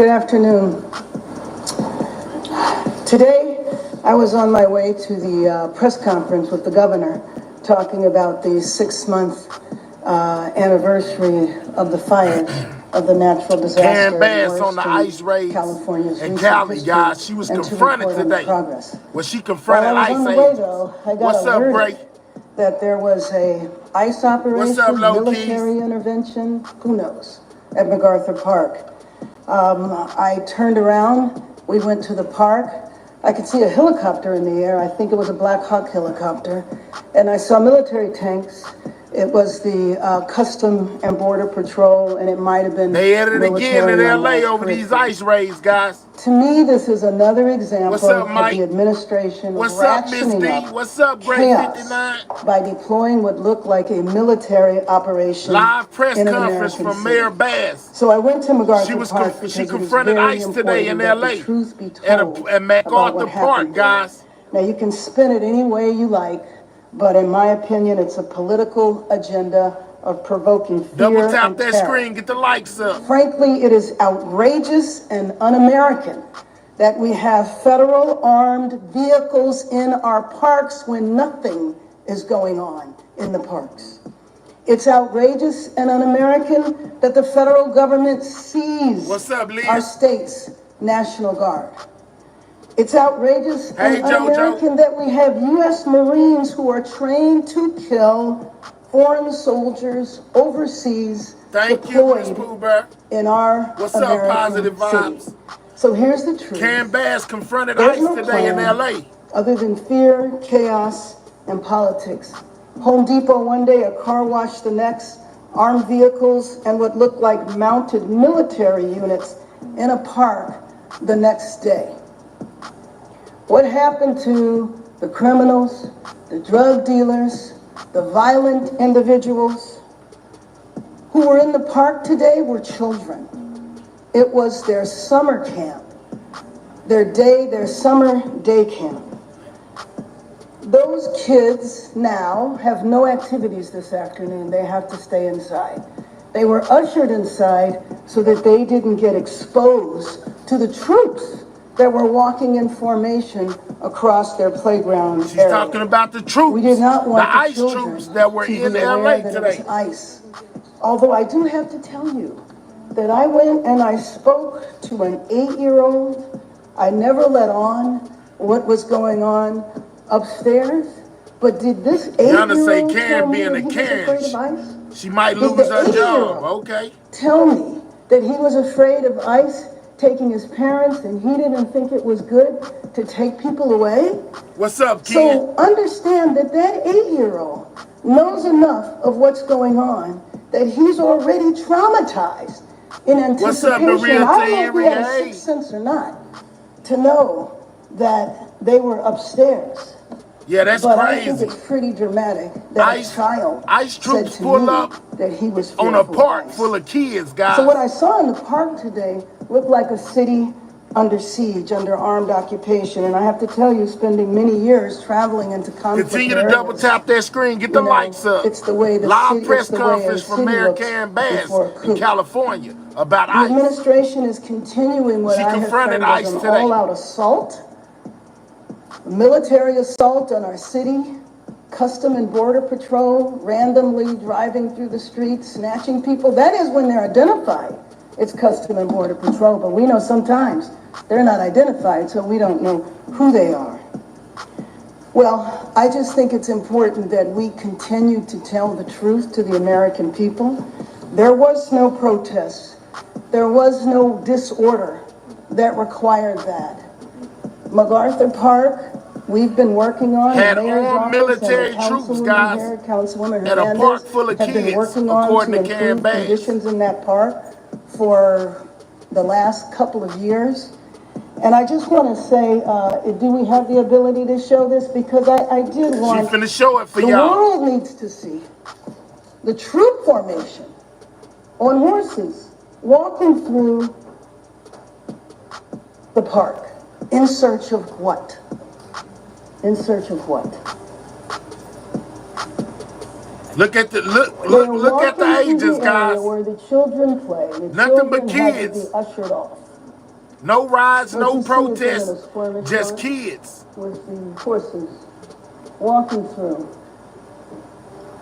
Good afternoon. Today, I was on my way to the press conference with the governor talking about the 6-month anniversary of the fire of the natural disaster. Bass on the ice raids in Cali, guys. She was confronted today. When she confronted ICE agents. What's up, Bray? That there was a ICE operation, military intervention, who knows, at MacArthur Park. I turned around, we went to the park. I could see a helicopter in the air. I think it was a Black Hawk helicopter. And I saw military tanks. It was the Custom and Border Patrol, and it might have been They at it again in LA over these ICE raids, guys. To me, this is another example What's up, Mike? of the administration What's up, Miss D? What's up, Bray 59? By deploying what looked like a military operation. Live press conference from Mayor Bass. So I went to MacArthur Park she confronted ICE today in LA at MacArthur Park, guys. Now, you can spin it any way you like, but in my opinion, it's a political agenda of provoking fear. Double tap and that terror. screen, get the likes up. Frankly, it is outrageous and un-American that we have federal armed vehicles in our parks when nothing is going on in the parks. It's outrageous and un-American that the federal government sees our state's National Guard. It's outrageous and un-American that we have U.S. Marines who are trained to kill foreign soldiers overseas deployed in our American cities. So here's the truth. Bass confronted ICE today in LA. Other than fear, chaos, and politics. Home Depot one day, a car wash the next, armed vehicles and what looked like mounted military units in a park the next day. What happened to the criminals, the drug dealers, the violent individuals who were in the park today were children. It was their summer camp, their summer day camp. Those kids now have no activities this afternoon. They have to stay inside. They were ushered inside so that they didn't get exposed to the troops that were walking in formation across their playground She's talking about the troops. We did not want the ICE troops that were in LA today. ICE. Although I do have to tell you that I went and I spoke to an 8-year-old. I never let on what was going on upstairs. But did this 8-year-old tell me that he was afraid of ICE? She might lose her job. Okay. Tell me that he was afraid of ICE taking his parents, and he didn't think it was good to take people away? What's up, kid? So understand that that 8-year-old knows enough of what's going on that he's already traumatized in anticipation. What's up, the real I don't know if he had a sixth sense or not to know that they were upstairs. Yeah, that's but crazy. I think it's pretty dramatic that a child ICE troops pull up that he was on a park full of kids, guys. So what I saw in the park today looked like a city under siege, under armed occupation. And I have to tell you, spending many years traveling into conflict Continue to double tap that screen, get the lights up. It's the way the live press conference from Mayor Bass in California about ICE. The administration is continuing what I have framed as an all-out assault, military assault on our city, Custom and Border Patrol randomly driving through the streets, snatching people. That is when they're identified. It's Custom and Border Patrol, but we know sometimes they're not identified, so we don't know who they are. Well, I just think it's important that we continue to tell the truth to the American people. There was no protest. There was no disorder that required that. MacArthur Park, we've been working on. Had all military troops, guys, at a park full of kids, according to Bass. Conditions in that park for the last couple of years. And I just want to say, do we have the ability to show this? Because I did want... She's finna show it for y'all. The world needs to see the troop formation on horses walking through the park. In search of what? In search of what? Look at the look at the ages, guys. Where the children play. Nothing but kids. Ushered off. No riots, What no you see is in protests, a skirmish just zone kids. with the horses walking through.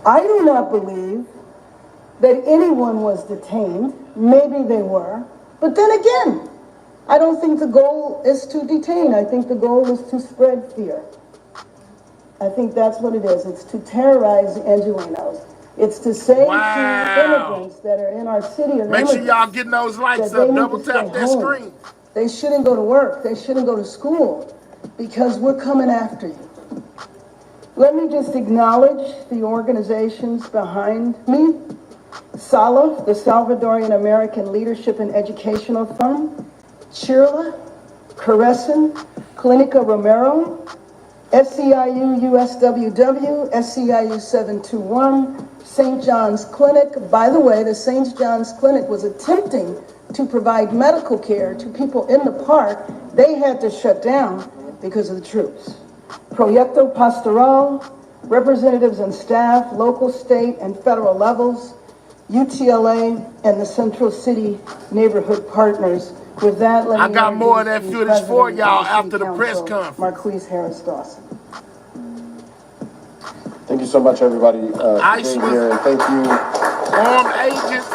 I do not believe that anyone was detained. Maybe they were. But then again, I don't think the goal is to detain. I think the goal is to spread fear. I think that's what it is. It's to terrorize Angelonos. It's to say to immigrants that are in our city of Make sure y'all immigrants getting those likes that they up. need Double to stay tap that home. screen. They shouldn't go to work. They shouldn't go to school because we're coming after you. Let me just acknowledge the organizations behind me. SALA, the Salvadorian American Leadership and Educational Fund, CHIRLA, Carescent, Clinica Romero, SCIU USWW, SCIU 721, St. John's Clinic. By the way, the St. John's Clinic was attempting to provide medical care to people in the park. They had to shut down because of the troops. Proyecto Pastoral, representatives and staff, local, state, and federal levels, UTLA, and the Central City Neighborhood Partners. With that, let me I got more of that introduce footage for President y'all of the City after the press Council, conference. Marquise Harris Dawson. Thank you so much, everybody, for ICE being here, and thank you. Armed agents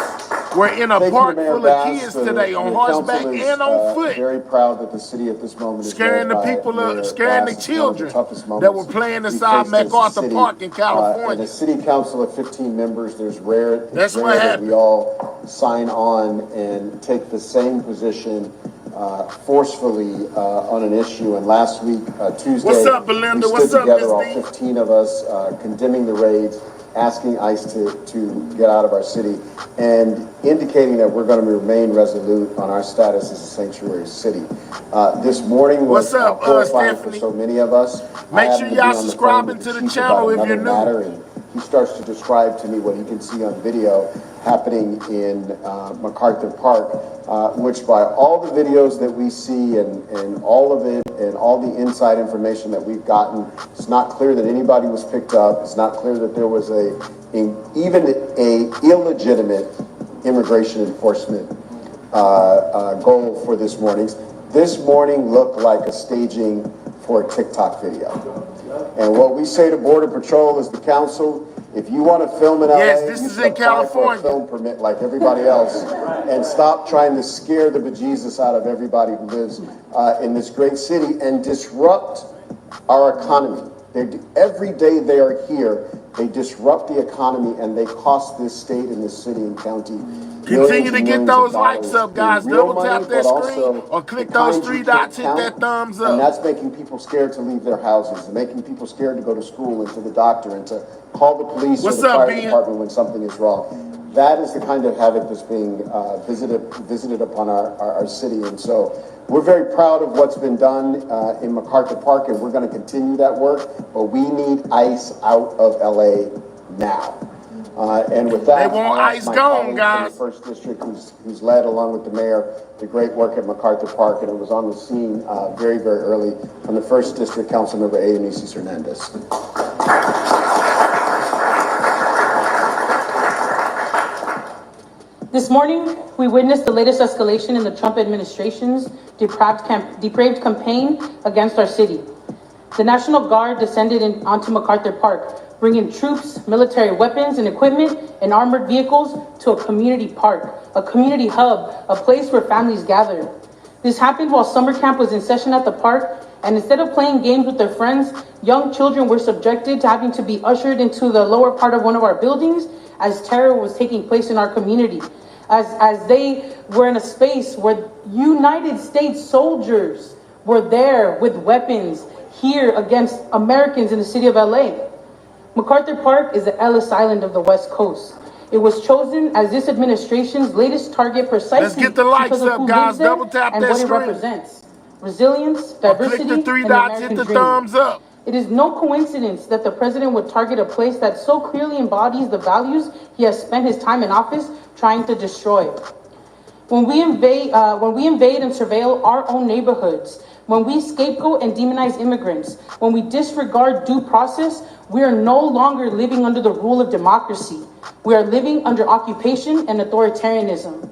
were in a Thank you, park Mayor full Bass. of kids today on The horseback council is and on foot, very proud that the city at this moment is scaring led the by people, Mayor scaring the Bass. It's one of children the toughest moments that were playing we've inside faced as a MacArthur city. Park in And California. a city council of 15 members, it's That's rare what that happened. we all sign on and take the same position forcefully on an issue. And last week, Tuesday, What's up, Belinda? we What's stood up, together, all Miss D? 15 of us, condemning the raids, asking ICE to get out of our city, and indicating that we're going to remain resolute on our status as a sanctuary city. This morning was What's up, horrifying for Stephanie? so many of us. Make I sure happened to be y'all on the phone subscribing with to the chief channel about if you're another new. matter, and he starts to describe to me what he can see on video happening in MacArthur Park, which by all the videos that we see and all of it and all the inside information that we've gotten, it's not clear that anybody was picked up. It's not clear that there was even a illegitimate immigration enforcement goal for this morning. This morning looked like a staging for a TikTok video. And what we say to Border Patrol is the council, if you want to film in LA, Yes, this you is should in apply for a California. film permit like everybody else, and stop trying to scare the bejesus out of everybody who lives in this great city and disrupt our economy. Every day they are here, they disrupt the economy and they cost this state and this city and county Continue to get those likes dollars up, guys. in real Double money, tap that but screen also or click the those kind three you can't dots, hit count. that thumbs And up. that's making people scared to leave their houses, and making people scared to go to school and to the doctor and to call the police What's or the up, fire Ben? department when something is wrong. That is the kind of havoc that's being visited upon our city. And so we're very proud of what's been done in MacArthur Park, and we're going to continue that work, but we need ICE out of LA now. And with that, They want I'll ask ICE my gone, colleague guys. from the 1st District, who's led, along with the mayor, the great work at MacArthur Park, and it was on the scene very, very early, from the 1st District, Councilmember Adonis Hernandez. This morning, we witnessed the latest escalation in the Trump administration's depraved campaign against our city. The National Guard descended onto MacArthur Park, bringing troops, military weapons and equipment, and armored vehicles to a community park, a community hub, a place where families gather. This happened while summer camp was in session at the park, and instead of playing games with their friends, young children were subjected to having to be ushered into the lower part of one of our buildings as terror was taking place in our community, as they were in a space where United States soldiers were there with weapons here against Americans in the city of LA. MacArthur Park is the Ellis Island of the West Coast. It was chosen as this administration's latest target precisely Let's get the likes because of up, who guys. lives there Double tap and that what it screen. represents. Resilience, Or diversity, click the three and the dots, hit American the dream. thumbs up. It is no coincidence that the president would target a place that so clearly embodies the values he has spent his time in office trying to destroy. When we invade and surveil our own neighborhoods, when we scapegoat and demonize immigrants, when we disregard due process, we are no longer living under the rule of democracy. We are living under occupation and authoritarianism.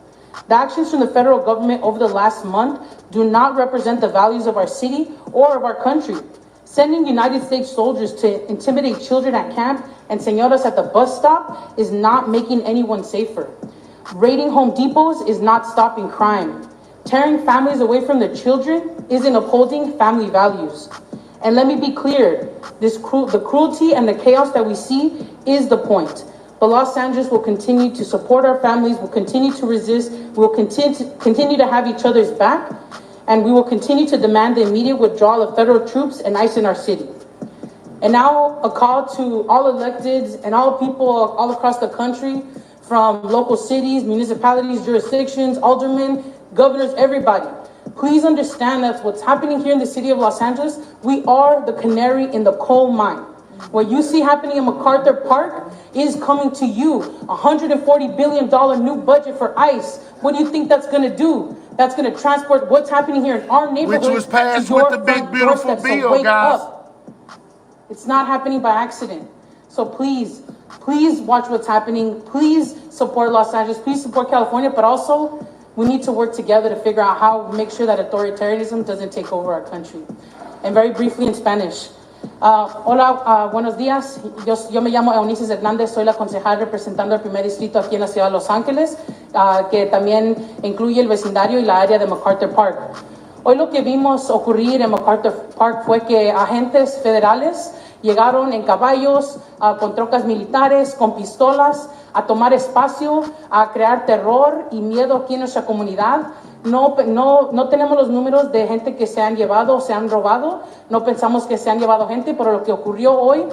The actions from the federal government over the last month do not represent the values of our city or of our country. Sending United States soldiers to intimidate children at camp and señoras at the bus stop is not making anyone safer. Raiding Home Depots is not stopping crime. Tearing families away from their children isn't upholding family values. And let me be clear, the cruelty and the chaos that we see is the point. But Los Angeles will continue to support our families, will continue to resist, we'll continue to have each other's back, and we will continue to demand the immediate withdrawal of federal troops and ICE in our city. And now a call to all electeds and all people all across the country, from local cities, municipalities, jurisdictions, aldermen, governors, everybody. Please understand that what's happening here in the city of Los Angeles, we are the canary in the coal mine. What you see happening in MacArthur Park is coming to you. $140 billion new budget for ICE. What do you think that's going to do? That's going to transport what's happening here in our neighborhood. Which was passed with the big beautiful bill, guys. It's not happening by accident. So please watch what's happening. Please support Los Angeles. Please support California. But also, we need to work together to figure out how to make sure that authoritarianism doesn't take over our country. And very briefly in Spanish. Hola, buenos días. Yo me llamo Eunices Hernández, soy la concejal representando el primer distrito aquí en la ciudad de Los Ángeles, que también incluye el vecindario y la área de MacArthur Park. Hoy lo que vimos ocurrir en MacArthur Park fue que agentes federales llegaron en caballos, con trocas militares, con pistolas, a tomar espacio, a crear terror y miedo aquí en nuestra comunidad. No tenemos los números de gente que se han llevado o se han robado. No pensamos que se han llevado gente, pero lo que ocurrió hoy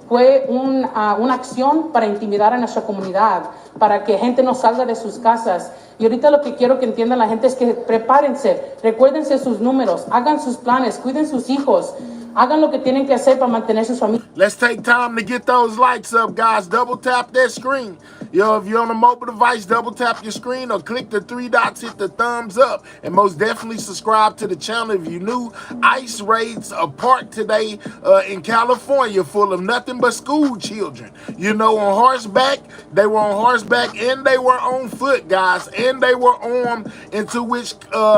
fue una acción para intimidar a nuestra comunidad, para que gente no salga de sus casas. Y ahorita lo que quiero que entiendan la gente es que prepárense, recuérdense sus números, hagan sus planes, cuiden sus hijos. Hagan lo que tienen que hacer para mantener sus familias. Let's take time to get those likes up, guys. Double tap that screen. Yo, if you're on a mobile device, double tap your screen or click the 3 dots, hit the thumbs up. And most definitely subscribe to the channel if you're new. ICE raids a park today in California full of nothing but school children. You know, on horseback. They were on horseback and they were on foot, guys. And they were armed, into which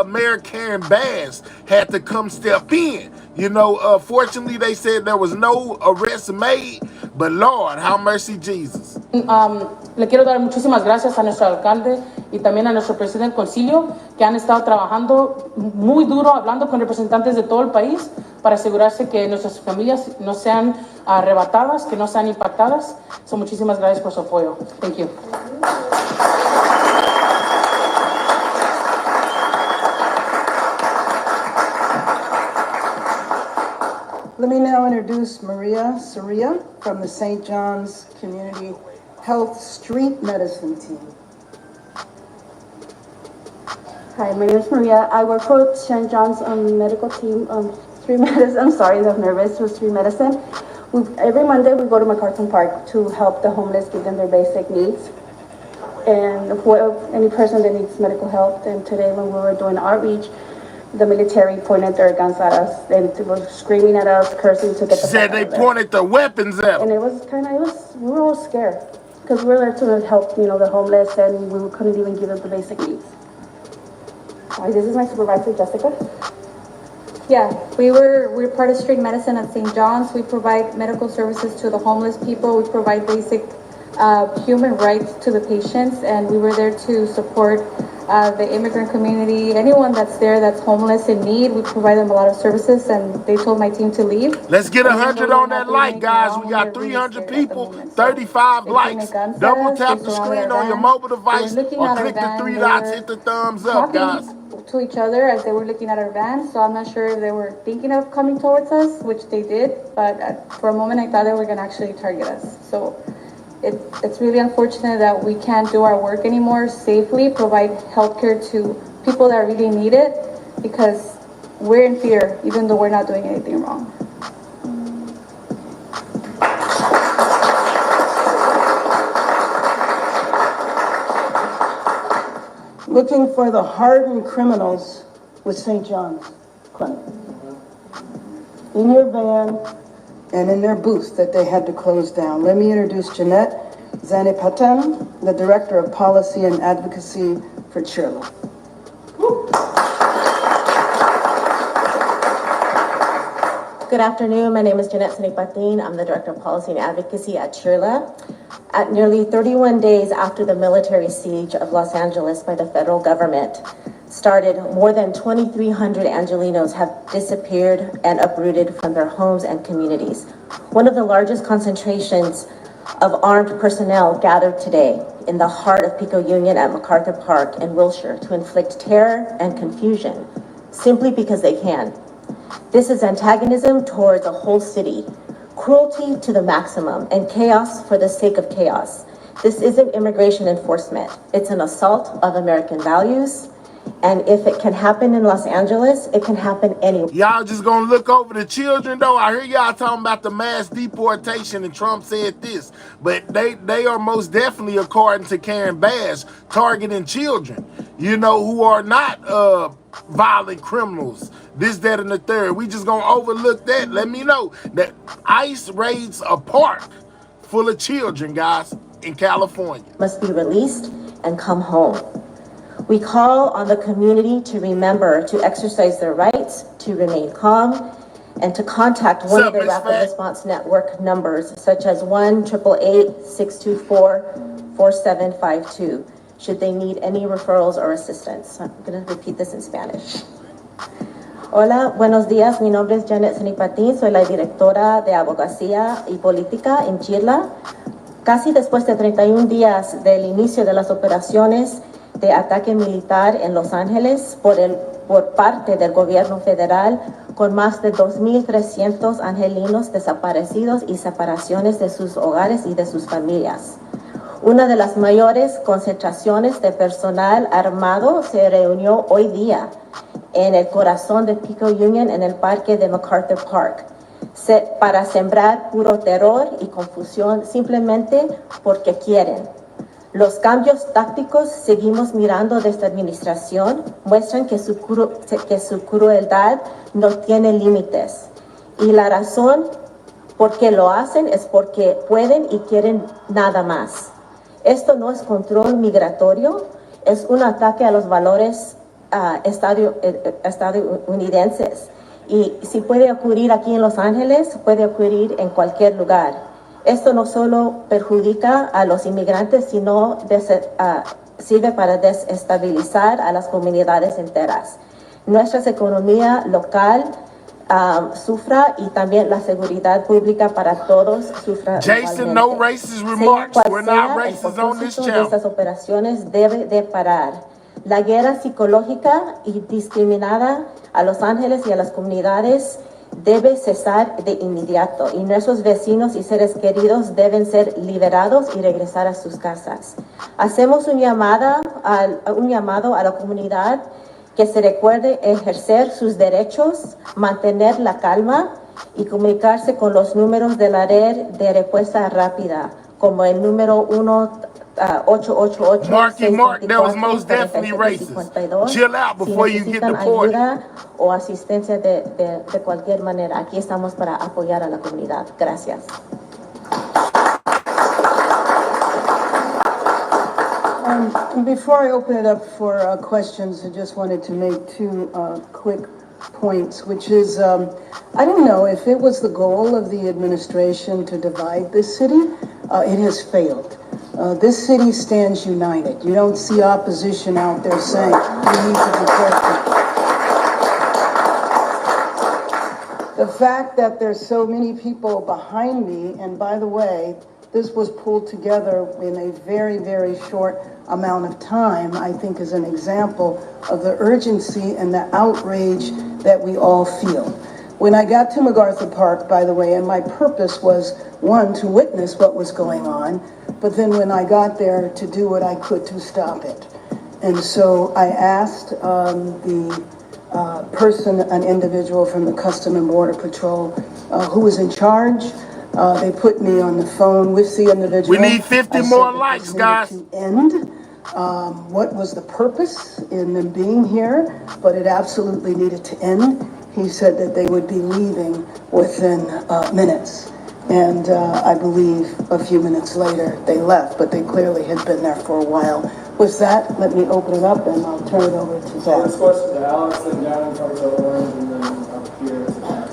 Mayor Karen Bass had to come step in. You know, fortunately, they said there was no arrest made, but Lord, have mercy, Jesus. Le quiero dar muchísimas gracias a nuestro alcalde y también a nuestro presidente del concilio, que han estado trabajando muy duro, hablando con representantes de todo el país para asegurarse que nuestras familias no sean arrebatadas, que no sean impactadas. So, muchísimas gracias por su apoyo. Thank you. Let me now introduce Maria Soria from the St. John's Community Health Street Medicine Team. Hi, my name is Maria. I work for St. John's medical team street medicine. I'm sorry, I'm nervous for street medicine. Every Monday we go to MacArthur Park to help the homeless, give them their basic needs. And any person that needs medical help. And today when we were doing outreach, the military pointed their guns at us and they were screaming at us, cursing to get the Said they pointed their weapons at them. And it was we were all scared because we were there to help, the homeless, and we couldn't even give them the basic needs. Hi, this is my supervisor, Jessica. Yeah, we're part of street medicine at St. John's. We provide medical services to the homeless people. We provide basic human rights to the patients, and we were there to support the immigrant community, anyone that's there that's homeless in need. We provide them a lot of services, and they told my team to leave. Let's get 100 on that like, guys. We got 300 people, 35 likes. Double tap the screen on your mobile device or click the 3 dots, hit the thumbs up, guys. To each other as they were looking at our van, so I'm not sure if they were thinking of coming towards us, which they did, but for a moment I thought they were going to actually target us. So it's really unfortunate that we can't do our work anymore safely, provide healthcare to people that really need it, because we're in fear, even though we're not doing anything wrong. Looking for the hardened criminals with St. John's Clinic. In your van and in their booth that they had to close down. Let me introduce Jeanette Zanipatan, the Director of Policy and Advocacy for Chirla. Good afternoon. My name is Jeanette Sanipatin. I'm the Director of Policy and Advocacy at Chirla. At nearly 31 days after the military siege of Los Angeles by the federal government started, more than 2,300 Angelenos have disappeared and uprooted from their homes and communities. One of the largest concentrations of armed personnel gathered today in the heart of Pico Union at MacArthur Park in Wilshire to inflict terror and confusion simply because they can. This is antagonism towards a whole city, cruelty to the maximum, and chaos for the sake of chaos. This isn't immigration enforcement. It's an assault of American values. And if it can happen in Los Angeles, it can happen anywhere. Y'all just gonna look over the children though? I hear y'all talking about the mass deportation and Trump said this, but they are most definitely, according to Karen Bass, targeting children, you know, who are not violent criminals, this, that, and the third. We just gonna overlook that. Let me know that ICE raids a park full of children, guys, in California. Must be released and come home. We call on the community to remember to exercise their rights, to remain calm, and to contact one of the Rapid Response Network numbers, such as 1-888-624-4752, should they need any referrals or assistance. I'm going to repeat this in Spanish. Hola, buenos días. Mi nombre es Janet Sanipatin. Soy la directora de Abogacía y Política en Chirla. Casi después de 31 días del inicio de las operaciones de ataque militar en Los Ángeles por parte del gobierno federal, con más de 2,300 angelinos desaparecidos y separaciones de sus hogares y de sus familias. Una de las mayores concentraciones de personal armado se reunió hoy día en el corazón de Pico Union, en el parque de MacArthur Park, para sembrar puro terror y confusión simplemente porque quieren. Los cambios tácticos seguimos mirando de esta administración muestran que su crueldad no tiene límites. Y la razón por qué lo hacen es porque pueden y quieren nada más. Esto no es control migratorio, es un ataque a los valores estadounidenses. Y si puede ocurrir aquí en Los Ángeles, puede ocurrir en cualquier lugar. Esto no solo perjudica a los inmigrantes, sino sirve para desestabilizar a las comunidades enteras. Nuestra economía local sufra y también la seguridad pública para todos sufra. Jason, no racist remarks. We're not racist on this channel. Estas operaciones debe de parar. La guerra psicológica y discriminada a Los Ángeles y a las comunidades debe cesar de inmediato y nuestros vecinos y seres queridos deben ser liberados y regresar a sus casas. Hacemos un llamado a la comunidad que se recuerde ejercer sus derechos, mantener la calma y comunicarse con los números de la red de respuesta rápida, como el número 888. Mark, that was most definitely racist. Chill out before you get deported. Ayuda o asistencia de cualquier manera. Aquí estamos para apoyar a la comunidad. Gracias. Before I open it up for questions, I just wanted to make two quick points, which is, I don't know if it was the goal of the administration to divide this city. It has failed. This city stands united. You don't see opposition out there saying we need to be careful. The fact that there's so many people behind me, and by the way, this was pulled together in a very, very short amount of time, I think is an example of the urgency and the outrage that we all feel. When I got to MacArthur Park, by the way, and my purpose was, one, to witness what was going on, but then when I got there, to do what I could to stop it. And so I asked an individual from the Custom and Border Patrol who was in charge. They put me on the phone with the individual. We need 50 more likes, guys. To end what was the purpose in them being here, but it absolutely needed to end. He said that they would be leaving within minutes. And I believe a few minutes later they left, but they clearly had been there for a while With that, let me open it up and I'll turn it over to Zach. First question to Alex, then down, talk about orange, and then up here to Matt.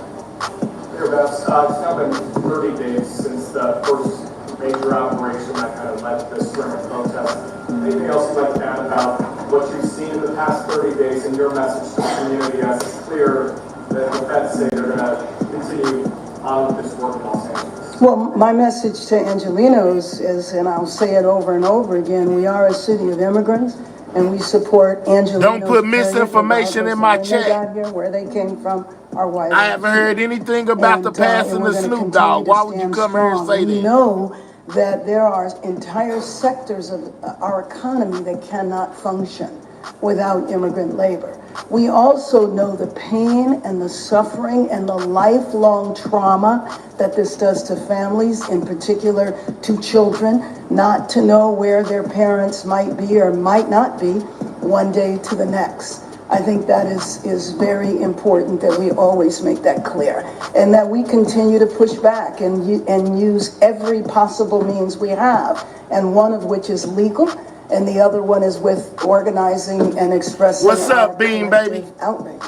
Here, Beth, it's now been 30 days since the first major operation that kind of led to this string of protests. Anything else you'd like to add about what you've seen in the past 30 days and your message to the community as it's clear that the Feds say they're going to continue on with this work in Los Angeles? Well, my message to Angelenos is, and I'll say it over and over again, we are a city of immigrants and we support Angelenos. Don't put misinformation in my chat. They got here, where they came from, our white. I haven't heard anything about the passing of Snoop Dogg. Why would you come here and say that? We know that there are entire sectors of our economy that cannot function without immigrant labor. We also know the pain and the suffering and the lifelong trauma that this does to families, in particular to children, not to know where their parents might be or might not be one day to the next. I think that is very important that we always make that clear, and that we continue to push back and use every possible means we have, and one of which is legal, and the other one is with organizing and expressing. What's up, Bean Baby? Outrage.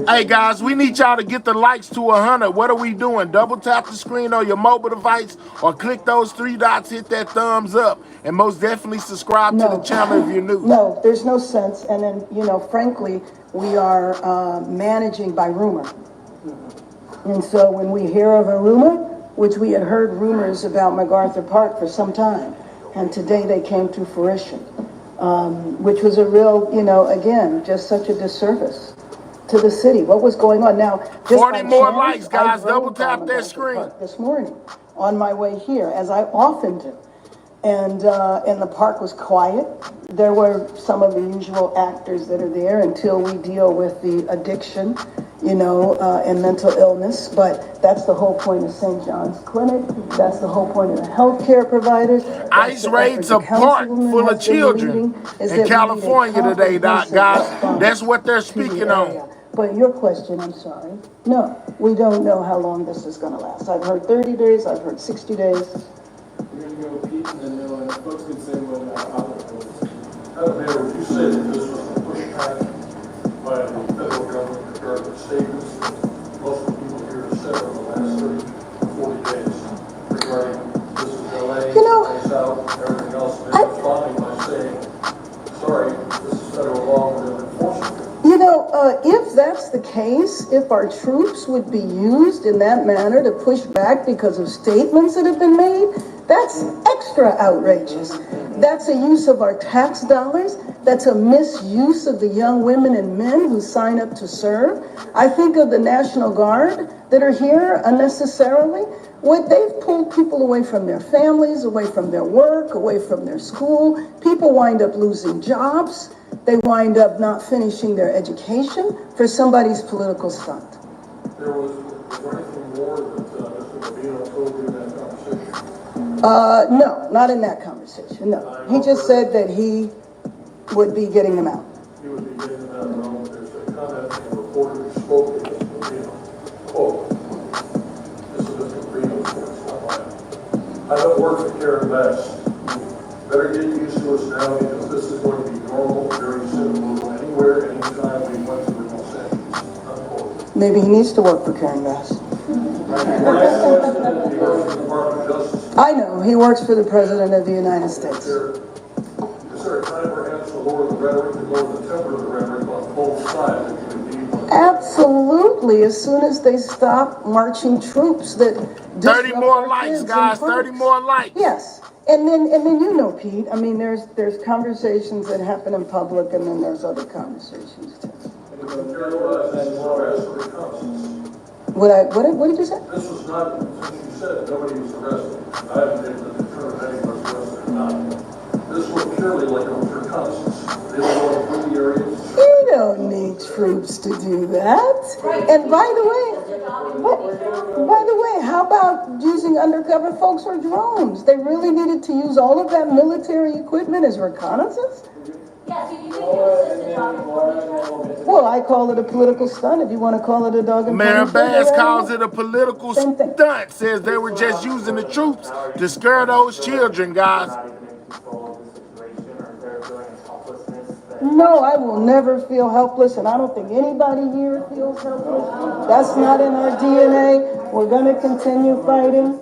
Hey guys, we need y'all to get the likes to 100. What are we doing? Double tap the screen on your mobile device or click those three dots, hit that thumbs up, and most definitely subscribe to the channel if you're new. No, there's no sense. And then, you know, frankly, we are managing by rumor. And so when we hear of a rumor, which we had heard rumors about MacArthur Park for some time, and today they came to fruition, which was a real, you know, again, just such a disservice to the city. What was going on now? 40 more likes, guys. Double tap that screen. This morning, on my way here, as I often do, and the park was quiet. There were some of the usual actors that are there until we deal with the addiction, you know, and mental illness. But that's the whole point of St. John's Clinic. That's the whole point of the healthcare providers. ICE raids a park full of children in California today, guys. That's what they're speaking on. But your question, I'm sorry. No, we don't know how long this is going to last. I've heard 30 days. I've heard 60 days. You're going to go Pete, and then folks can say what Mayor, would you say that this was a pushback by the federal government regarding statements that most of the people here have said over the last 30, 40 days regarding this is LA, you know, South, everything else, and they're responding by saying, sorry, this is federal law, we're going to enforce it. You know, if that's the case, if our troops would be used in that manner to push back because of statements that have been made, that's extra outrageous. That's a use of our tax dollars. That's a misuse of the young women and men who sign up to serve. I think of the National Guard that are here unnecessarily. They've pulled people away from their families, away from their work, away from their school. People wind up losing jobs. They wind up not finishing their education for somebody's political stunt. Was there anything more that Mr. Rubino told you in that conversation? No, not in that conversation, no. He just said that he would be getting them out. He would be getting them out alone. There's a comment from a reporter who spoke to Mr. Rubino. Quote, this is Mr. Rubino's voice, not mine. I don't work for Karen Best. Better get used to us now because this is going to be normal very soon. We'll go anywhere, anytime we went to the Los Angeles. Unquote. Maybe he needs to work for Karen Bass. I know, he works for the President of the United States. Is there a time perhaps to lower the rhetoric and lower the temper of the rhetoric on both sides? Absolutely, as soon as they stop marching troops that 30 more likes, guys, 30 more likes. Yes. And then you know, Pete, I mean, there's conversations that happen in public, and then there's other conversations too. What did you say? This was not, since you said nobody was arrested. I haven't been able to determine if anyone was arrested or not. This was purely like a reconnaissance. They were going through the areas. You don't need troops to do that. Right. And by the way, how about using undercover folks or drones? They really needed to use all of that military equipment as reconnaissance? Yes, you can do Well, I call it a political stunt. If you want to call it a dog and Mayor Bass calls it a political stunt. Says they were just using the troops to scare those children, guys. No, I will never feel helpless, and I don't think anybody here feels helpless. That's not in our DNA. We're going to continue fighting.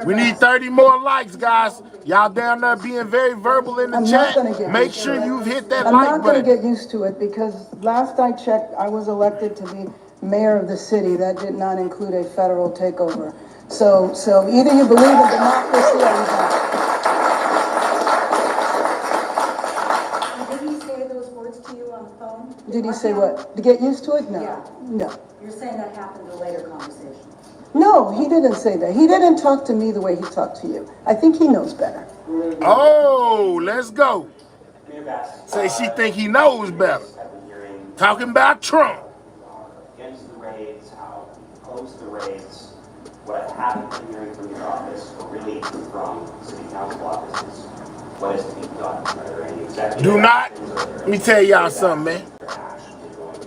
We need 30 more likes, guys. Y'all down there being very verbal in the chat. Make sure you've hit that like button. I'm not going to get used to it because last I checked, I was elected to be mayor of the city. That did not include a federal takeover. So either you believe in democracy or you don't. Did he say those words to you on the phone? Did he say what? To get used to it? No. Yeah. No. You're saying that happened in a later conversation. No, he didn't say that. He didn't talk to me the way he talked to you. I think he knows better. Oh, let's go. Say she think he knows better. Talking about Trump. Against the raids, how opposed the raids, what I haven't been hearing from your office, or really from city council offices, what is to be done? Are there any executive Do not, actions, let me tell y'all something, man.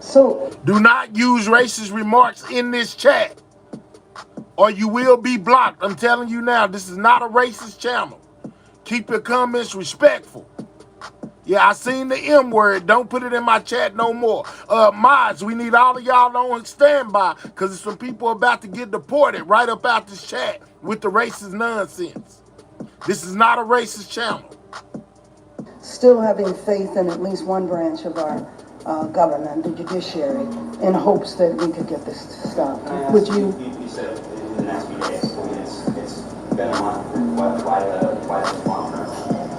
So, do not use racist remarks in this chat, or you will be blocked. I'm telling you now, this is not a racist channel. Keep your comments respectful. Yeah, I seen the M word. Don't put it in my chat no more. Mods, we need all of y'all on standby because there's some people about to get deported right up out this chat with the racist nonsense. This is not a racist channel. Still having faith in at least one branch of our government, the judiciary, in hopes that we could get this stopped. Would you? You said in the next few days. I mean, it's been a month. Why the long term?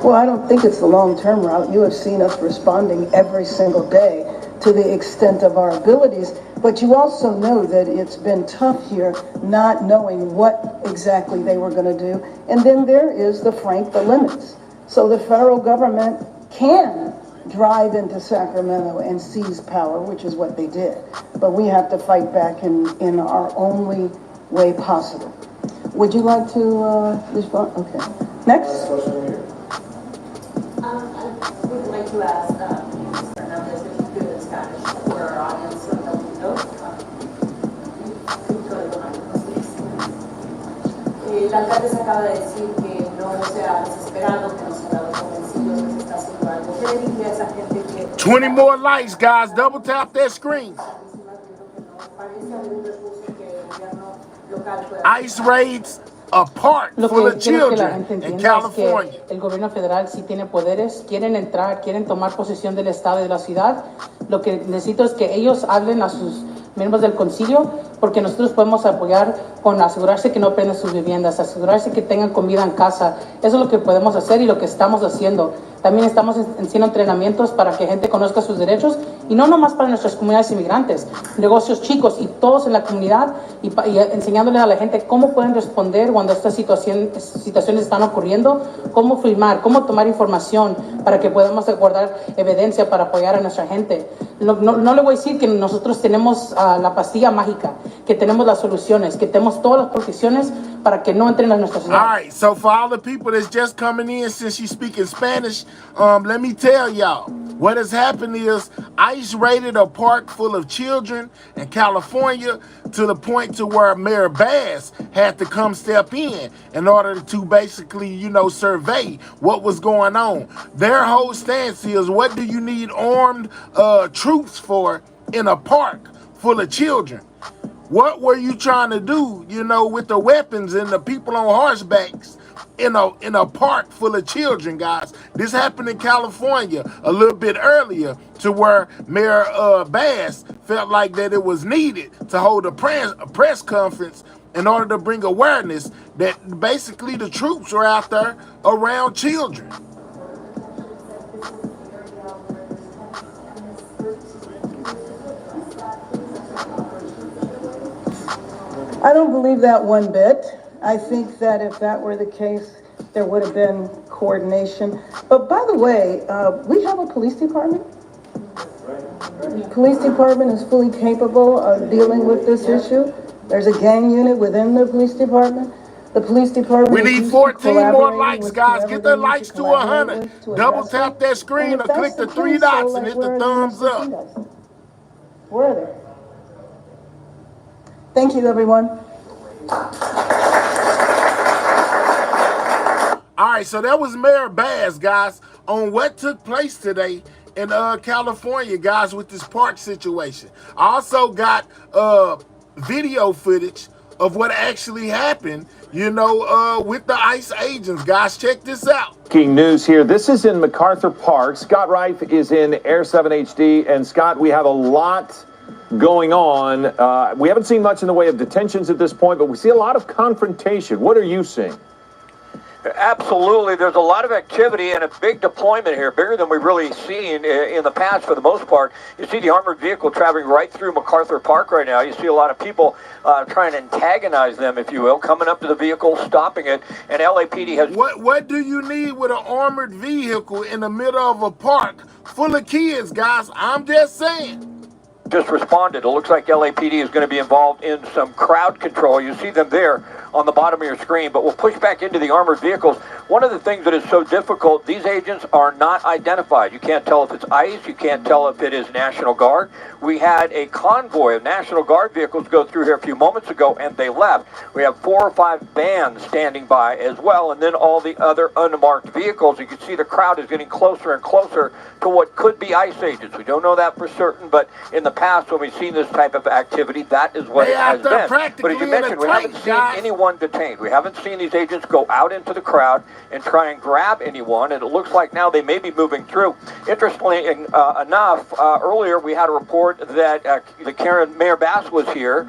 Well, I don't think it's the long-term route. You have seen us responding every single day to the extent of our abilities, but you also know that it's been tough here not knowing what exactly they were going to do. And then there is the limits. So the federal government can drive into Sacramento and seize power, which is what they did. But we have to fight back in our only way possible. Would you like to respond? Okay. Next. I would like to ask, Mr. Hernandez, if you could in Spanish for our audience so that we know. El alcalde acaba de decir que no se ha desesperado, que no se ha dado por vencido, que se está haciendo algo. ¿Qué le diría a esa gente que 20 more likes, guys. Double tap that screen. ICE raids a park full of children in California. El gobierno federal sí tiene poderes, quieren entrar, quieren tomar posesión del estado y de la ciudad. Lo que necesito es que ellos hablen a sus miembros del concilio, porque nosotros podemos apoyar con asegurarse que no prenden sus viviendas, asegurarse que tengan comida en casa. Eso es lo que podemos hacer y lo que estamos haciendo. También estamos haciendo entrenamientos para que gente conozca sus derechos y no nomás para nuestras comunidades inmigrantes, negocios chicos y todos en la comunidad y enseñándoles a la gente cómo pueden responder cuando estas situaciones están ocurriendo, cómo filmar, cómo tomar información para que podamos guardar evidencia para apoyar a nuestra gente. No le voy a decir que nosotros tenemos la pastilla mágica, que tenemos las soluciones, que tenemos todas las protecciones para que no entren a nuestra ciudad. All right, so for all the people that's just coming in since she's speaking Spanish, let me tell y'all, what has happened is ICE raided a park full of children in California to the point to where Mayor Bass had to come step in order to basically, you know, survey what was going on. Their whole stance is, what do you need armed troops for in a park full of children? What were you trying to do, you know, with the weapons and the people on horsebacks in a park full of children, guys? This happened in California a little bit earlier, to where Mayor Bass felt like that it was needed to hold a press conference in order to bring awareness that basically the troops are out there around children. I don't believe that one bit. I think that if that were the case, there would have been coordination. But by the way, we have a police department. The police department is fully capable of dealing with this issue. There's a gang unit within the police department. The police department. We need 14 more likes, guys. Get the likes to 100. Double tap that screen or click the three dots and hit the thumbs up. Where are they? Thank you, everyone. All right, so that was Mayor Bass, guys, on what took place today in California, guys, with this park situation. I also got video footage of what actually happened, you know, with the ICE agents. Guys, check this out. Breaking news here. This is in MacArthur Park. Scott Reif is in Air 7 HD. And Scott, we have a lot going on. We haven't seen much in the way of detentions at this point, but we see a lot of confrontation. What are you seeing? Absolutely. There's a lot of activity and a big deployment here, bigger than we've really seen in the past for the most part. You see the armored vehicle traveling right through MacArthur Park right now. You see a lot of people trying to antagonize them, if you will, coming up to the vehicle, stopping it, and LAPD has... What do you need with an armored vehicle in the middle of a park full of kids, guys? I'm just saying. Just responded. It looks like LAPD is going to be involved in some crowd control. You see them there on the bottom of your screen, but we'll push back into the armored vehicles. One of the things that is so difficult, these agents are not identified. You can't tell if it's ICE, you can't tell if it is National Guard. We had a convoy of National Guard vehicles go through here a few moments ago, and they left. We have 4 or 5 vans standing by as well, and then all the other unmarked vehicles. You can see the crowd is getting closer and closer to what could be ICE agents. We don't know that for certain, but in the past, when we've seen this type of activity, that is what it has been. But as you mentioned, we haven't seen anyone detained. We haven't seen these agents go out into the crowd and try and grab anyone, and it looks like now they may be moving through. Interestingly enough, earlier we had a report that Mayor Bass was here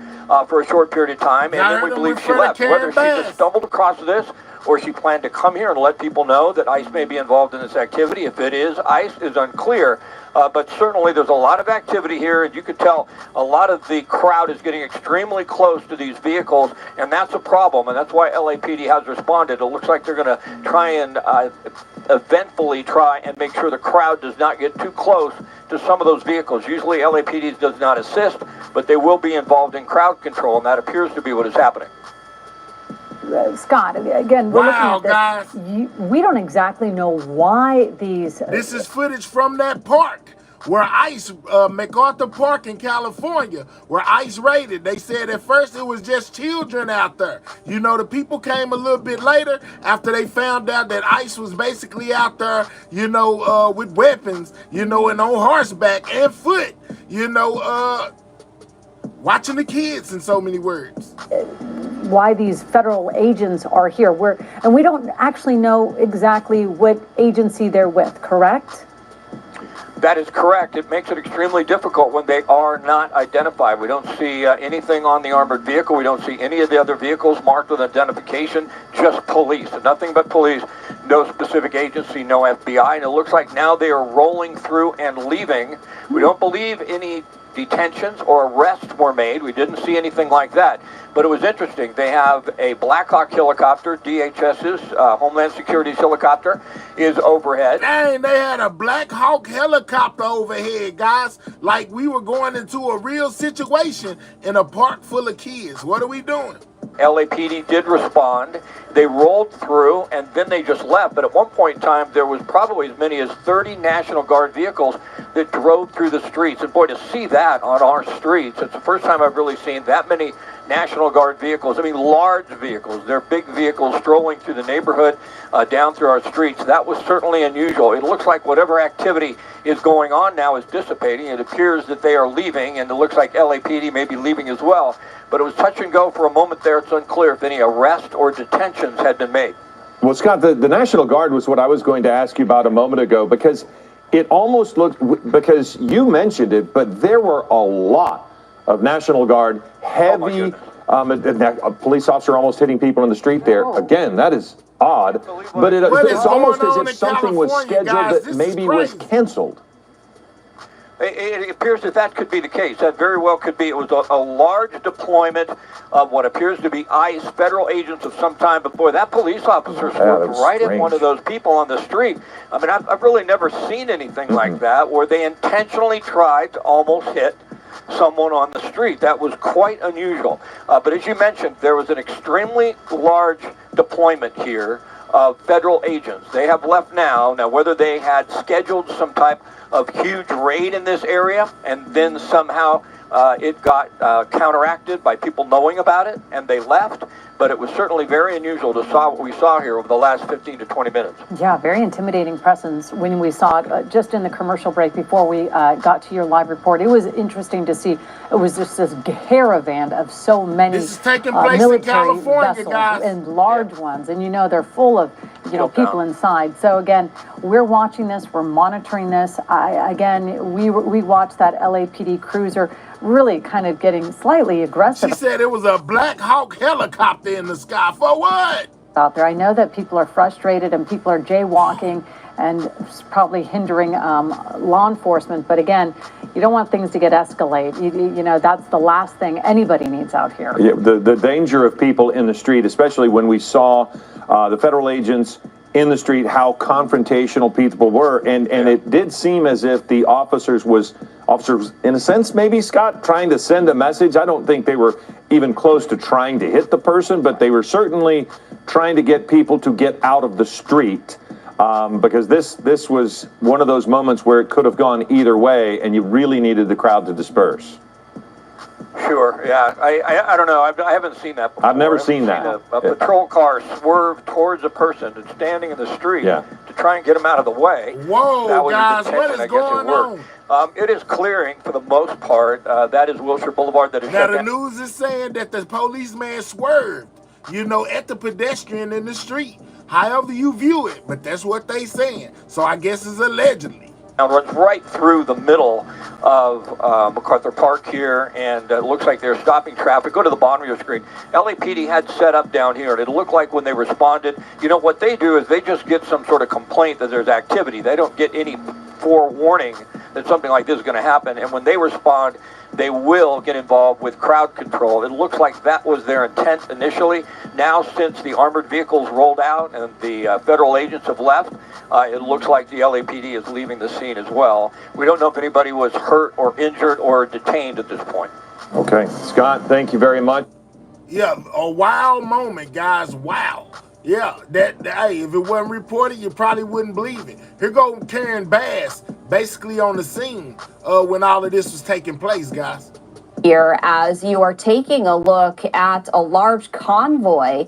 for a short period of time, and then we believe she left. Whether she just stumbled across this or she planned to come here and let people know that ICE may be involved in this activity. If it is ICE, is unclear. But certainly there's a lot of activity here, and you can tell a lot of the crowd is getting extremely close to these vehicles, and that's a problem, and that's why LAPD has responded. It looks like they're going to try and eventfully try and make sure the crowd does not get too close to some of those vehicles. Usually LAPD does not assist, but they will be involved in crowd control, and that appears to be what is happening. Scott, again, we're looking at this. We don't exactly know why these... This is footage from that park where ICE, MacArthur Park in California, where ICE raided. They said at first it was just children out there. You know, the people came a little bit later after they found out that ICE was basically out there, you know, with weapons, you know, and on horseback and foot, you know, watching the kids, in so many words. Why these federal agents are here. And we don't actually know exactly what agency they're with, correct? That is correct. It makes it extremely difficult when they are not identified. We don't see anything on the armored vehicle. We don't see any of the other vehicles marked with identification, just police. Nothing but police. No specific agency, no FBI. And it looks like now they are rolling through and leaving. We don't believe any detentions or arrests were made. We didn't see anything like that. But it was interesting. They have a Black Hawk helicopter, DHS's, Homeland Security's helicopter, is overhead. Dang, they had a Black Hawk helicopter overhead, guys. Like we were going into a real situation in a park full of kids. What are we doing? LAPD did respond. They rolled through, and then they just left. But at one point in time, there was probably as many as 30 National Guard vehicles that drove through the streets. And boy, to see that on our streets, it's the first time I've really seen that many National Guard vehicles. I mean, large vehicles. They're big vehicles strolling through the neighborhood, down through our streets. That was certainly unusual. It looks like whatever activity is going on now is dissipating. It appears that they are leaving, and it looks like LAPD may be leaving as well. But it was touch and go for a moment there. It's unclear if any arrests or detentions had been made. Well, Scott, the National Guard was what I was going to ask you about a moment ago, because it almost looked, because you mentioned it, but there were a lot of National Guard, heavy, a police officer almost hitting people in the street there. Again, that is odd, but it's almost as if something was scheduled that maybe was canceled. It appears that that could be the case. That very well could be. It was a large deployment of what appears to be ICE, federal agents of some time before. That police officer swooped right at one of those people on the street. I mean, I've really never seen anything like that, where they intentionally tried to almost hit someone on the street. That was quite unusual. But as you mentioned, there was an extremely large deployment here of federal agents. They have left now. Now, whether they had scheduled some type of huge raid in this area and then somehow It got counteracted by people knowing about it, and they left. But it was certainly very unusual to saw what we saw here over the last 15 to 20 minutes. Yeah, very intimidating presence when we saw it just in the commercial break before we got to your live report. It was interesting to see. It was just this caravan of so many this is taking place military in California, vessels guys. and large ones, and they're full of people inside. So again, we're watching this, we're monitoring this. We watched that LAPD cruiser really kind of getting slightly aggressive. She said it was a Black Hawk helicopter in the sky. For what? Out there, I know that people are frustrated and people are jaywalking and probably hindering law enforcement. But again, you don't want things to get escalate. You know, that's the last thing anybody needs out here. Yeah, the danger of people in the street, especially when we saw the federal agents in the street, how confrontational people were, and it did seem as if the officers, in a sense, maybe, Scott, trying to send a message. I don't think they were even close to trying to hit the person, but they were certainly trying to get people to get out of the street, because this was one of those moments where it could have gone either way, and you really needed the crowd to disperse. Sure, yeah. I don't know. I haven't seen that before. I've never seen that. A patrol car swerve towards a person that's standing in the street to try and get him out of the way. Whoa, guys, what is going on? It is clearing for the most part. That is Wilshire Boulevard that is now shut the down. news is saying that the policeman swerved, at the pedestrian in the street. However you view it, but that's what they saying. So I guess it's allegedly. Runs right through the middle of MacArthur Park here, and it looks like they're stopping traffic. Go to the bottom of your screen. LAPD had set up down here, and it looked like when they responded, what they do is they just get some sort of complaint that there's activity. They don't get any forewarning that something like this is going to happen, and when they respond, they will get involved with crowd control. It looks like that was their intent initially. Now, since the armored vehicles rolled out and the federal agents have left, it looks like the LAPD is leaving the scene as well. We don't know if anybody was hurt or injured or detained at this point. Okay, Scott, thank you very much. Yeah, a wild moment, guys. Wow. Yeah, hey, if it wasn't reported, you probably wouldn't believe it. Here go Karen Bass, basically on the scene when all of this was taking place, guys. Here, as you are taking a look at a large convoy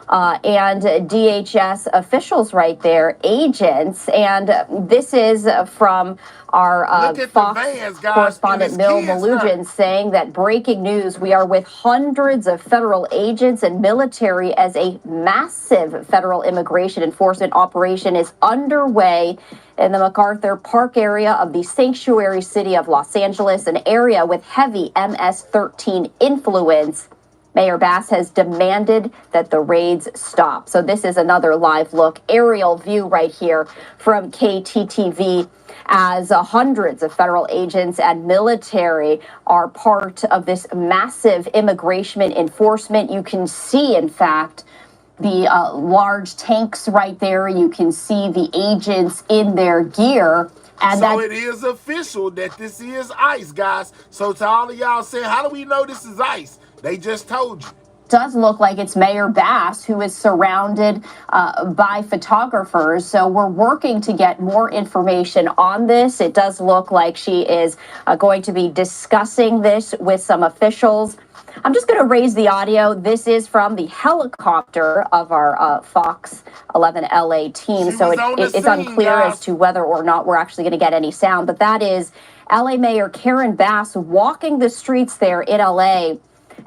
and DHS officials right there, agents, and this is from our Fox correspondent Bill Malugin saying that breaking news, we are with hundreds of federal agents and military as a massive federal immigration enforcement operation is underway in the MacArthur Park area of the sanctuary city of Los Angeles, an area with heavy MS-13 influence. Mayor Bass has demanded that the raids stop. So this is another live look, aerial view right here from KTTV as hundreds of federal agents and military are part of this massive immigration enforcement. You can see, in fact, the large tanks right there. You can see the agents in their gear. And so it is official that this is ICE, guys. So to all of y'all saying, how do we know this is ICE? They just told you. Does look like it's Mayor Bass who is surrounded by photographers. So we're working to get more information on this. It does look like she is going to be discussing this with some officials. I'm just going to raise the audio. This is from the helicopter of our Fox 11 LA team. So it's unclear as to whether or not we're actually going to get any sound. But that is LA Mayor Karen Bass walking the streets there in LA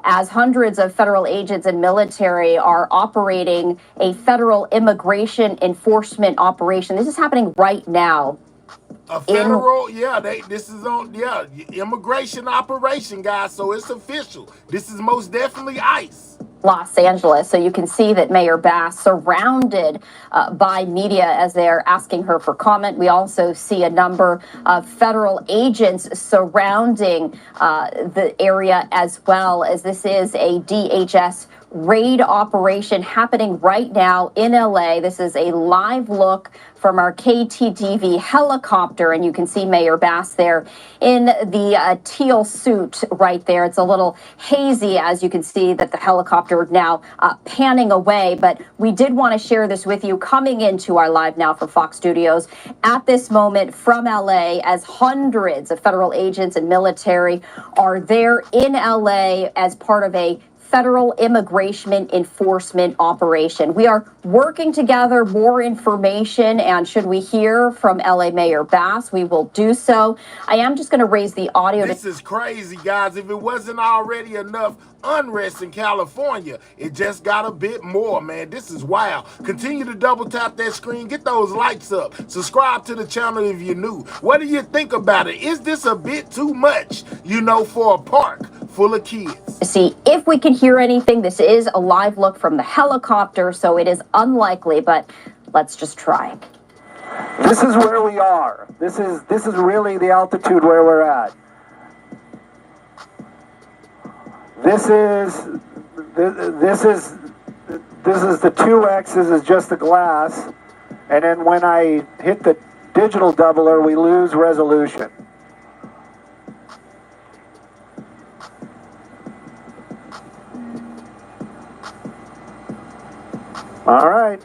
as hundreds of federal agents and military are operating a federal immigration enforcement operation. This is happening right now. A federal, this is on, immigration operation, guys. So it's official. This is most definitely ICE. Los Angeles. So you can see that Mayor Bass surrounded by media as they're asking her for comment. We also see a number of federal agents surrounding the area as well, as this is a DHS raid operation happening right now in LA. This is a live look from our KTTV helicopter, and you can see Mayor Bass there in the teal suit right there. It's a little hazy, as you can see that the helicopter now panning away, but we did want to share this with you coming into our Live Now for Fox Studios at this moment from LA, as hundreds of federal agents and military are there in LA as part of a federal immigration enforcement operation. We are working together. More information, and should we hear from LA Mayor Bass, we will do so. I am just going to raise the audio. This is crazy, guys. If it wasn't already enough unrest in California, it just got a bit more, man. This is wild. Continue to double tap that screen. Get those lights up. Subscribe to the channel if you're new. What do you think about it? Is this a bit too much, for a park full of kids? See if we can hear anything. This is a live look from the helicopter, so it is unlikely, but let's just try. This is where we are. This is really the altitude where we're at. This is the 2X. This is just the glass, and then when I hit the digital doubler, we lose resolution. All right.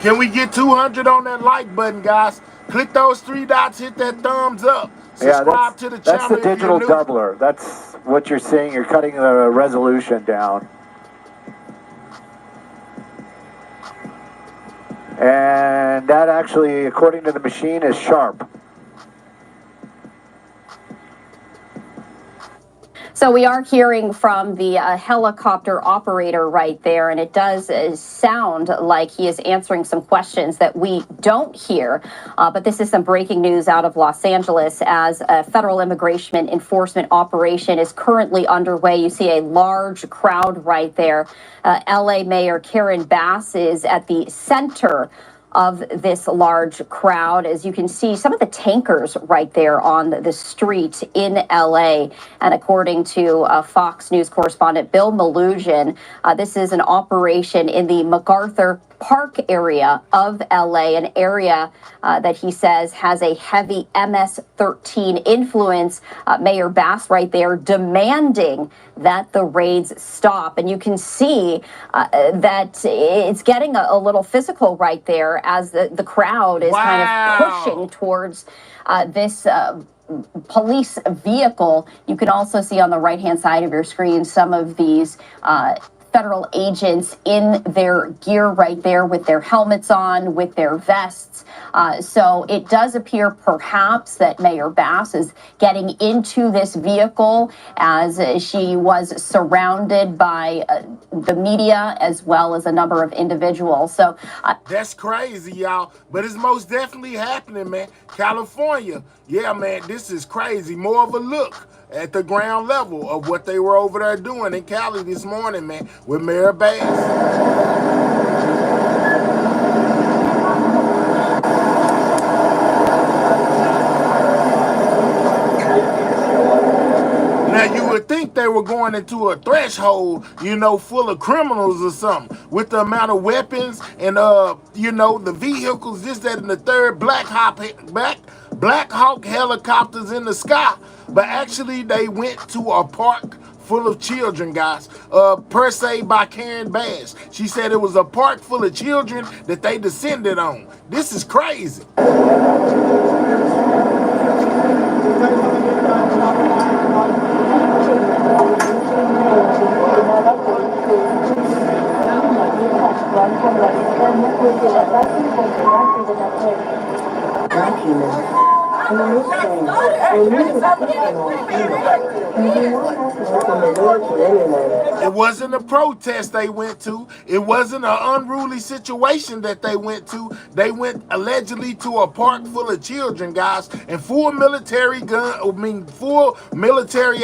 Can we get 200 on that like button, guys? Click those 3 dots, hit that thumbs up. Subscribe to the channel. That's the digital doubler. That's what you're seeing. You're cutting the resolution down. And that actually, according to the machine, is sharp. So we are hearing from the helicopter operator right there, and it does sound like he is answering some questions that we don't hear. But this is some breaking news out of Los Angeles, as a federal immigration enforcement operation is currently underway. You see a large crowd right there. LA Mayor Karen Bass is at the center of this large crowd. As you can see, some of the tankers right there on the street in LA. And according to Fox News correspondent Bill Malugin, this is an operation in the MacArthur Park area of LA, an area that he says has a heavy MS-13 influence. Mayor Bass right there demanding that the raids stop. And you can see that it's getting a little physical right there, as the crowd is kind of pushing towards this police vehicle. You can also see on the right-hand side of your screen some of these federal agents in their gear right there with their helmets on, with their vests. So it does appear perhaps that Mayor Bass is getting into this vehicle, as she was surrounded by the media as well as a number of individuals. So that's crazy, y'all. But it's most definitely happening, man. California, yeah, man, this is crazy. More of a look at the ground level of what they were over there doing in Cali this morning, man, with Mayor Bass. Now, you would think they were going into a threshold, full of criminals or something, with the amount of weapons and, the vehicles, this, that, and the third, Black Hawk helicopters in the sky. But actually, they went to a park full of children, guys, per se by Karen Bass. She said it was a park full of children that they descended on. This is crazy. It wasn't a protest they went to. It wasn't an unruly situation that they went to. They went allegedly to a park full of children, guys, and full military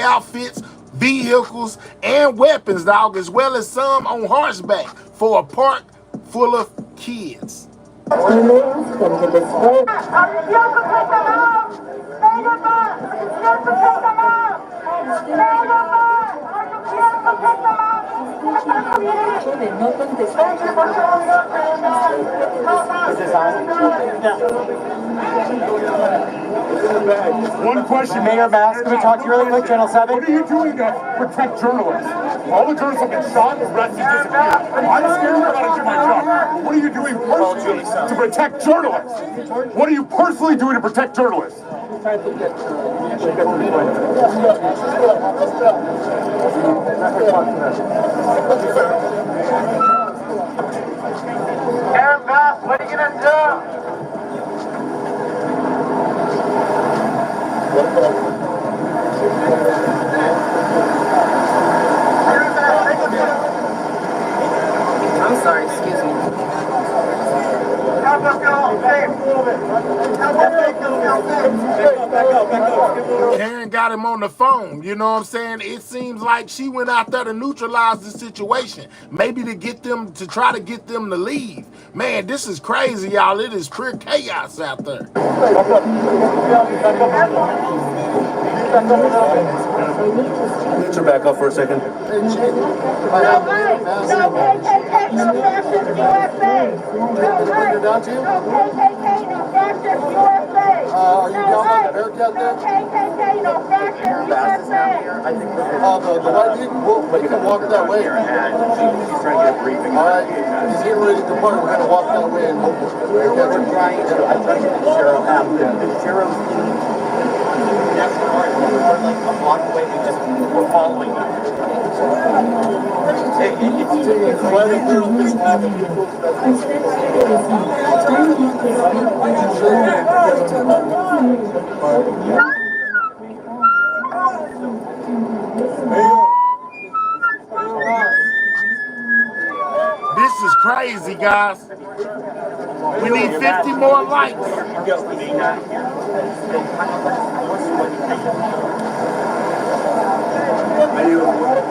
outfits, vehicles, and weapons, dog, as well as some on horseback, for a park full of kids. One question. Mayor Mask, can we talk to you really quick, Channel 7? What are you doing to protect journalists? All the journalists have been shot, arrested, disappeared. I'm scared about to do my job. What are you doing personally to protect journalists? What are you personally doing to protect journalists? Aaron Bass, what are you gonna do? I'm sorry, excuse me. Karen got him on the phone, you know what I'm saying? It seems like she went out there to neutralize the situation, maybe to get them, to try to get them to leave. Man, this is crazy, y'all. It is pure chaos out there. Get your back up for a second. No KKK, no fascist USA. No KKK, no fascist USA. Are you down on the haircut there? No KKK, no fascist USA. The white people, we can walk that way. All right, he's getting ready to depart. We're going to walk that way and hopefully. I'm trying to get the sheriff out. The sheriff's we're like a block away. We're following them. This is crazy, guys. We need 50 more likes.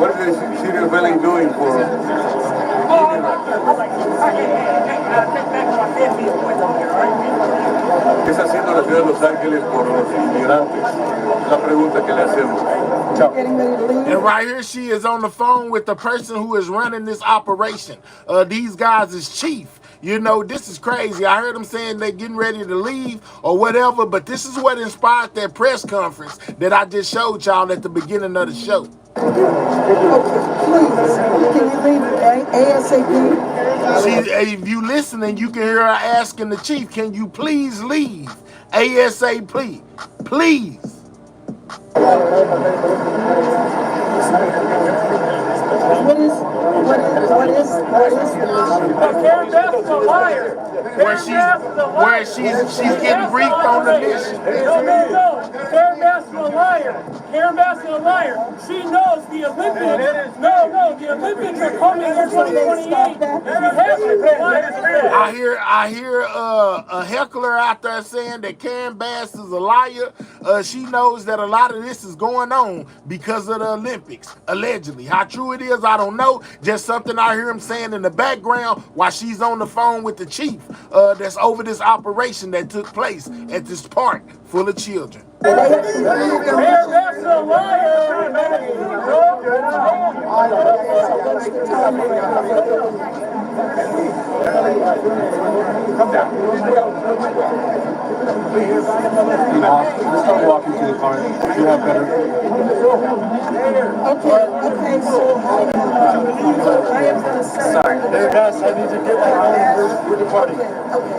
What is Syria really doing for ¿Qué está haciendo la ciudad de Los Ángeles por los inmigrantes? La pregunta que le hacemos. And right here she is on the phone with the person who is running this operation. These guys is chief. You know, this is crazy. I heard them saying they're getting ready to leave or whatever, but this is what inspired that press conference that I just showed y'all at the beginning of the show. Okay, please, can you leave ASAP? If you listening, you can hear her asking the chief, can you please leave ASAP? Please. What is Karen Bass is a liar. Where she's getting briefed on the mission. No. Karen Bass is a liar. Karen Bass is a liar. She knows the Olympics. No, the Olympics are coming in 2028. I hear a heckler out there saying that Karen Bass is a liar. She knows that a lot of this is going on because of the Olympics, allegedly. How true it is, I don't know. Just something I hear him saying in the background while she's on the phone with the chief that's over this operation that took place at this park full of children. Karen Bass is a liar. Come down. Please. Just start walking to the car. You have better. Okay, so Sorry. Hey, guys, I need to get my phone with the party. okay.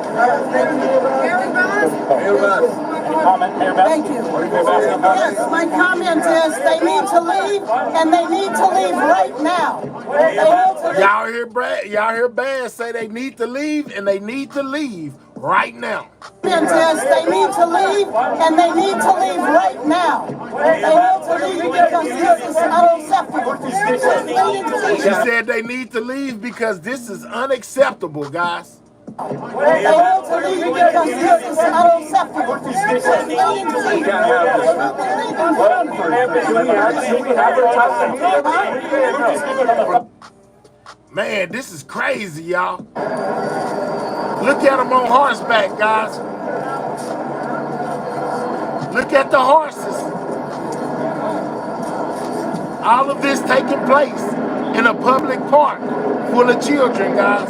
Thank you. Thank you. Yes, my comment is they need to leave, and they need to leave right now. Y'all hear Bass say they need to leave, and they need to leave right now. They need to leave, and they need to leave right now. They need to leave because this is unacceptable. She said they need to leave because this is unacceptable, guys. They need to leave because this is unacceptable. Man, this is crazy, y'all. Look at them on horseback, guys. Look at the horses. All of this taking place in a public park full of children, guys.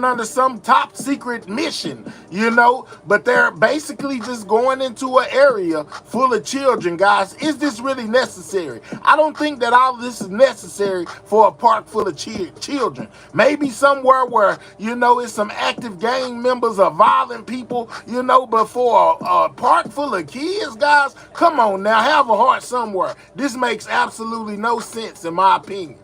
under some top secret mission, you know, but they're basically just going into an area full of children, guys. Is this really necessary? I don't think that all of this is necessary for a park full of children. Maybe somewhere where, you know, it's some active gang members or violent people, you know, but for a park full of kids, guys, come on now, have a heart somewhere. This makes absolutely no sense in my opinion.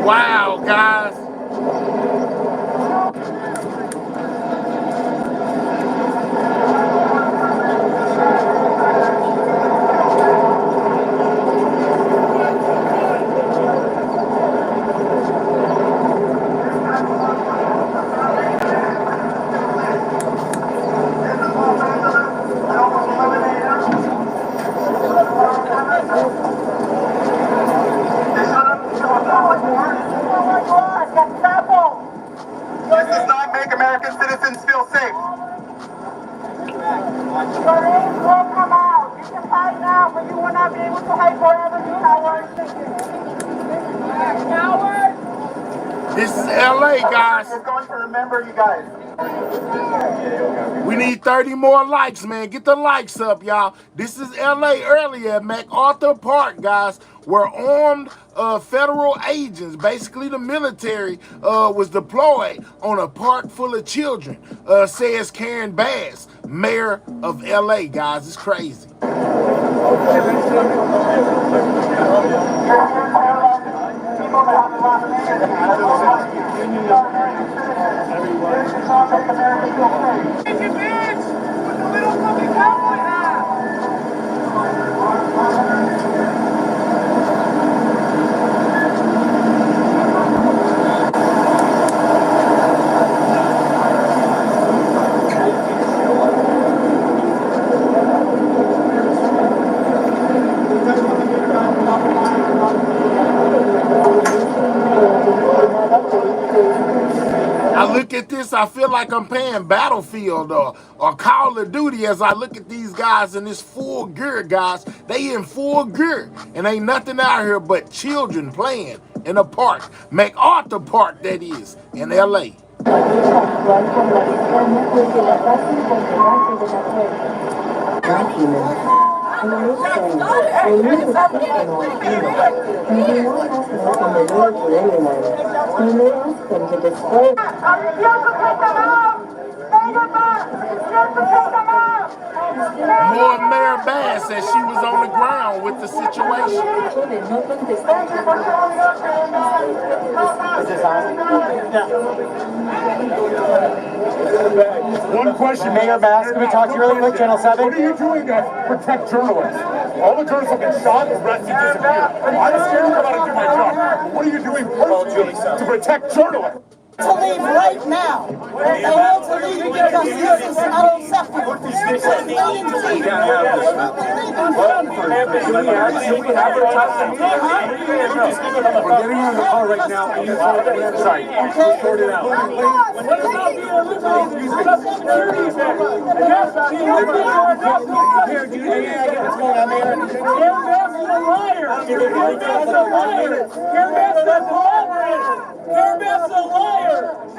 Wow, guys. This does not make American citizens feel safe. Your names will come out. You can hide now, but you will not be able to hide forever, you cowards. Cowards! This is LA, guys. We're going to remember you guys. We need 30 more likes, man. Get the likes up, y'all. This is LA earlier at MacArthur Park, guys, where armed federal agents, basically the military, was deployed on a park full of children, says Karen Bass, mayor of LA, guys. It's crazy. I look at this, I feel like I'm playing Battlefield or Call of Duty as I look at these guys in this full gear, guys. They in full gear, and ain't nothing out here but children playing in a park. MacArthur Park, that is, in LA. More Mayor Bass said she was on the ground with the situation. One question, Mayor Bass. Can we talk to you really quick, Channel 7? What are you doing to protect journalists? All the journalists have been shot, arrested, disappeared. I'm scared to come out and do my job. What are you doing personally to protect journalists? To leave right now. They need to leave because this is unacceptable. We can't have this. We're getting in the car right now. And you follow the website. Sort it out. What about the eliminating social security event? Yes, the eliminating what's going on there? Karen Bass is a liar. Karen Bass is a liar. Karen Bass is a collaborator. Karen Bass is a liar.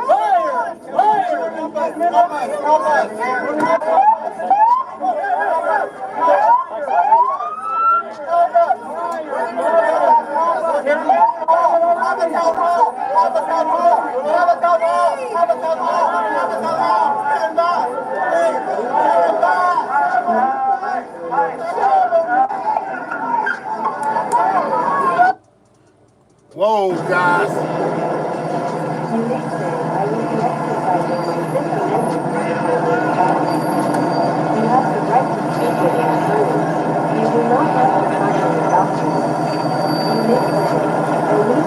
Liar. Liar. Whoa, guys. In this day, I will be exercising my Fifth Amendment right to remain silent. You have the right to speak against bullies. You do not have to sign on the document. In this day, I need to speak against bullies. You do not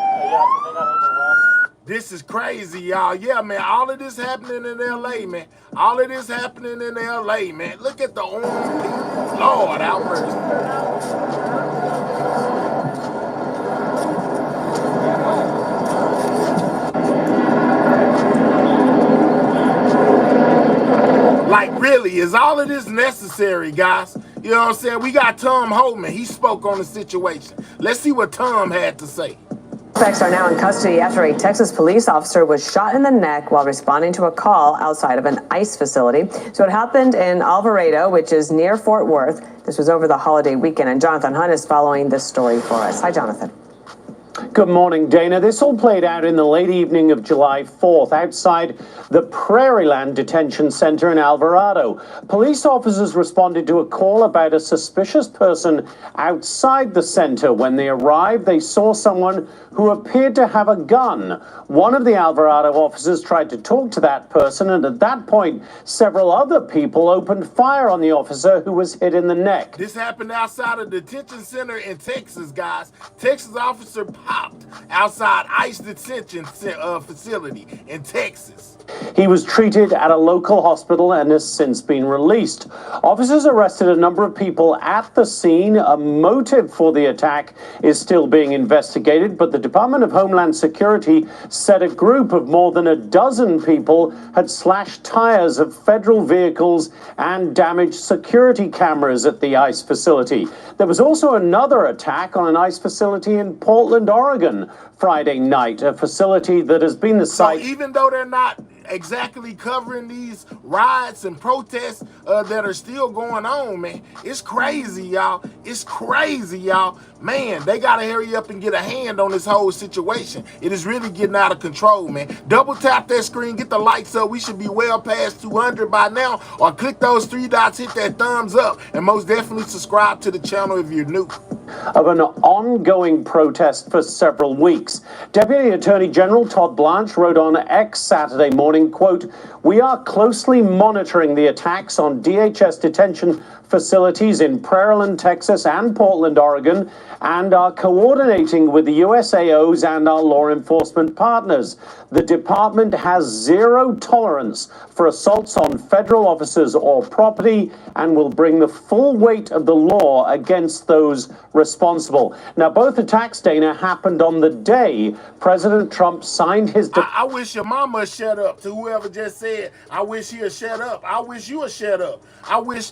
have to sign the document. This is crazy, y'all. Yeah, man, all of this happening in LA, man. All of this happening in LA, man. Look at the orange people. Lord, have mercy. Like, really, is all of this necessary, guys? You know what I'm saying? We got tomhoman. He spoke on the situation. Let's see what Tom had to say. Suspects are now in custody after a Texas police officer was shot in the neck while responding to a call outside of an ICE facility. So it happened in Alvarado, which is near Fort Worth. This was over the holiday weekend, and Jonathan Hunt is following this story for us. Hi, Jonathan. Good morning, Dana. This all played out in the late evening of July 4th outside the Prairieland Detention Center in Alvarado. Police officers responded to a call about a suspicious person outside the center. When they arrived, they saw someone who appeared to have a gun. One of the Alvarado officers tried to talk to that person, and at that point, several other people opened fire on the officer, who was hit in the neck. This happened outside a detention center in Texas, guys. Texas officer popped outside ICE detention facility in Texas. He was treated at a local hospital and has since been released. Officers arrested a number of people at the scene. A motive for the attack is still being investigated, but the Department of Homeland Security said a group of more than a dozen people had slashed tires of federal vehicles and damaged security cameras at the ICE facility. There was also another attack on an ICE facility in Portland, Oregon, Friday night, a facility that has been the site. So even though they're not exactly covering these riots and protests that are still going on, man, it's crazy, y'all. It's crazy, y'all. Man, they gotta hurry up and get a hand on this whole situation. It is really getting out of control, man. Double tap that screen, get the lights up. We should be well past 200 by now. Or click those three dots, hit that thumbs up, and most definitely subscribe to the channel if you're new. Of an ongoing protest for several weeks. Deputy Attorney General Todd Blanche wrote on X Saturday morning, quote, "We are closely monitoring the attacks on DHS detention facilities in Prairieland, Texas and Portland, Oregon, and are coordinating with the USAOs and our law enforcement partners. The department has zero tolerance for assaults on federal officers or property and will bring the full weight of the law against those responsible." Now, both attacks, Dana, happened on the day President Trump signed his... I wish your mama shut up. To whoever just said, I wish he'd shut up. I wish you would shut up. I wish,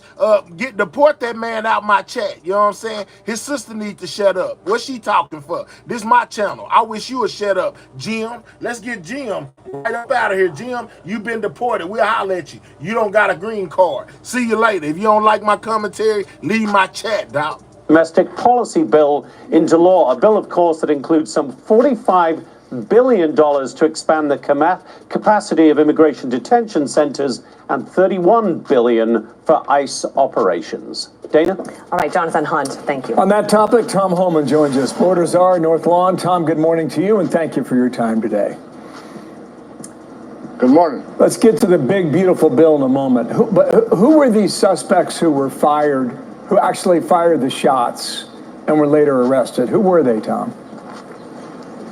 deport that man out my chat. You know what I'm saying? His sister needs to shut up. What's she talking for? This is my channel. I wish you would shut up. Jim, let's get Jim right up out of here. Jim, you've been deported. We'll holler at you. You don't got a green card. See you later. If you don't like my commentary, leave my chat, dog. Domestic policy bill into law, a bill, of course, that includes some $45 billion to expand the capacity of immigration detention centers and $31 billion for ICE operations. Dana? All right, Jonathan Hunt, thank you. On that topic, tomhoman joins us. Border Czar, North Lawn. Tom, good morning to you, and thank you for your time today. Good morning. Let's get to the big, beautiful bill in a moment. Who were these suspects who were fired, who actually fired the shots and were later arrested? Who were they, Tom?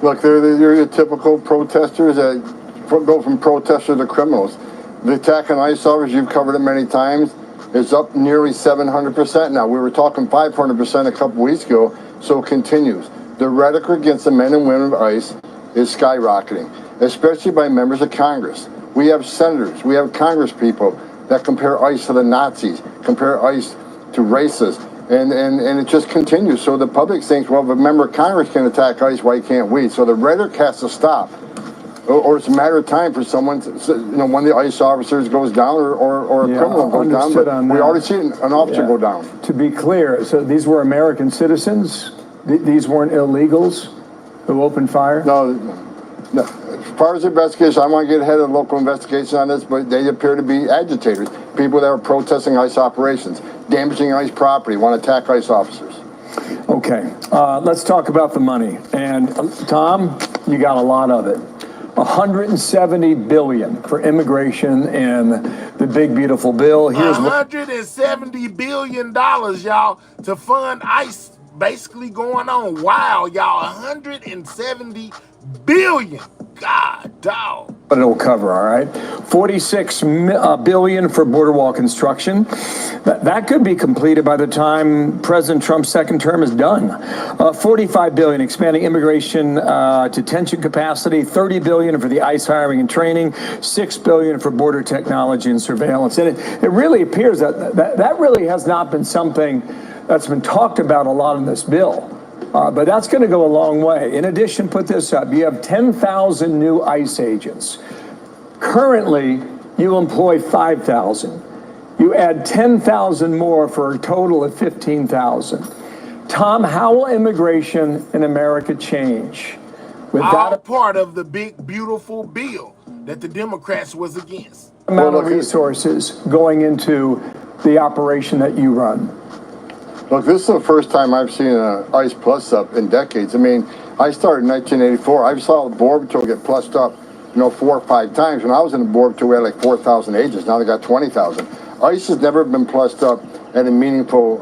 Look, they're your typical protesters that go from protesters to criminals. The attack on ICE officers, you've covered it many times, is up nearly 700% now. We were talking 500% a couple weeks ago, so it continues. The rhetoric against the men and women of ICE is skyrocketing, especially by members of Congress. We have senators, we have Congress people that compare ICE to the Nazis, compare ICE to racist, and it just continues. So the public thinks, well, if a member of Congress can attack ICE, why can't we? So the rhetoric has to stop. Or it's a matter of time for someone to, one of the ICE officers goes down or a criminal goes down. But we already see an officer go down. To be clear, so these were American citizens? These weren't illegals who opened fire? No. As far as the investigation, I want to get ahead of the local investigation on this, but they appear to be agitators, people that are protesting ICE operations, damaging ICE property, want to attack ICE officers. Okay, let's talk about the money. And Tom, you got a lot of it. $170 billion for immigration and the big beautiful bill. Here's $170 billion, y'all, to fund ICE basically going on wild, y'all. $170 billion. God, dog. But it'll cover, all right? $46 billion for border wall construction. That could be completed by the time President Trump's second term is done. $45 billion expanding immigration detention capacity. $30 billion for the ICE hiring and training. $6 billion for border technology and surveillance. And it really appears that really has not been something that's been talked about a lot in this bill. But that's going to go a long way. In addition, put this up. You have 10,000 new ICE agents. Currently, you employ 5,000. You add 10,000 more for a total of 15,000. Tom, how will immigration in America change? All part of the big, beautiful bill that the Democrats was against. Amount of resources going into the operation that you run. Look, this is the first time I've seen an ICE plus up in decades. I mean, I started in 1984. I saw the Border Patrol get plussed up, 4 or 5 times. When I was in the Border Patrol, we had like 4,000 agents. Now they got 20,000. ICE has never been plussed up at a meaningful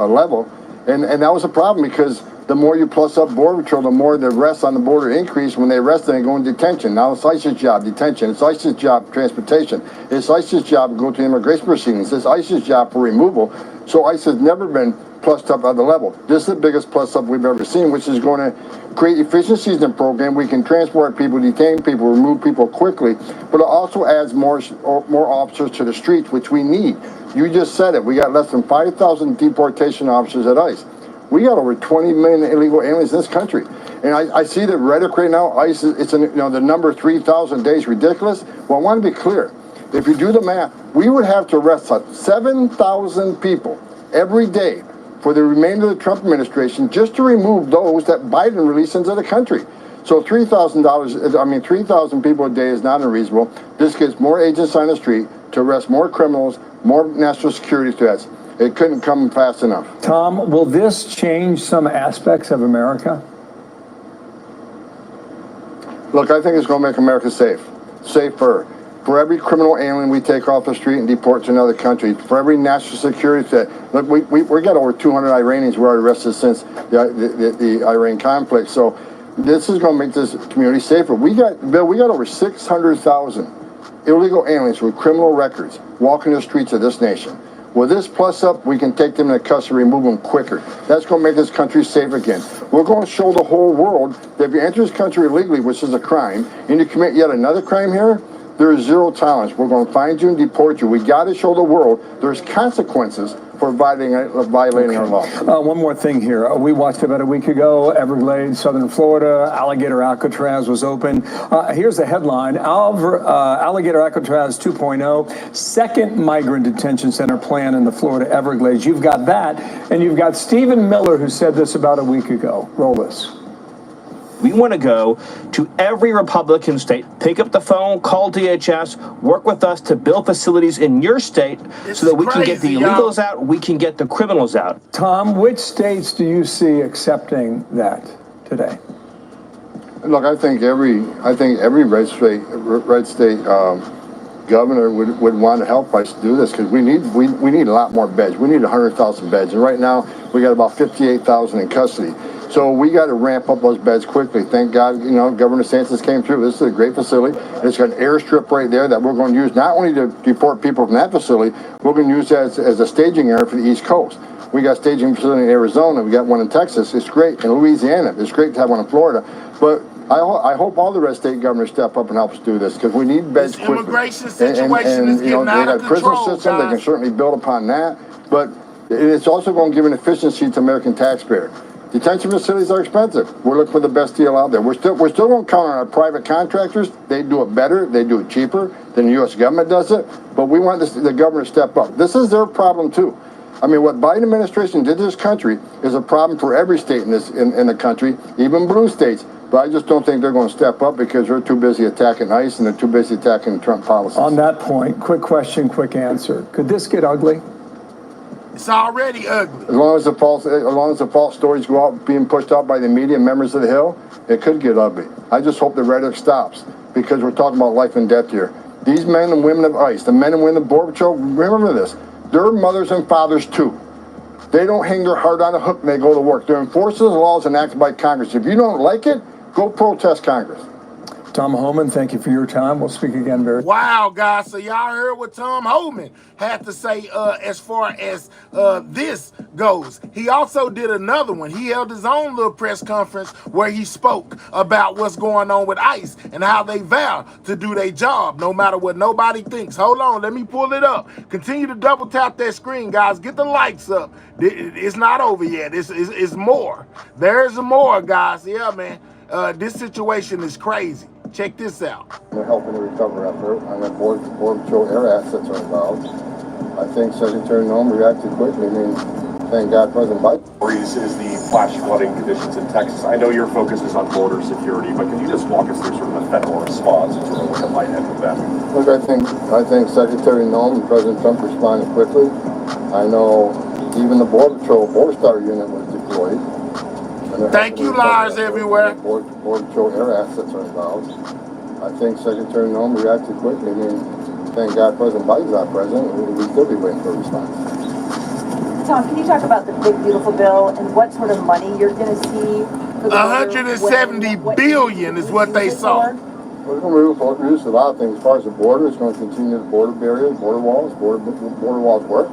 level. And that was a problem because the more you plus up Border Patrol, the more the arrests on the border increase. When they arrest them, they go in detention. Now it's ICE's job, detention. It's ICE's job, transportation. It's ICE's job to go to immigration proceedings. It's ICE's job for removal. So ICE has never been plussed up at the level. This is the biggest plus up we've ever seen, which is going to create efficiencies in the program. We can transport people, detain people, remove people quickly, but it also adds more officers to the streets, which we need. You just said it. We got less than 5,000 deportation officers at ICE. We got over 20 million illegal aliens in this country. And I see the rhetoric right now, ICE, the number 3,000 days ridiculous. Well, I want to be clear. If you do the math, we would have to arrest 7,000 people every day for the remainder of the Trump administration just to remove those that Biden released into the country. So $3,000 people a day is not unreasonable. This gets more agents on the street to arrest more criminals, more national security threats. It couldn't come fast enough. Tom, will this change some aspects of America? Look, I think it's going to make America safer. For every criminal alien we take off the street and deport to another country, for every national security threat. Look, we got over 200 Iranians who are arrested since the Iran conflict. So this is going to make this community safer. We got over 600,000 illegal aliens with criminal records walking the streets of this nation. With this plus up, we can take them into custody, remove them quicker. That's going to make this country safe again. We're going to show the whole world that if you enter this country illegally, which is a crime, and you commit yet another crime here, there is zero tolerance. We're going to find you and deport you. We got to show the world there's consequences for violating our law. One more thing here. We watched about a week ago, Everglades, Southern Florida, Alligator Alcatraz was open. Here's the headline. Alligator Alcatraz 2.0, second migrant detention center plan in the Florida Everglades. You've got that, and you've got Stephen Miller, who said this about a week ago. Roll this. We want to go to every Republican state, pick up the phone, call DHS, work with us to build facilities in your state so that we can get the illegals out, we can get the criminals out. Tom, which states do you see accepting that today? Look, I think every red state governor would want to help us do this because we need a lot more beds. We need 100,000 beds, and right now we got about 58,000 in custody. So we got to ramp up those beds quickly. Thank God, Governor DeSantis came through. This is a great facility. It's got an airstrip right there that we're going to use not only to deport people from that facility, we're going to use that as a staging area for the East Coast. We got a staging facility in Arizona. We got one in Texas. It's great. In Louisiana. It's great to have one in Florida. But I hope all the red state governors step up and help us do this because we need beds quickly. Immigration situation is getting out of control. They got a prison system. They can certainly build upon that. But And it's also going to give an efficiency to American taxpayer. Detention facilities are expensive. We're looking for the best deal out there. We're still going to count on our private contractors. They do it better. They do it cheaper than the U.S. government does it. But we want the government to step up. This is their problem too. I mean, what Biden administration did to this country is a problem for every state in the country, even blue states. But I just don't think they're going to step up because they're too busy attacking ICE and they're too busy attacking Trump policies. On that point, quick question, quick answer. Could this get ugly? It's already ugly. As long as the false stories go out being pushed out by the media and members of the Hill, it could get ugly. I just hope the rhetoric stops because we're talking about life and death here. These men and women of ICE, the men and women of Border Patrol, remember this, they're mothers and fathers too. They don't hang their heart on a hook when they go to work. They're enforcing the laws enacted by Congress. If you don't like it, go protest Congress. Tomhoman, thank you for your time. We'll speak again very soon. Wow, guys. So y'all heard what Tomhoman had to say as far as this goes. He also did another one. He held his own little press conference where he spoke about what's going on with ICE and how they vow to do their job no matter what nobody thinks. Hold on. Let me pull it up. Continue to double tap that screen, guys. Get the lights up. It's not over yet. It's more. There's more, guys. Yeah, man. This situation is crazy. Check this out. They're helping the recovery effort, and the Border Patrol air assets are involved. I think Secretary Noem reacted quickly. I mean, thank God President Biden. Is the flash flooding conditions in Texas. I know your focus is on border security, but can you just walk us through sort of the federal response and sort of what it might end with that? Look, I think Secretary Noem and President Trump responded quickly. I know even the Border Patrol Border Star unit was deployed. Thank you, liars everywhere. Border Patrol air assets are involved. I think Secretary Noem reacted quickly. I mean, thank God President Biden's not president. We'd still be waiting for a response. Tom, can you talk about the big beautiful bill and what sort of money you're going to see? For the 170 billion is what they saw. We're going to reduce a lot of things. As far as the border, it's going to continue the border barriers, border walls. Border walls work.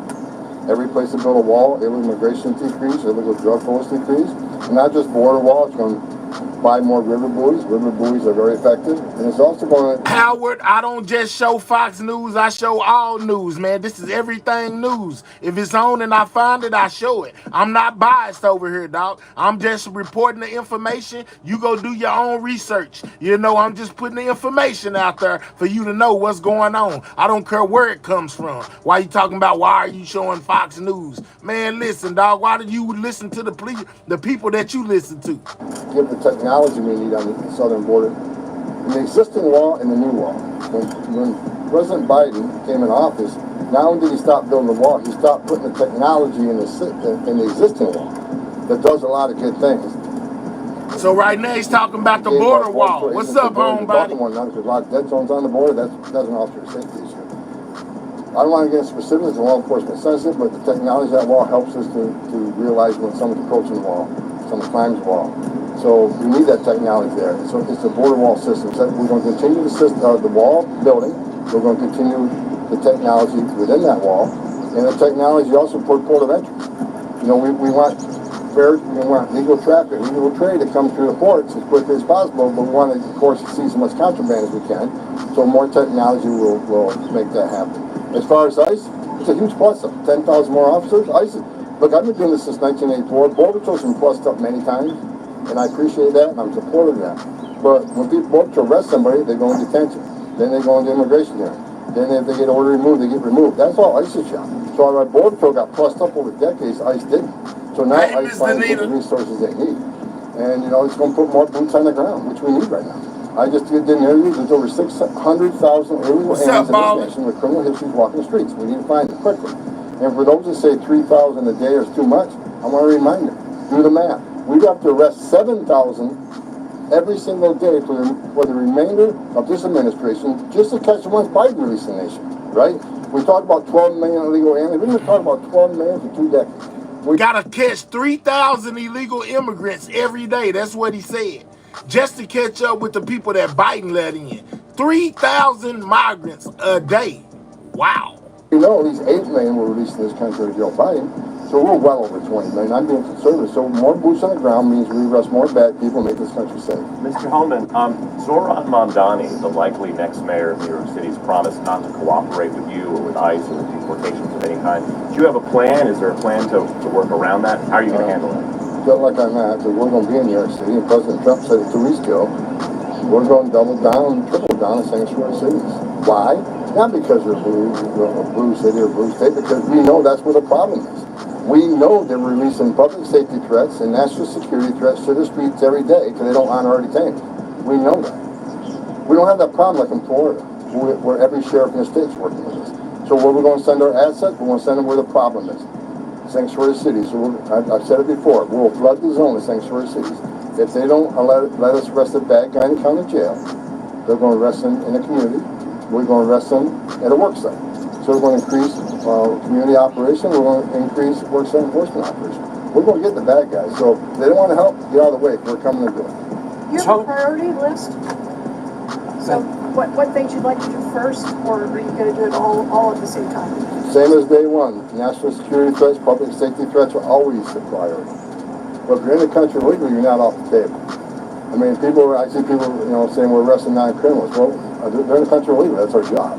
Every place to build a wall, illegal immigration decrease, illegal drug flows decrease. And not just border walls, it's going to buy more river buoys. River buoys are very effective. And it's also going to... Howard, I don't just show Fox News, I show all news, man. This is everything news. If it's on and I find it, I show it. I'm not biased over here, dog. I'm just reporting the information. You go do your own research. You know, I'm just putting the information out there for you to know what's going on. I don't care where it comes from. Why you talking about why are you showing Fox News? Man, listen, dog, why did you listen to the people that you listen to? Give the technology we need on the southern border. In the existing wall and the new wall. When President Biden came in office, not only did he stop building the wall, he stopped putting the technology in the existing wall that does a lot of good things. So right now he's talking about the border wall. What's up, homebody? There's a lot of dead zones on the border. That's an officer safety issue. I don't want to get specifics, the law enforcement sensitive, but the technology of that wall helps us to realize when someone's approaching the wall, someone climbs the wall. So we need that technology there. So it's a border wall system. So we're going to continue the wall building. We're going to continue the technology within that wall, and the technology also for port of entry. You know, we want legal traffic, legal trade to come through the ports as quickly as possible, but we want to, of course, see as much contraband as we can. So more technology will make that happen. As far as ICE, it's a huge plus up. 10,000 more officers. ICE, look, I've been doing this since 1984. Border Patrol's been plussed up many times, and I appreciate that, and I'm supportive of that. But when people Border Patrol arrest somebody, they go in detention. Then they go into immigration hearing. Then if they get ordered removed, they get removed. That's all ICE's job. So our Border Patrol got plussed up over decades. ICE didn't. So now ICE finds the resources they need. And, you know, it's going to put more boots on the ground, which we need right now. I just did an interview. There's over 600,000 illegal aliens in this nation with criminal histories walking the streets. We need to find them quickly. And for those that say 3,000 a day is too much, I want to remind them, do the math. We'd have to arrest 7,000 every single day for the remainder of this administration just to catch the ones Biden released the nation, right? We talk about 12 million illegal aliens. We've been talking about 12 million for 2 decades. We got to catch 3,000 illegal immigrants every day. That's what he said. Just to catch up with the people that Biden let in. 3,000 migrants a day. Wow. You know, at least 8 million were released in this country under Joe Biden. So we're well over 20 million. I'm being conservative. So more boots on the ground means we arrest more bad people and make this country safe. Mr. Homan, Zohran Mamdani, the likely next mayor of New York City's promised not to cooperate with you or with ICE or with deportations of any kind. Do you have a plan? Is there a plan to work around that? How are you going to handle it? Just like I'm at, because we're going to be in New York City, and President Trump said it 2 weeks ago, we're going to double down, triple down in sanctuary cities. Why? Not because they're blue city or blue state, because we know that's where the problem is. We know they're releasing public safety threats and national security threats to the streets every day because they don't honor our detainees. We know that. We don't have that problem like in Florida, where every sheriff in the state's working with us. So where we're going to send our assets, we're going to send them where the problem is. Sanctuary cities. So I've said it before, we'll flood the zone of sanctuary cities. If they don't let us arrest a bad guy in the county jail, they're going to arrest him in the community. We're going to arrest them at a work site. So we're going to increase community operation. We're going to increase work site enforcement operation. We're going to get the bad guys. So if they don't want to help, get out of the way. We're coming to do it. You have a priority list? So what things you'd like to do first, or are you going to do it all at the same time? Same as day one. National security threats, public safety threats are always the priority. But if you're in the country legally, you're not off the table. I mean, I see people, saying we're arresting non-criminals. Well, they're in the country legally. That's our job.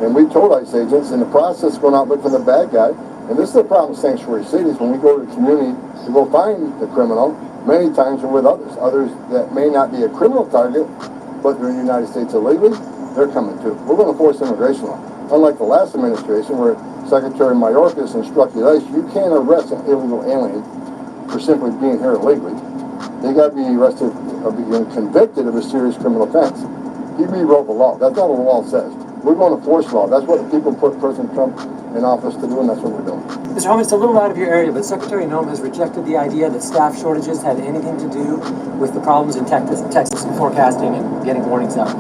And we told ICE agents in the process going out looking for the bad guy. And this is the problem with sanctuary cities. When we go to the community to go find the criminal, many times we're with others that may not be a criminal target, but they're in the United States illegally. They're coming too. We're going to force immigration law. Unlike the last administration, where Secretary Mayorkas instructed ICE, you can't arrest an illegal alien for simply being here illegally. They got to be arrested or being convicted of a serious criminal offense. He rewrote the law. That's not what the law says. We're going to force law. That's what the people put President Trump in office to do, and that's what we're doing. Mr. Homan, it's a little out of your area, but Secretary Noem has rejected the idea that staff shortages had anything to do with the problems in Texas and forecasting and getting warnings out.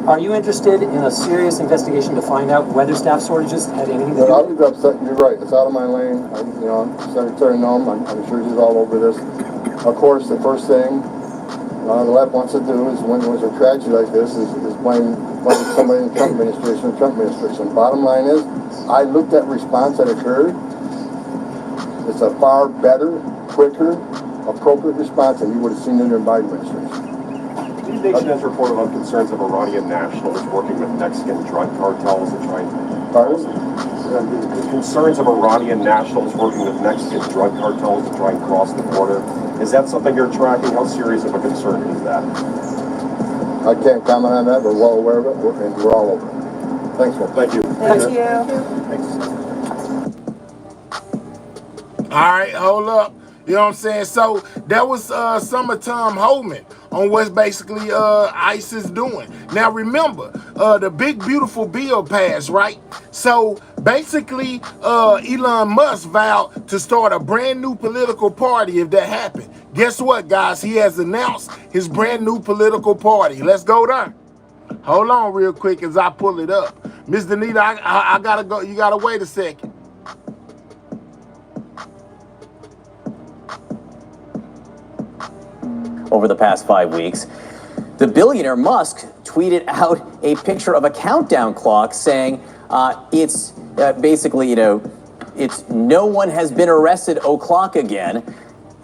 Are you interested in a serious investigation to find out whether staff shortages had anything to do with it? I was upset. You're right. It's out of my lane. Secretary Noem, I'm sure he's all over this. Of course, the first thing the left wants to do is, when there's a tragedy like this, is blame somebody in the Trump administration. Bottom line is, I looked at response that occurred. It's a far better, quicker, appropriate response than you would have seen in the Biden administration. News Nation has reported on concerns of Iranian nationals working with Mexican drug cartels and trying concerns of Iranian nationals working with Mexican drug cartels to try and cross the border. Is that something you're tracking? How serious of a concern is that? I can't comment on that. We're well aware of it, and we're all over it. Thanks, Will. Thank you. Thank you. Thanks. All right, hold up. You know what I'm saying? So that was some of Tom Homan on what's basically ICE is doing. Now remember, the big beautiful bill passed, right? So basically, Elon Musk vowed to start a brand new political party if that happened. Guess what, guys? He has announced his brand new political party. Let's go there. Hold on real quick as I pull it up. Ms. Danita, I gotta go. You gotta wait a second. Over the past 5 weeks, the billionaire Musk tweeted out a picture of a countdown clock saying it's basically, it's no one has been arrested o'clock again.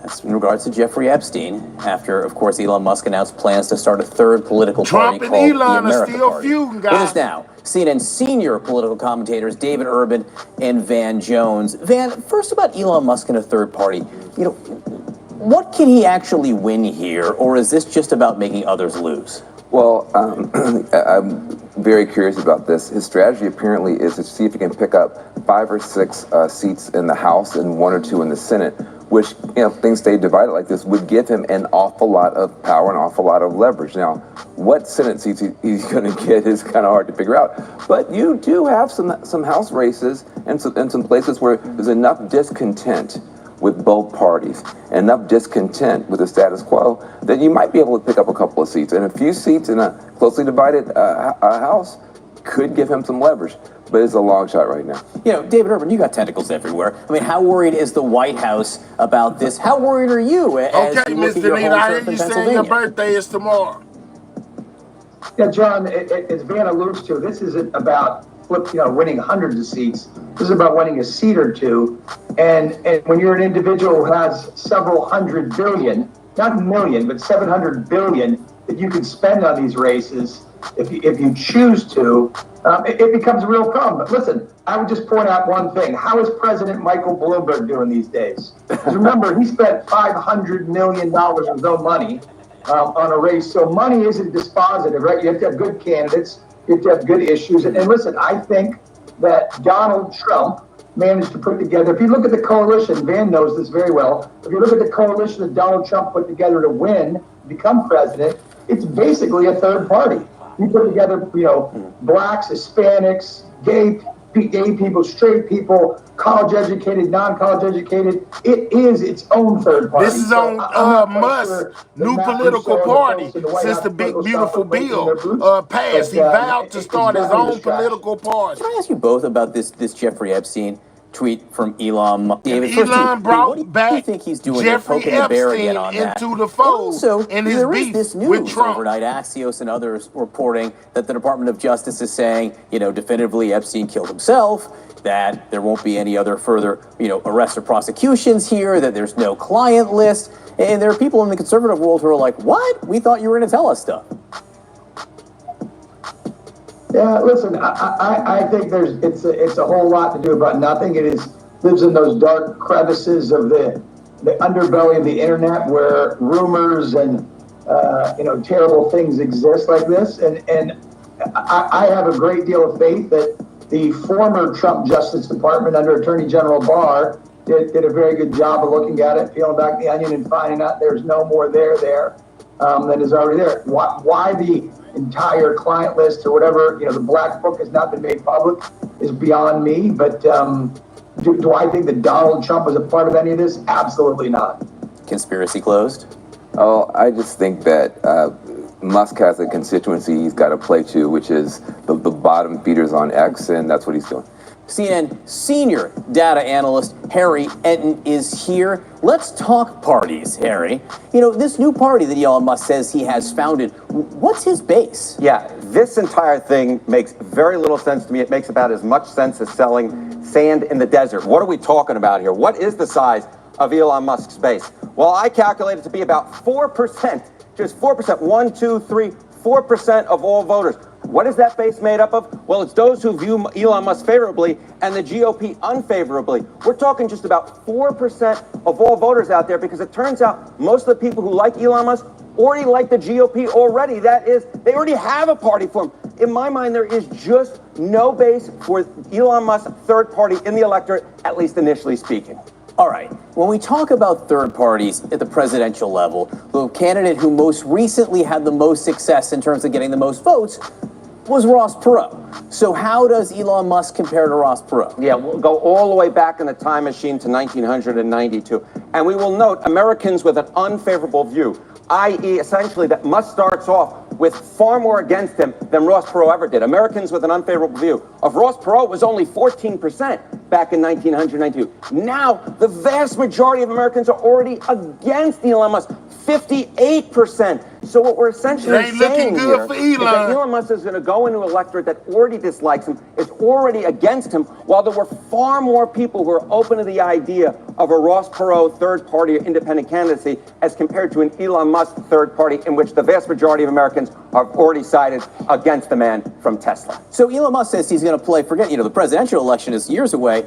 That's in regards to Jeffrey Epstein, after, of course, Elon Musk announced plans to start a third political party called the America Party. With us now, CNN senior political commentators David Urban and Van Jones. Van, first about Elon Musk and a third party. What can he actually win here, or is this just about making others lose? Well, I'm very curious about this. His strategy apparently is to see if he can pick up 5 or 6 seats in the House and 1 or 2 in the Senate, which, if things stay divided like this, would give him an awful lot of power, an awful lot of leverage. Now, what Senate seats he's going to get is kind of hard to figure out. But you do have some House races and some places where there's enough discontent with both parties, enough discontent with the status quo, that you might be able to pick up a couple of seats. And a few seats in a closely divided House could give him some leverage, but it's a long shot right now. David Urban, you got tentacles everywhere. I mean, how worried is the White House about this? How worried are you as you look at your home I turf hear in you saying Pennsylvania? your birthday is tomorrow. Yeah, John, as Van alludes to, this isn't about winning hundreds of seats. This is about winning a seat or two. And when you're an individual who has several hundred billion, not a million, but 700 billion that you can spend on these races, if you choose to, it becomes a real problem. But listen, I would just point out one thing. How is President Michael Bloomberg doing these days? Because remember, he spent $500 million of his own money on a race. So money isn't dispositive, right? You have to have good candidates. You have to have good issues. And listen, I think that Donald Trump managed to put together, if you look at the coalition, Van knows this very well, if you look at the coalition that Donald Trump put together to win, become president, it's basically a third party. He put together, blacks, Hispanics, gay people, straight people, college educated, non-college educated. It is its own third party. This is on Musk's new political party since the big beautiful bill passed. He vowed to start his own political party. Can I ask you both about this Jeffrey Epstein tweet from Elon Musk? David, Elon brought back think he's doing Jeffrey poking the bear again Epstein on that? into the fold in his there is beef this news with Trump. overnight. Axios and others reporting that the Department of Justice is saying, definitively Epstein killed himself, that there won't be any other further, arrests or prosecutions here, that there's no client list. And there are people in the conservative world who are like, what? We thought you were going to tell us stuff. Yeah, listen, I think it's a whole lot to do about nothing. It lives in those dark crevices of the underbelly of the internet where rumors and terrible things exist like this. And I have a great deal of faith that the former Trump Justice Department under Attorney General Barr did a very good job of looking at it, peeling back the onion and finding out there's no more there than is already there. Why the entire client list or whatever, the black book has not been made public is beyond me. But do I think that Donald Trump was a part of any of this? Absolutely not. Conspiracy closed? Oh, I just think that Musk has a constituency he's got to play to, which is the bottom feeders on X, and that's what he's doing. CNN senior data analyst Harry Enton is here. Let's talk parties, Harry. This new party that Elon Musk says he has founded, what's his base? Yeah, this entire thing makes very little sense to me. It makes about as much sense as selling sand in the desert. What are we talking about here? What is the size of Elon Musk's base? Well, I calculate it to be about 4%, just 4%, 1, 2, 3, 4% of all voters. What is that base made up of? Well, it's those who view Elon Musk favorably and the GOP unfavorably. We're talking just about 4% of all voters out there, because it turns out most of the people who like Elon Musk already like the GOP already. That is, they already have a party for him. In my mind, there is just no base for Elon Musk's third party in the electorate, at least initially speaking. All right, when we talk about third parties at the presidential level, the candidate who most recently had the most success in terms of getting the most votes was Ross Perot. So how does Elon Musk compare to Ross Perot? Yeah, we'll go all the way back in the time machine to 1992. And we will note Americans with an unfavorable view, i.e. essentially that Musk starts off with far more against him than Ross Perot ever did. Americans with an unfavorable view of Ross Perot was only 14% back in 1992. Now, the vast majority of Americans are already against Elon Musk, 58%. So what we're essentially saying here is that Elon Musk is going to go into an electorate that already dislikes him, is already against him, while there were far more people who are open to the idea of a Ross Perot third party or independent candidacy as compared to an Elon Musk third party in which the vast majority of Americans have already sided against the man from Tesla. So Elon Musk says he's going to play, forget, the presidential election is years away.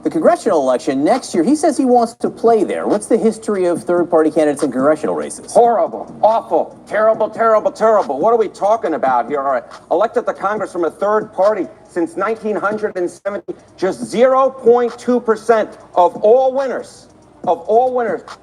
The congressional election next year, he says he wants to play there. What's the history of third-party candidates in congressional races? Horrible, awful, terrible, terrible, terrible. What are we talking about here? All right, elected to Congress from a third party since 1970, just 0.2% of all winners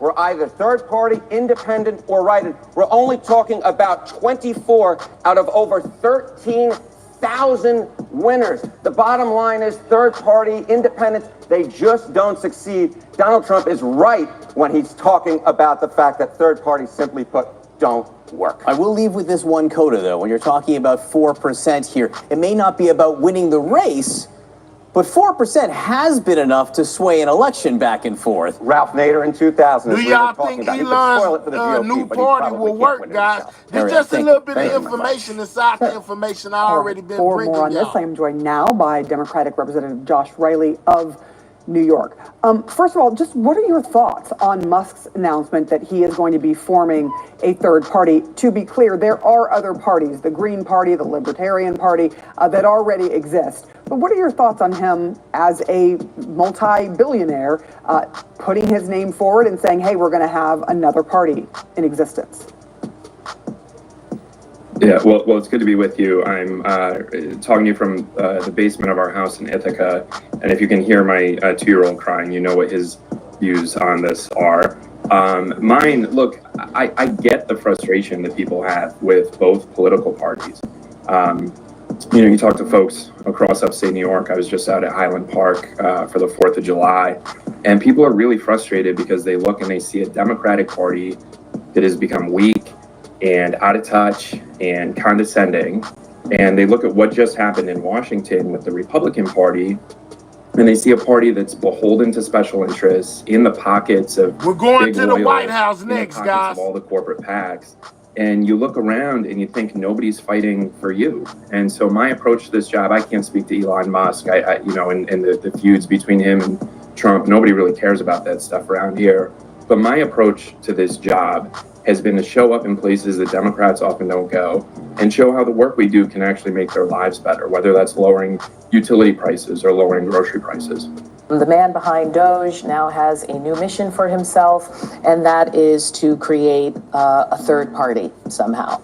were either third party, independent, or write-in. We're only talking about 24 out of over 13,000 winners. The bottom line is third party, independents, they just don't succeed. Donald Trump is right when he's talking about the fact that third parties, simply put, don't work. I will leave with this one coda, though. When you're talking about 4% here, it may not be about winning the race, but 4% has been enough to sway an election back and forth. Ralph Nader in 2000. Do y'all think Elon's new party will work, guys? There's just a little bit of information inside the information I already been bringing more on y'all. this, I am joined now by Democratic Representative Josh Riley of New York. First of all, just what are your thoughts on Musk's announcement that he is going to be forming a third party? To be clear, there are other parties, the Green Party, the Libertarian Party, that already exist. But what are your thoughts on him as a multi-billionaire putting his name forward and saying, hey, we're going to have another party in existence? Yeah, well, it's good to be with you. I'm talking to you from the basement of our house in Ithaca, and if you can hear my 2-year-old crying, you know what his views on this are. Mine, look, I get the frustration that people have with both political parties. You talk to folks across upstate New York. I was just out at Highland Park for the 4th of July, and people are really frustrated because they look and they see a Democratic Party that has become weak and out of touch and condescending, and they look at what just happened in Washington with the Republican Party, and they see a party that's beholden to special interests in the pockets of we're going big to the oil, White House in the next, pockets guys. of all the corporate PACs, and you look around and you think nobody's fighting for you. And so my approach to this job, I can't speak to Elon Musk. And the feuds between him and Trump, nobody really cares about that stuff around here. But my approach to this job has been to show up in places that Democrats often don't go and show how the work we do can actually make their lives better, whether that's lowering utility prices or lowering grocery prices. The man behind Doge now has a new mission for himself, and that is to create a third party somehow.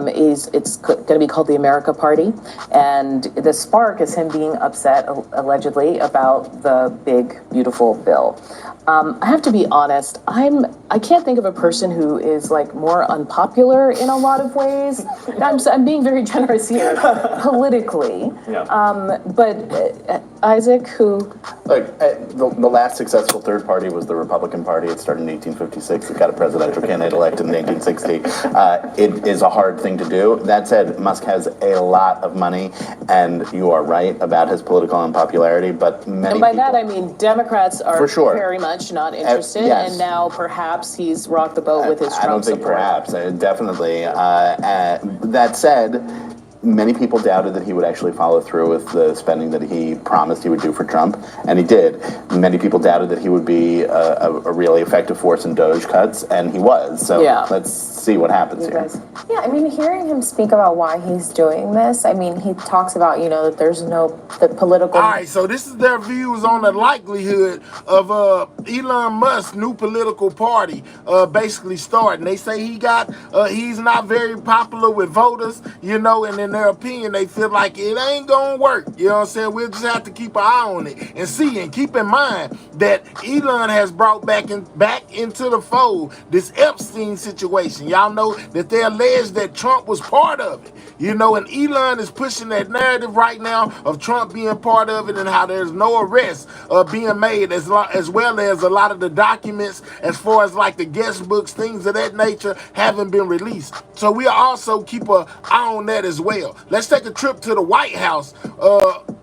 It's going to be called the America Party, and the spark is him being upset, allegedly, about the big, beautiful bill. I have to be honest, I can't think of a person who is like more unpopular in a lot of ways. I'm being very generous here, politically. Yeah. But Isaac, who... Look, the last successful third party was the Republican Party. It started in 1856. It got a presidential candidate elected in 1860. It is a hard thing to do. That said, Musk has a lot of money, and you are right about his political unpopularity, but many And by people... that, I mean Democrats are For sure. very much not interested, yes. and now perhaps he's rocked the boat with his Trump I don't think support. perhaps. Definitely. That said, many people doubted that he would actually follow through with the spending that he promised he would do for Trump, and he did. Many people doubted that he would be a really effective force in Doge cuts, and he was. So Yeah. let's see what happens here. Yeah, I mean, hearing him speak about why he's doing this, I mean, he talks about, that there's the political... All right, so this is their views on the likelihood of Elon Musk's new political party basically starting. They say he's not very popular with voters, and in their opinion, they feel like it ain't gonna work. You know what I'm saying? We'll just have to keep an eye on it and see, and keep in mind that Elon has brought back into the fold this Epstein situation. Y'all know that they allege that Trump was part of it, and Elon is pushing that narrative right now of Trump being part of it and how there's no arrests being made, as well as a lot of the documents as far as like the guest books, things of that nature haven't been released. So we also keep an eye on that as well. Let's take a trip to the White House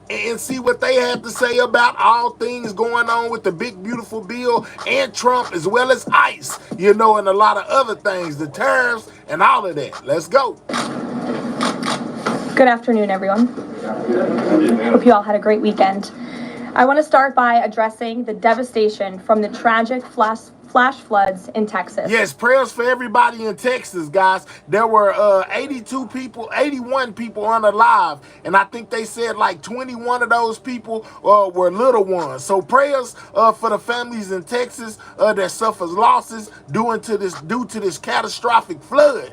and see what they have to say about all things going on with the big, beautiful bill and Trump, as well as ICE, and a lot of other things, the tariffs and all of that. Let's go. Good afternoon, everyone. Hope you all had a great weekend. I want to start by addressing the devastation from the tragic flash floods in Texas. Yes, prayers for everybody in Texas, guys. There were 81 people unalive, and I think they said like 21 of those people were little ones. So prayers for the families in Texas that suffers losses due to this catastrophic flood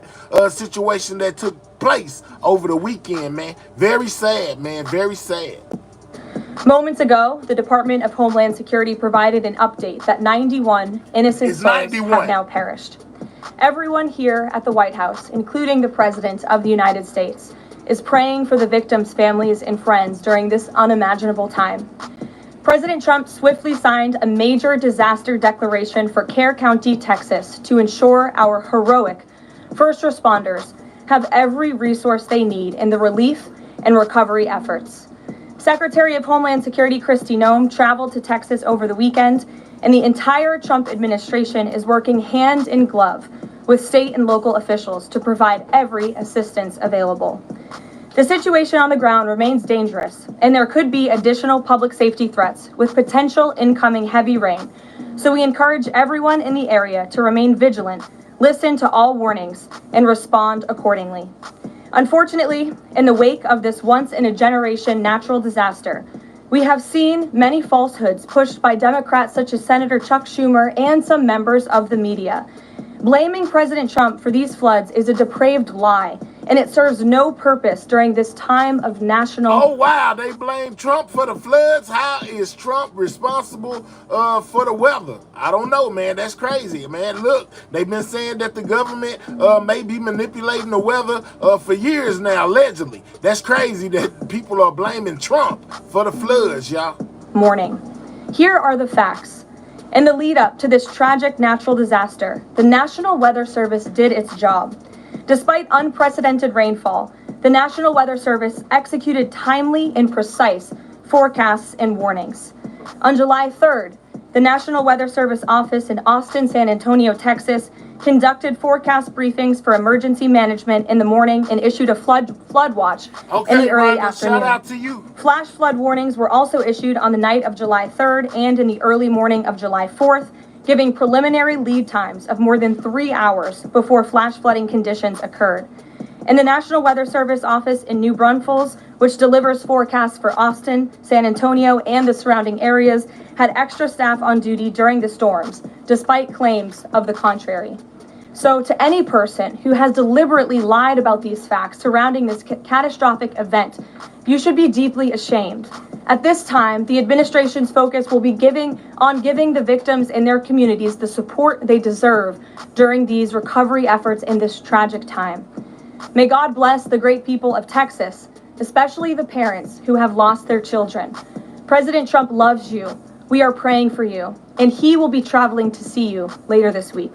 situation that took place over the weekend, man. Very sad, man. Very sad. Moments ago, the Department of Homeland Security provided an update that 91 innocent souls have now perished. Everyone here at the White House, including the President of the United States, is praying for the victims' families and friends during this unimaginable time. President Trump swiftly signed a major disaster declaration for Kerr County, Texas, to ensure our heroic first responders have every resource they need in the relief and recovery efforts. Secretary of Homeland Security Kristi Noem traveled to Texas over the weekend, and the entire Trump administration is working hand in glove with state and local officials to provide every assistance available. The situation on the ground remains dangerous, and there could be additional public safety threats with potential incoming heavy rain. So we encourage everyone in the area to remain vigilant, listen to all warnings, and respond accordingly. Unfortunately, in the wake of this once-in-a-generation natural disaster, we have seen many falsehoods pushed by Democrats such as Senator Chuck Schumer and some members of the media. Blaming President Trump for these floods is a depraved lie, and it serves no purpose during this time of national... Oh, wow, they blame Trump for the floods? How is Trump responsible for the weather? I don't know, man. That's crazy, man. Look, they've been saying that the government may be manipulating the weather for years now, allegedly. That's crazy that people are blaming Trump for the floods, y'all. Morning. Here are the facts. In the lead up to this tragic natural disaster, the National Weather Service did its job. Despite unprecedented rainfall, the National Weather Service executed timely and precise forecasts and warnings. On July 3rd, the National Weather Service office in Austin, San Antonio, Texas, conducted forecast briefings for emergency management in the morning and issued a flood watch in the early afternoon. Shout out to you. Flash flood warnings were also issued on the night of July 3rd and in the early morning of July 4th, giving preliminary lead times of more than 3 hours before flash flooding conditions occurred. And the National Weather Service office in New Braunfels, which delivers forecasts for Austin, San Antonio, and the surrounding areas, had extra staff on duty during the storms, despite claims of the contrary. So to any person who has deliberately lied about these facts surrounding this catastrophic event, you should be deeply ashamed. At this time, the administration's focus will be giving the victims and their communities the support they deserve during these recovery efforts in this tragic time. May God bless the great people of Texas, especially the parents who have lost their children. President Trump loves you. We are praying for you, and he will be traveling to see you later this week.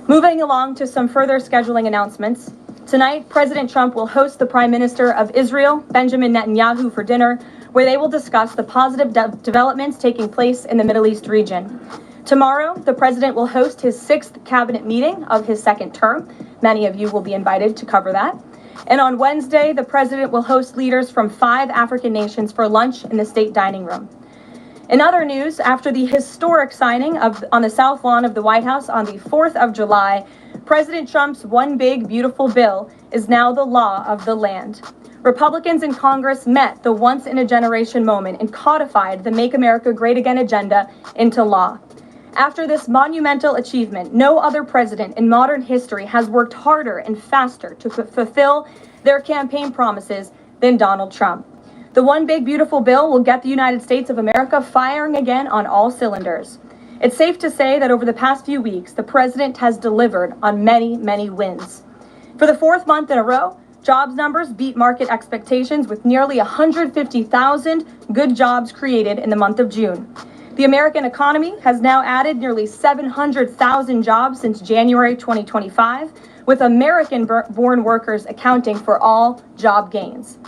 Moving along to some further scheduling announcements. Tonight, President Trump will host the Prime Minister of Israel, Benjamin Netanyahu, for dinner, where they will discuss the positive developments taking place in the Middle East region. Tomorrow, the president will host his 6th cabinet meeting of his 2nd term. Many of you will be invited to cover that. And on Wednesday, the president will host leaders from 5 African nations for lunch in the state dining room. In other news, after the historic signing on the South Lawn of the White House on the 4th of July, President Trump's One Big Beautiful Bill is now the law of the land. Republicans in Congress met the once-in-a-generation moment and codified the Make America Great Again agenda into law. After this monumental achievement, no other president in modern history has worked harder and faster to fulfill their campaign promises than Donald Trump. The One Big Beautiful Bill will get the United States of America firing again on all cylinders. It's safe to say that over the past few weeks, the president has delivered on many, many wins. For the 4th month in a row, jobs numbers beat market expectations with nearly 150,000 good jobs created in the month of June. The American economy has now added nearly 700,000 jobs since January 2025, with American-born workers accounting for all job gains.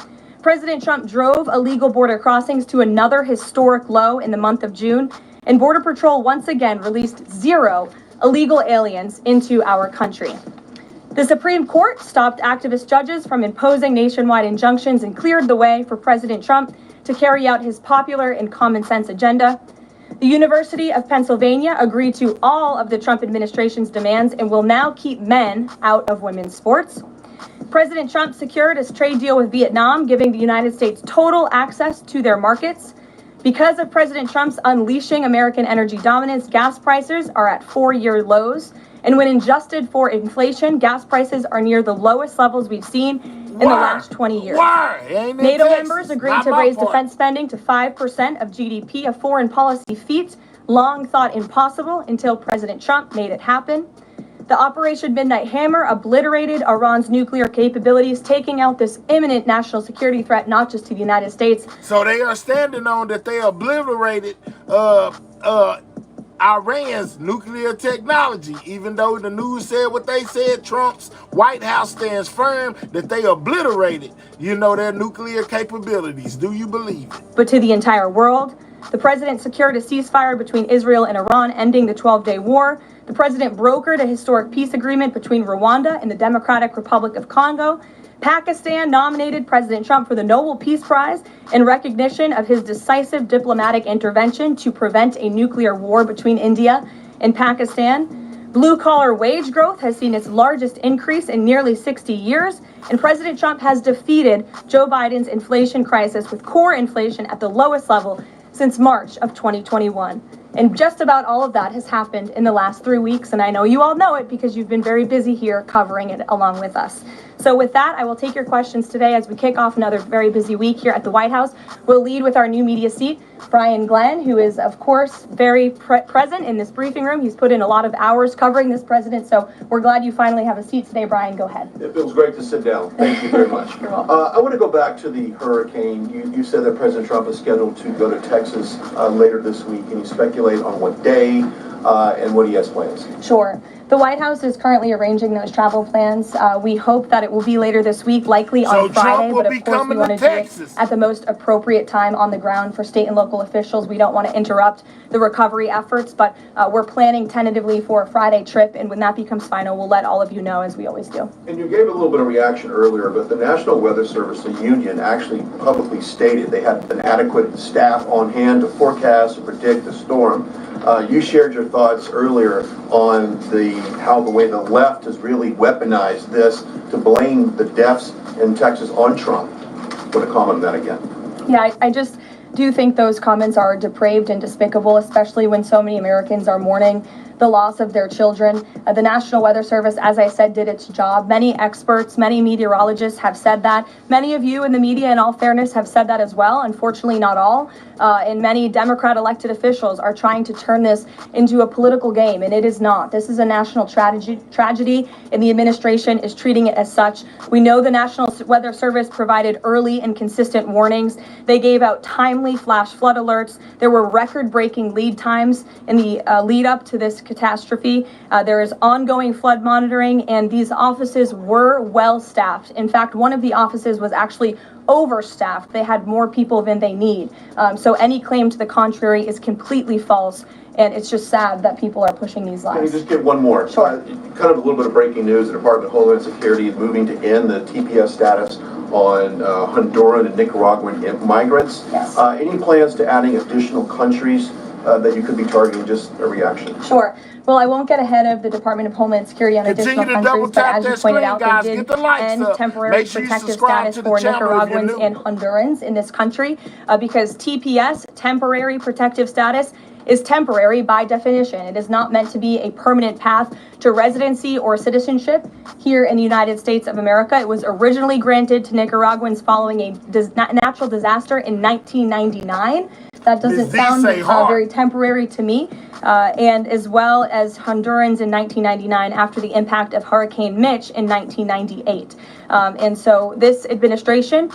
President Trump drove illegal border crossings to another historic low in the month of June, and Border Patrol once again released 0 illegal aliens into our country. The Supreme Court stopped activist judges from imposing nationwide injunctions and cleared the way for President Trump to carry out his popular and common sense agenda. The University of Pennsylvania agreed to all of the Trump administration's demands and will now keep men out of women's sports. President Trump secured his trade deal with Vietnam, giving the United States total access to their markets. Because of President Trump's unleashing American energy dominance, gas prices are at 4-year lows. And when adjusted for inflation, gas prices are near the lowest levels we've seen in the last 20 years. NATO members agreed to raise defense spending to 5% of GDP, a foreign policy feat long thought impossible until President Trump made it happen. The Operation Midnight Hammer obliterated Iran's nuclear capabilities, taking out this imminent national security threat, not just to the United States. So they are standing on that they obliterated Iran's nuclear technology. Even though the news said what they said, Trump's White House stands firm that they obliterated, their nuclear capabilities. Do you believe it? But to the entire world, the president secured a ceasefire between Israel and Iran, ending the 12-day war. The president brokered a historic peace agreement between Rwanda and the Democratic Republic of Congo. Pakistan nominated President Trump for the Nobel Peace Prize in recognition of his decisive diplomatic intervention to prevent a nuclear war between India and Pakistan. Blue-collar wage growth has seen its largest increase in nearly 60 years, and President Trump has defeated Joe Biden's inflation crisis with core inflation at the lowest level since March of 2021. And just about all of that has happened in the last 3 weeks, and I know you all know it because you've been very busy here covering it along with us. So with that, I will take your questions today as we kick off another very busy week here at the White House. We'll lead with our new media seat, Brian Glenn, who is, of course, very present in this briefing room. He's put in a lot of hours covering this president, so we're glad you finally have a seat today. Brian, go ahead. It feels great to sit down. Thank you very much. I want to go back to the hurricane. You said that President Trump is scheduled to go to Texas later this week. Can you speculate on what day and what he has plans? Sure. The White House is currently arranging those travel plans. We hope that it will be later this week, likely on Friday, but of course we want to do it at the most appropriate time on the ground for state and local officials. We don't want to interrupt the recovery efforts, but we're planning tentatively for a Friday trip, and when that becomes final, we'll let all of you know, as we always do. And you gave a little bit of reaction earlier, but the National Weather Service, the union, actually publicly stated they had an adequate staff on hand to forecast and predict the storm. You shared your thoughts earlier on how the way the left has really weaponized this to blame the deaths in Texas on Trump. Want to comment on that again? Yeah, I just do think those comments are depraved and despicable, especially when so many Americans are mourning the loss of their children. The National Weather Service, as I said, did its job. Many experts, many meteorologists have said that. Many of you in the media, in all fairness, have said that as well. Unfortunately, not all. And many Democrat elected officials are trying to turn this into a political game, and it is not. This is a national tragedy, and the administration is treating it as such. We know the National Weather Service provided early and consistent warnings. They gave out timely flash flood alerts. There were record-breaking lead times in the lead up to this catastrophe. There is ongoing flood monitoring, and these offices were well staffed. In fact, one of the offices was actually overstaffed. They had more people than they need. So any claim to the contrary is completely false, and it's just sad that people are pushing these lies. Can you just give one more? Sure. Kind of a little bit of breaking news. The Department of Homeland Security is moving to end the TPS status on Honduran and Nicaraguan migrants. Yes. Any plans to adding additional countries that you could be targeting? Just a reaction. Sure. Well, I won't get ahead of the Department of Homeland Security on additional countries, but as you pointed out, they did end temporary protective status for Nicaraguans and Hondurans in this country because TPS, temporary protective status, is temporary by definition. It is not meant to be a permanent path to residency or citizenship here in the United States of America. It was originally granted to Nicaraguans following a natural disaster in 1999. That doesn't sound very temporary to me. And as well as Hondurans in 1999 after the impact of Hurricane Mitch in 1998. And so this administration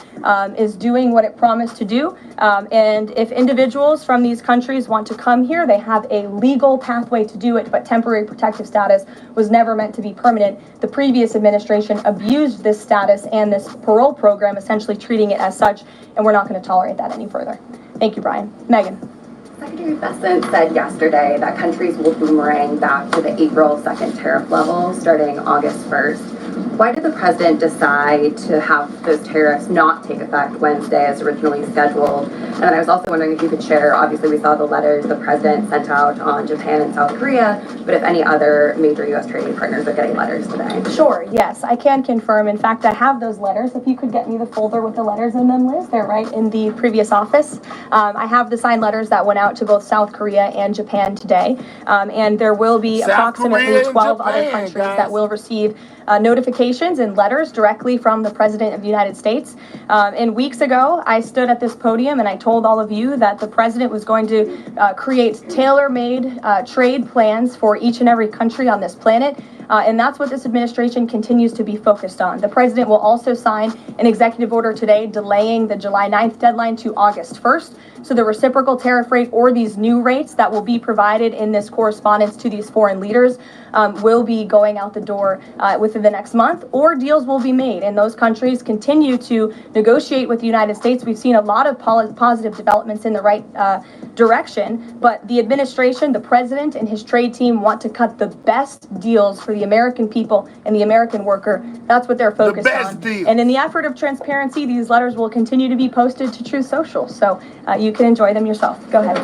is doing what it promised to do. And if individuals from these countries want to come here, they have a legal pathway to do it, but temporary protective status was never meant to be permanent. The previous administration abused this status and this parole program, essentially treating it as such, and we're not going to tolerate that any further. Thank you, Brian. Megan. Secretary Bessent said yesterday that countries will boomerang back to the April 2nd tariff level starting August 1st. Why did the president decide to have those tariffs not take effect Wednesday as originally scheduled? And then I was also wondering if you could share, obviously we saw the letters the president sent out on Japan and South Korea, but if any other major U.S. trading partners are getting letters today. Sure, yes, I can confirm. In fact, I have those letters. If you could get me the folder with the letters in them, Liz, they're right in the previous office. I have the signed letters that went out to both South Korea and Japan today. And there will be approximately 12 other countries that will receive notifications and letters directly from the President of the United States. And weeks ago, I stood at this podium and I told all of you that the President was going to create tailor-made trade plans for each and every country on this planet. And that's what this administration continues to be focused on. The president will also sign an executive order today delaying the July 9th deadline to August 1st. So the reciprocal tariff rate or these new rates that will be provided in this correspondence to these foreign leaders will be going out the door within the next month, or deals will be made. And those countries continue to negotiate with the United States. We've seen a lot of positive developments in the right direction, but the administration, the president and his trade team want to cut the best deals for the American people and the American worker. That's what they're focused on. And in the effort of transparency, these letters will continue to be posted to Truth Social. So you can enjoy them yourself. Go ahead.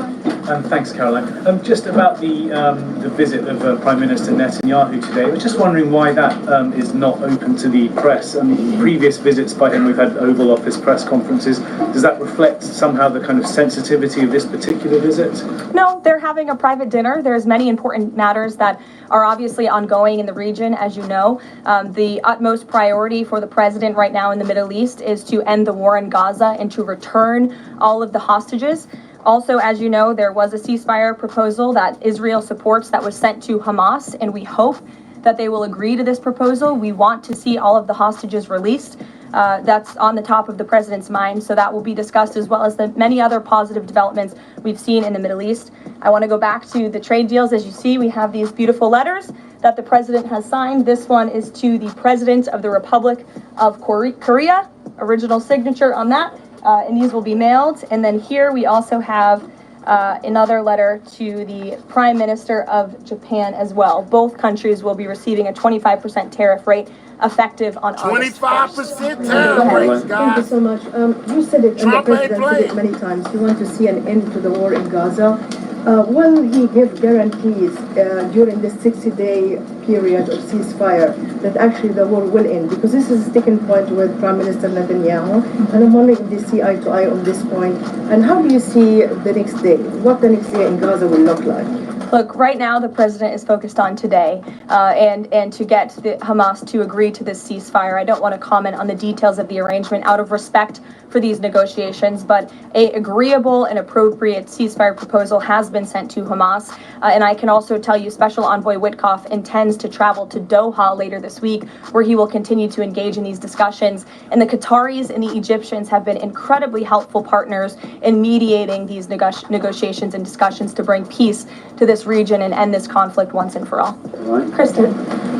Thanks, Caroline. Just about the visit of Prime Minister Netanyahu today, I was just wondering why that is not open to the press. I mean, previous visits by him, we've had Oval Office press conferences. Does that reflect somehow the kind of sensitivity of this particular visit? No, they're having a private dinner. There's many important matters that are obviously ongoing in the region, as you know. The utmost priority for the president right now in the Middle East is to end the war in Gaza and to return all of the hostages. Also, as you know, there was a ceasefire proposal that Israel supports that was sent to Hamas, and we hope that they will agree to this proposal. We want to see all of the hostages released. That's on the top of the president's mind, so that will be discussed, as well as the many other positive developments we've seen in the Middle East. I want to go back to the trade deals. As you see, we have these beautiful letters that the president has signed. This one is to the President of the Republic of Korea, original signature on that, and these will be mailed. And then here we also have another letter to the Prime Minister of Japan as well. Both countries will be receiving a 25% tariff rate effective on August 25% tariff rates, guys. Thank you so much. You said it, and the president said it many times. You want to see an end to the war in Gaza. Will he give guarantees during this 60-day period of ceasefire that actually the war will end? Because this is a sticking point with Prime Minister Netanyahu, and I'm wondering if they see eye to eye on this point. And how do you see the next day? What the next day in Gaza will look like? Look, right now the president is focused on today and to get the Hamas to agree to this ceasefire. I don't want to comment on the details of the arrangement out of respect for these negotiations, but a agreeable and appropriate ceasefire proposal has been sent to Hamas. And I can also tell you Special Envoy Witkoff intends to travel to Doha later this week, where he will continue to engage in these discussions. And the Qataris and the Egyptians have been incredibly helpful partners in mediating these negotiations and discussions to bring peace to this region and end this conflict once and for all. Kristen,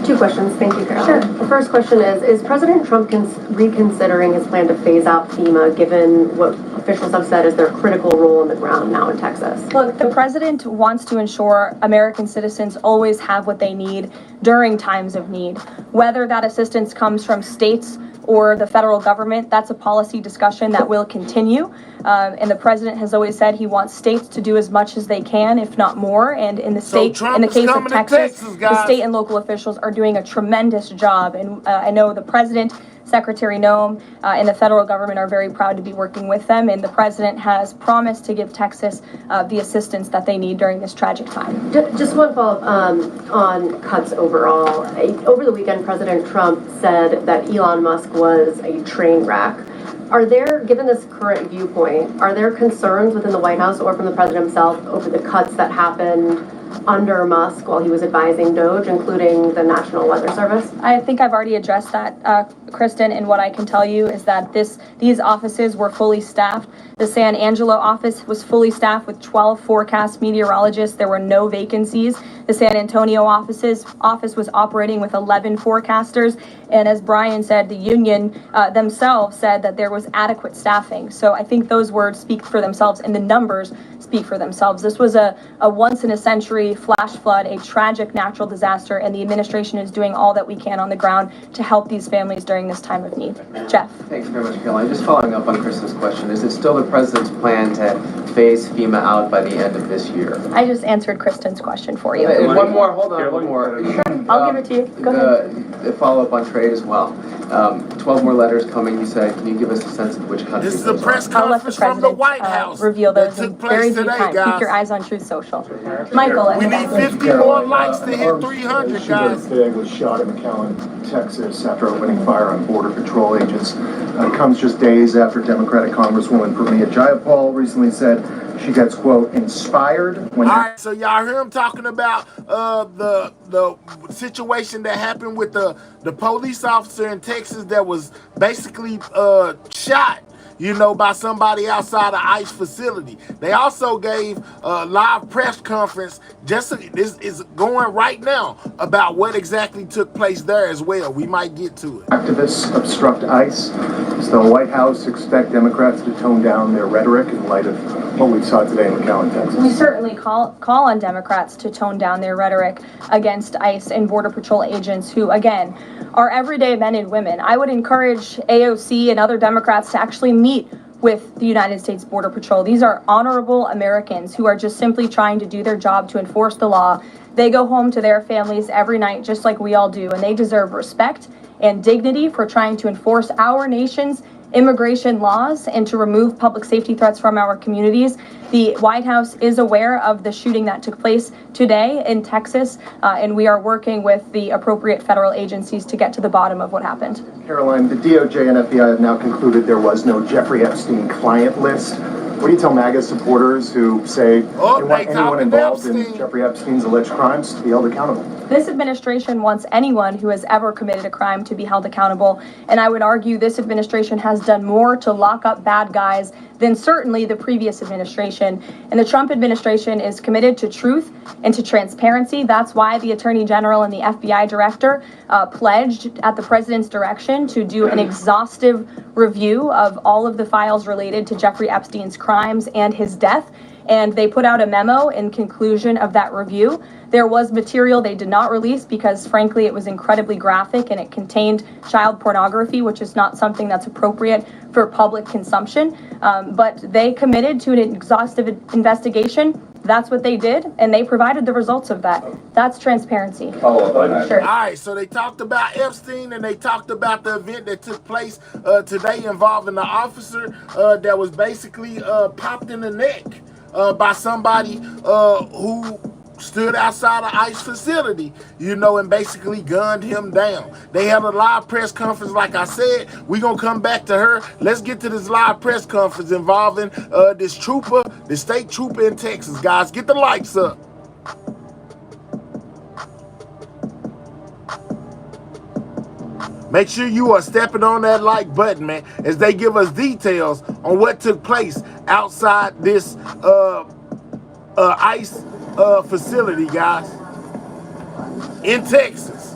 2 questions. Thank you, Carol. Sure. The first question is President Trump reconsidering his plan to phase out FEMA, given what officials have said is their critical role on the ground now in Texas? Look, the president wants to ensure American citizens always have what they need during times of need. Whether that assistance comes from states or the federal government, that's a policy discussion that will continue. And the president has always said he wants states to do as much as they can, if not more. And in the case of Texas, the state and local officials are doing a tremendous job. And I know the president, Secretary Noem, and the federal government are very proud to be working with them. And the president has promised to give Texas the assistance that they need during this tragic time. Just one follow-up on cuts overall. Over the weekend, President Trump said that Elon Musk was a train wreck. Are there, given this current viewpoint, are there concerns within the White House or from the president himself over the cuts that happened under Musk while he was advising DOGE, including the National Weather Service? I think I've already addressed that, Kristen, and what I can tell you is that these offices were fully staffed. The San Angelo office was fully staffed with 12 forecast meteorologists. There were no vacancies. The San Antonio office was operating with 11 forecasters. And as Brian said, the union themselves said that there was adequate staffing. So I think those words speak for themselves and the numbers speak for themselves. This was a once in a century flash flood, a tragic natural disaster, and the administration is doing all that we can on the ground to help these families during this time of need. Jeff. Thanks very much, Caroline. Just following up on Kristen's question, is it still the president's plan to phase FEMA out by the end of this year? I just answered Kristen's question for you. One more, hold on, one more. I'll give it to you. Go ahead. The follow-up on trade as well. 12 more letters coming, you said. Can you give us a sense of which countries? This is a press conference from the White House. Reveal those in very due today, time. guys. Keep your eyes on Truth Social. Michael. We need 50 more likes to hit 300, guys. Today was shot in McAllen, Texas, after opening fire on Border Patrol agents. Comes just days after Democratic Congresswoman Pramila Jayapal recently said She gets, quote, inspired when... All right, so y'all hear him talking about the situation that happened with the police officer in Texas that was basically shot, you know, by somebody outside an ICE facility. They also gave a live press conference, this is going right now, about what exactly took place there as well. We might get to it. Activists obstruct ICE. Does the White House expect Democrats to tone down their rhetoric in light of what we saw today in McAllen, Texas? We certainly call on Democrats to tone down their rhetoric against ICE and Border Patrol agents who, again, are everyday men and women. I would encourage AOC and other Democrats to actually meet with the United States Border Patrol. These are honorable Americans who are just simply trying to do their job to enforce the law. They go home to their families every night just like we all do, and they deserve respect and dignity for trying to enforce our nation's immigration laws and to remove public safety threats from our communities. The White House is aware of the shooting that took place today in Texas, and we are working with the appropriate federal agencies to get to the bottom of what happened. Caroline, the DOJ and FBI have now concluded there was no Jeffrey Epstein client list. What do you tell MAGA supporters who say they want anyone involved in Jeffrey Epstein's alleged crimes to be held accountable? This administration wants anyone who has ever committed a crime to be held accountable, and I would argue this administration has done more to lock up bad guys than certainly the previous administration. And the Trump administration is committed to truth and to transparency. That's why the Attorney General and the FBI Director pledged at the president's direction to do an exhaustive review of all of the files related to Jeffrey Epstein's crimes and his death. And they put out a memo in conclusion of that review. There was material they did not release because, frankly, it was incredibly graphic and it contained child pornography, which is not something that's appropriate for public consumption. But they committed to an exhaustive investigation. That's what they did, and they provided the results of that. That's transparency. Follow up on that. Sure. All right, so they talked about Epstein, and they talked about the event that took place today involving the officer that was basically popped in the neck by somebody who stood outside an ICE facility, you know, and basically gunned him down. They had a live press conference, like I said. We're going to come back to her. Let's get to this live press conference involving this state trooper in Texas. Guys, get the lights up. Make sure you are stepping on that like button, man, as they give us details on what took place outside this ICE facility, guys, in Texas.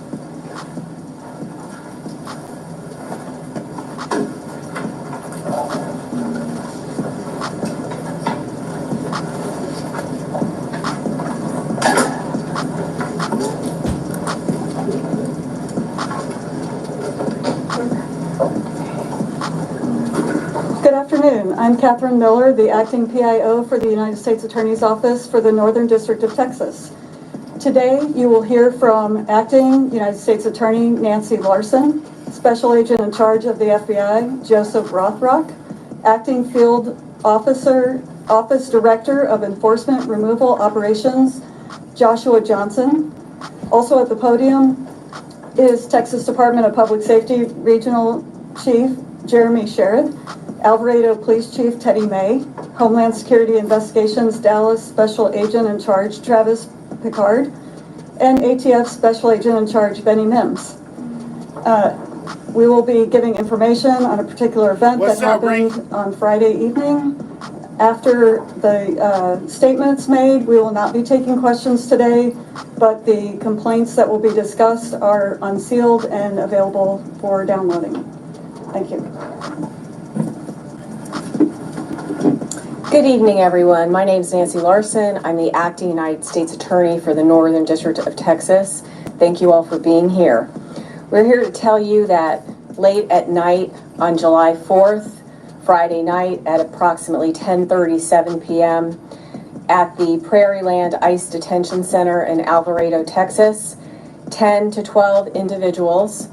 Good afternoon. I'm Catherine Miller, the acting PIO for the United States Attorney's Office for the Northern District of Texas. Today, you will hear from acting United States Attorney Nancy Larson, Special Agent in charge of the FBI, Joseph Rothrock, acting Field Officer, Office Director of Enforcement Removal Operations, Joshua Johnson. Also at the podium is Texas Department of Public Safety Regional Chief Jeremy Sherrod, Alvarado Police Chief Teddy May, Homeland Security Investigations Dallas Special Agent in charge Travis Picard, and ATF Special Agent in charge Benny Mims. We will be giving information on a particular event that happened on Friday evening. After the statements made, we will not be taking questions today, but the complaints that will be discussed are unsealed and available for downloading. Thank you. Good evening, everyone. My name is Nancy Larson. I'm the acting United States Attorney for the Northern District of Texas. Thank you all for being here. We're here to tell you that late at night on July 4th, Friday night at approximately 10:37 p.m. at the Prairieland ICE Detention Center in Alvarado, Texas, 10 to 12 individuals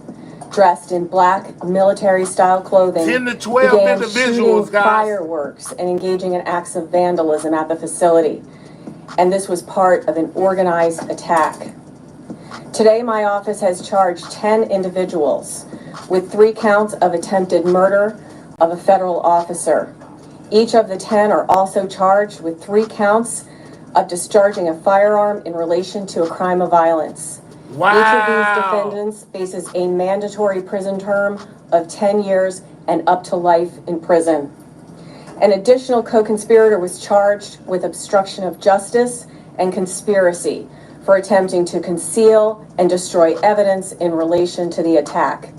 dressed in black military-style clothing 10 to 12 began individuals, shooting guys. fireworks and engaging in acts of vandalism at the facility. And this was part of an organized attack. Today, my office has charged 10 individuals with 3 counts of attempted murder of a federal officer Each of the 10 are also charged with 3 counts of discharging a firearm in relation to a crime of violence. Wow. Each of these defendants faces a mandatory prison term of 10 years and up to life in prison. An additional co-conspirator was charged with obstruction of justice and conspiracy for attempting to conceal and destroy evidence in relation to the attack,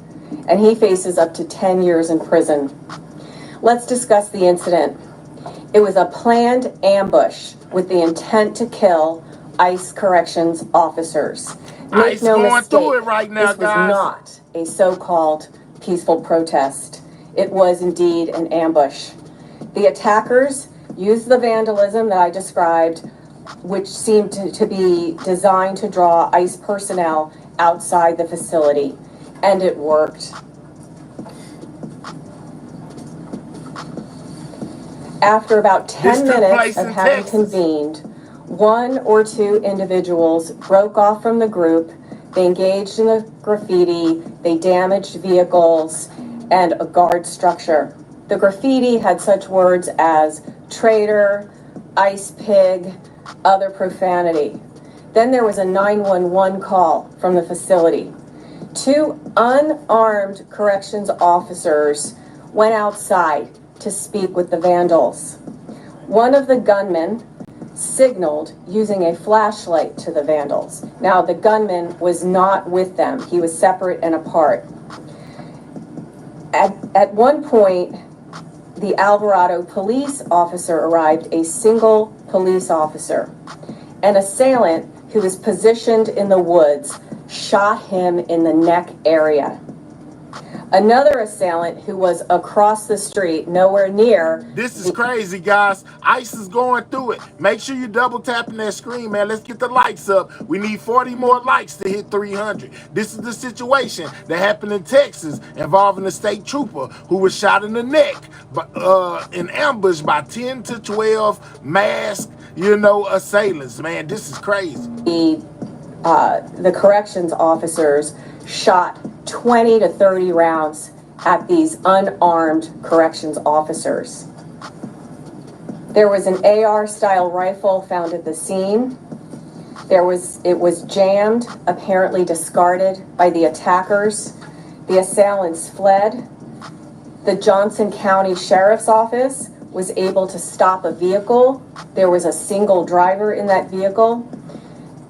and he faces up to 10 years in prison. Let's discuss the incident. It was a planned ambush with the intent to kill ICE corrections officers. Make no mistake, through it right now, this was not a so-called peaceful protest. It was indeed an ambush. The attackers used the vandalism that I described, which seemed to be designed to draw ICE personnel outside the facility, and it worked. After about 10 minutes of having convened, 1 or 2 individuals broke off from the group. They engaged in the graffiti, they damaged vehicles and a guard structure. The graffiti had such words as traitor, ice pig, other profanity. Then there was a 911 call from the facility. 2 unarmed corrections officers went outside to speak with the vandals. One of the gunmen signaled using a flashlight to the vandals. Now, the gunman was not with them. He was separate and apart. At one point, the Alvarado police officer arrived, a single police officer. An assailant who was positioned in the woods shot him in the neck area. Another assailant who was across the street, nowhere near. This is crazy, guys. ICE is going through it. Make sure you double tapping that screen, man. Let's get the likes up. We need 40 more likes to hit 300. This is the situation that happened in Texas involving a state trooper who was shot in the neck in ambush by 10 to 12 masked, assailants, man. This is crazy. The corrections officers shot 20 to 30 rounds at these unarmed corrections officers. There was an AR-style rifle found at the scene. It was jammed, apparently discarded by the attackers. The assailants fled. The Johnson County Sheriff's Office was able to stop a vehicle. There was a single driver in that vehicle.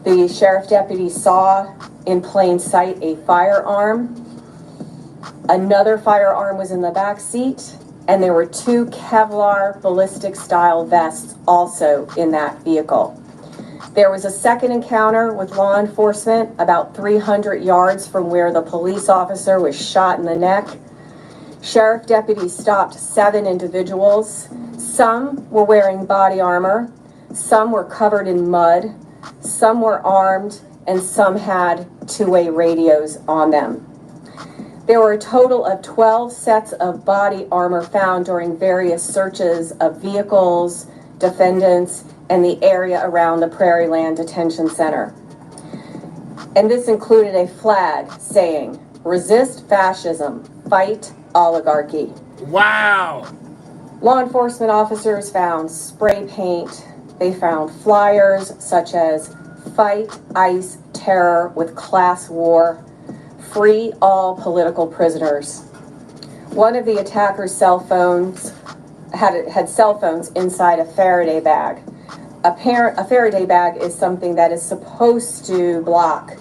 The sheriff deputy saw in plain sight a firearm. Another firearm was in the back seat, and there were 2 Kevlar ballistic style vests also in that vehicle. There was a second encounter with law enforcement about 300 yards from where the police officer was shot in the neck. Sheriff deputies stopped 7 individuals. Some were wearing body armor, some were covered in mud, some were armed, and some had 2-way radios on them. There were a total of 12 sets of body armor found during various searches of vehicles, defendants, and the area around the Prairie Land Detention Center. And this included a flag saying, "Resist fascism, fight oligarchy." Wow. Law enforcement officers found spray paint. They found flyers such as "Fight ICE Terror with Class War," "Free all political prisoners." One of the attackers' cell phones had cell phones inside a Faraday bag. A Faraday bag is something that is supposed to block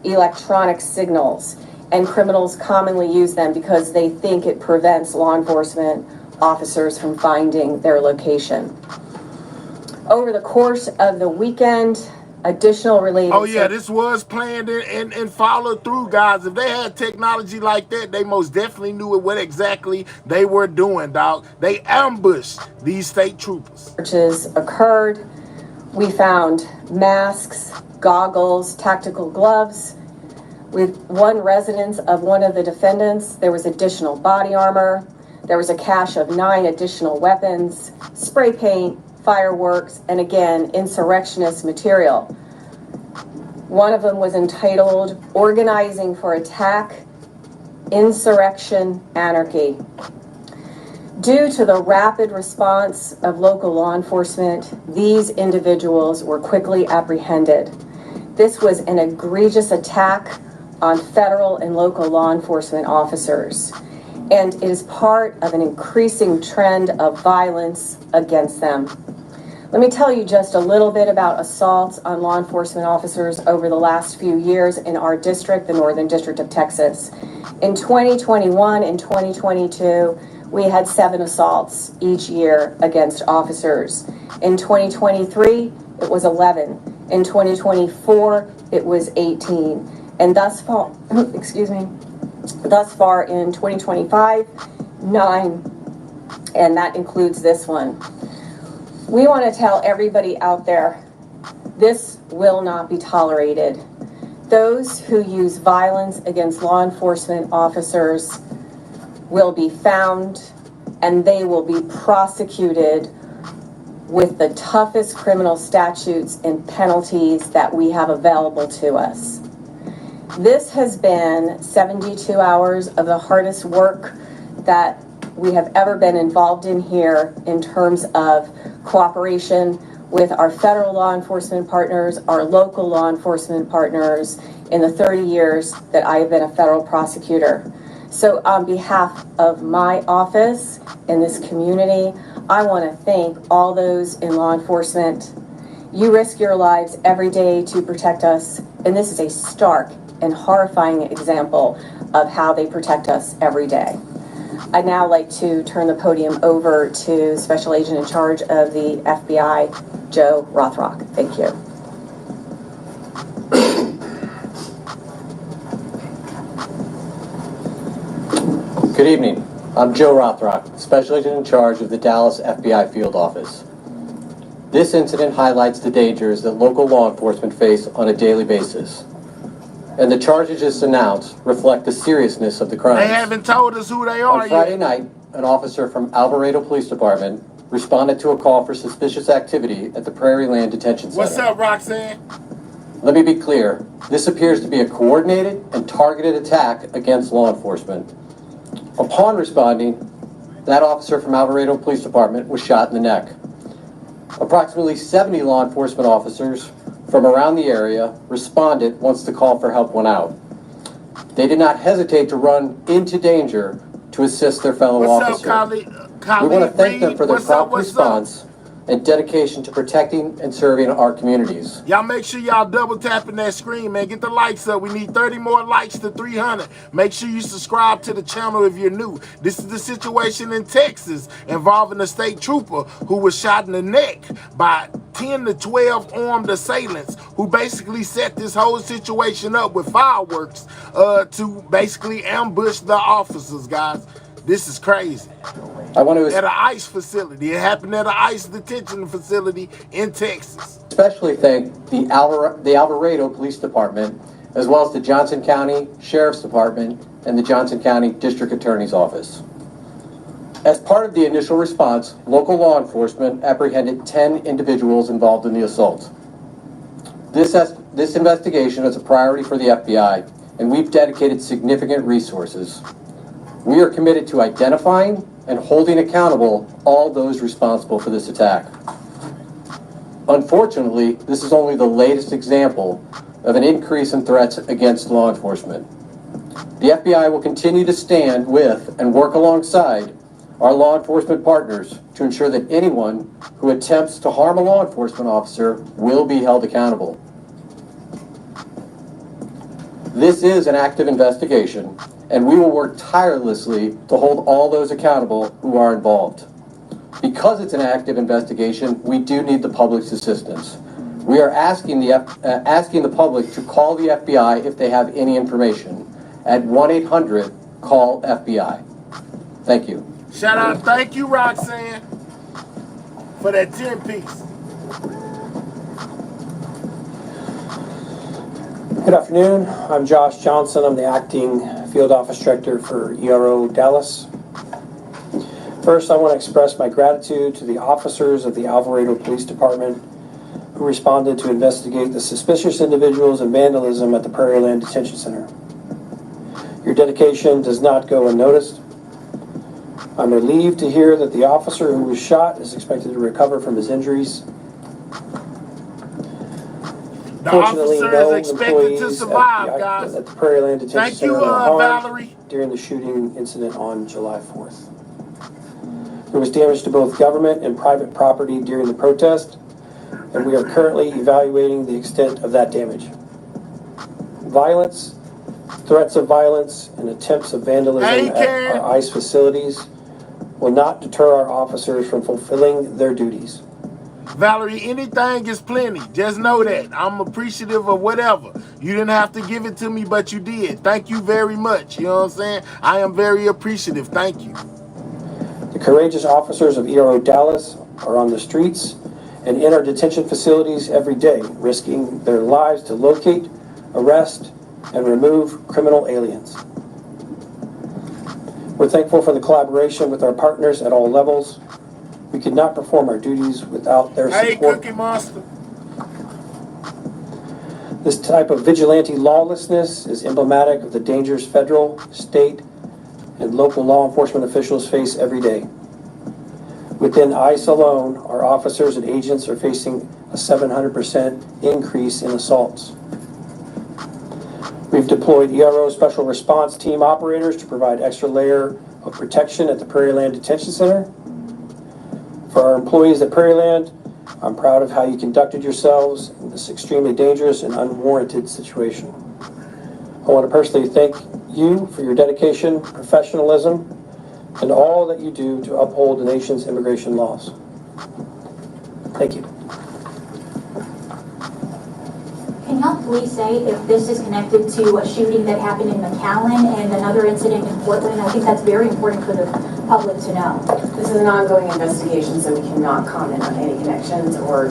electronic signals, and criminals commonly use them because they think it prevents law enforcement officers from finding their location. Over the course of the weekend, additional related... Oh, yeah, this was planned and followed through, guys. If they had technology like that, they most definitely knew what exactly they were doing, dog. They ambushed these state troopers. Searches occurred. We found masks, goggles, tactical gloves. With one residence of one of the defendants, there was additional body armor. There was a cache of 9 additional weapons, spray paint, fireworks, and again, insurrectionist material. One of them was entitled "Organizing for Attack, Insurrection, Anarchy." Due to the rapid response of local law enforcement, these individuals were quickly apprehended. This was an egregious attack on federal and local law enforcement officers, and it is part of an increasing trend of violence against them. Let me tell you just a little bit about assaults on law enforcement officers over the last few years in our district, the Northern District of Texas. In 2021 and 2022, we had 7 assaults each year against officers. In 2023, it was 11. In 2024, it was 18. And thus far, thus far in 2025, 9. And that includes this one. We want to tell everybody out there, this will not be tolerated. Those who use violence against law enforcement officers will be found, and they will be prosecuted with the toughest criminal statutes and penalties that we have available to us. This has been 72 hours of the hardest work that we have ever been involved in here in terms of cooperation with our federal law enforcement partners, our local law enforcement partners in the 30 years that I have been a federal prosecutor. So on behalf of my office in this community, I want to thank all those in law enforcement. You risk your lives every day to protect us, and this is a stark and horrifying example of how they protect us every day. I'd now like to turn the podium over to Special Agent in charge of the FBI, Joe Rothrock. Thank you. Good evening. I'm Joe Rothrock, Special Agent in charge of the Dallas FBI Field Office. This incident highlights the dangers that local law enforcement face on a daily basis. And the charges just announced reflect the seriousness of the crimes. They haven't told us who they are yet. On Friday night, an officer from Alvarado Police Department responded to a call for suspicious activity at the Prairie Land Detention Center. What's up, Roxanne? Let me be clear. This appears to be a coordinated and targeted attack against law enforcement. Upon responding, that officer from Alvarado Police Department was shot in the neck. Approximately 70 law enforcement officers from around the area responded once the call for help went out. They did not hesitate to run into danger to assist their fellow officers. We want to thank them for their prompt response and dedication to protecting and serving our communities. Y'all make sure y'all double tapping that screen, man. Get the likes up. We need 30 more likes to 300. Make sure you subscribe to the channel if you're new. This is the situation in Texas involving a state trooper who was shot in the neck by 10 to 12 armed assailants who basically set this whole situation up with fireworks to basically ambush the officers, guys. This is crazy. I want to at an ICE facility. It happened at an ICE detention facility in Texas. Especially thank the Alvarado Police Department, as well as the Johnson County Sheriff's Department and the Johnson County District Attorney's Office. As part of the initial response, local law enforcement apprehended 10 individuals involved in the assault. This investigation is a priority for the FBI, and we've dedicated significant resources. We are committed to identifying and holding accountable all those responsible for this attack. Unfortunately, this is only the latest example of an increase in threats against law enforcement. The FBI will continue to stand with and work alongside our law enforcement partners to ensure that anyone who attempts to harm a law enforcement officer will be held accountable. This is an active investigation, and we will work tirelessly to hold all those accountable who are involved. Because it's an active investigation, we do need the public's assistance. We are asking the public to call the FBI if they have any information at 1-800-CALL-FBI. Thank you. Shout out, thank you, Roxanne, for that 10-piece. Good afternoon. I'm Josh Johnson. I'm the acting field office director for ERO Dallas. First, I want to express my gratitude to the officers of the Alvarado Police Department who responded to investigate the suspicious individuals and vandalism at the Prairie Land Detention Center. Your dedication does not go unnoticed. I'm relieved to hear that the officer who was shot is expected to recover from his injuries. The Fortunately, officer no is expected to employees survive, guys. at the Prairieland Detention Thank Center you, were harmed Valerie. during the shooting incident on July 4th. There was damage to both government and private property during the protest, and we are currently evaluating the extent of that damage. Violence, threats of violence, and attempts of vandalism at our ICE facilities will not deter our officers from fulfilling their duties. Valerie, anything is plenty. Just know that. I'm appreciative of whatever. You didn't have to give it to me, but you did. Thank you very much. You know what I'm saying? I am very appreciative. Thank you. The courageous officers of ERO Dallas are on the streets and in our detention facilities every day, risking their lives to locate, arrest, and remove criminal aliens. We're thankful for the collaboration with our partners at all levels. We could not perform our duties without their support. Hey, Cookie Monster. This type of vigilante lawlessness is emblematic of the dangers federal, state, and local law enforcement officials face every day. Within ICE alone, our officers and agents are facing a 700% increase in assaults. We've deployed ERO Special Response Team operators to provide extra layer of protection at the Prairieland Detention Center. For our employees at Prairieland, I'm proud of how you conducted yourselves in this extremely dangerous and unwarranted situation. I want to personally thank you for your dedication, professionalism, and all that you do to uphold the nation's immigration laws. Thank you. Can y'all please say if this is connected to a shooting that happened in McAllen and another incident in Portland? I think that's very important for the public to know. This is an ongoing investigation, so we cannot comment on any connections or...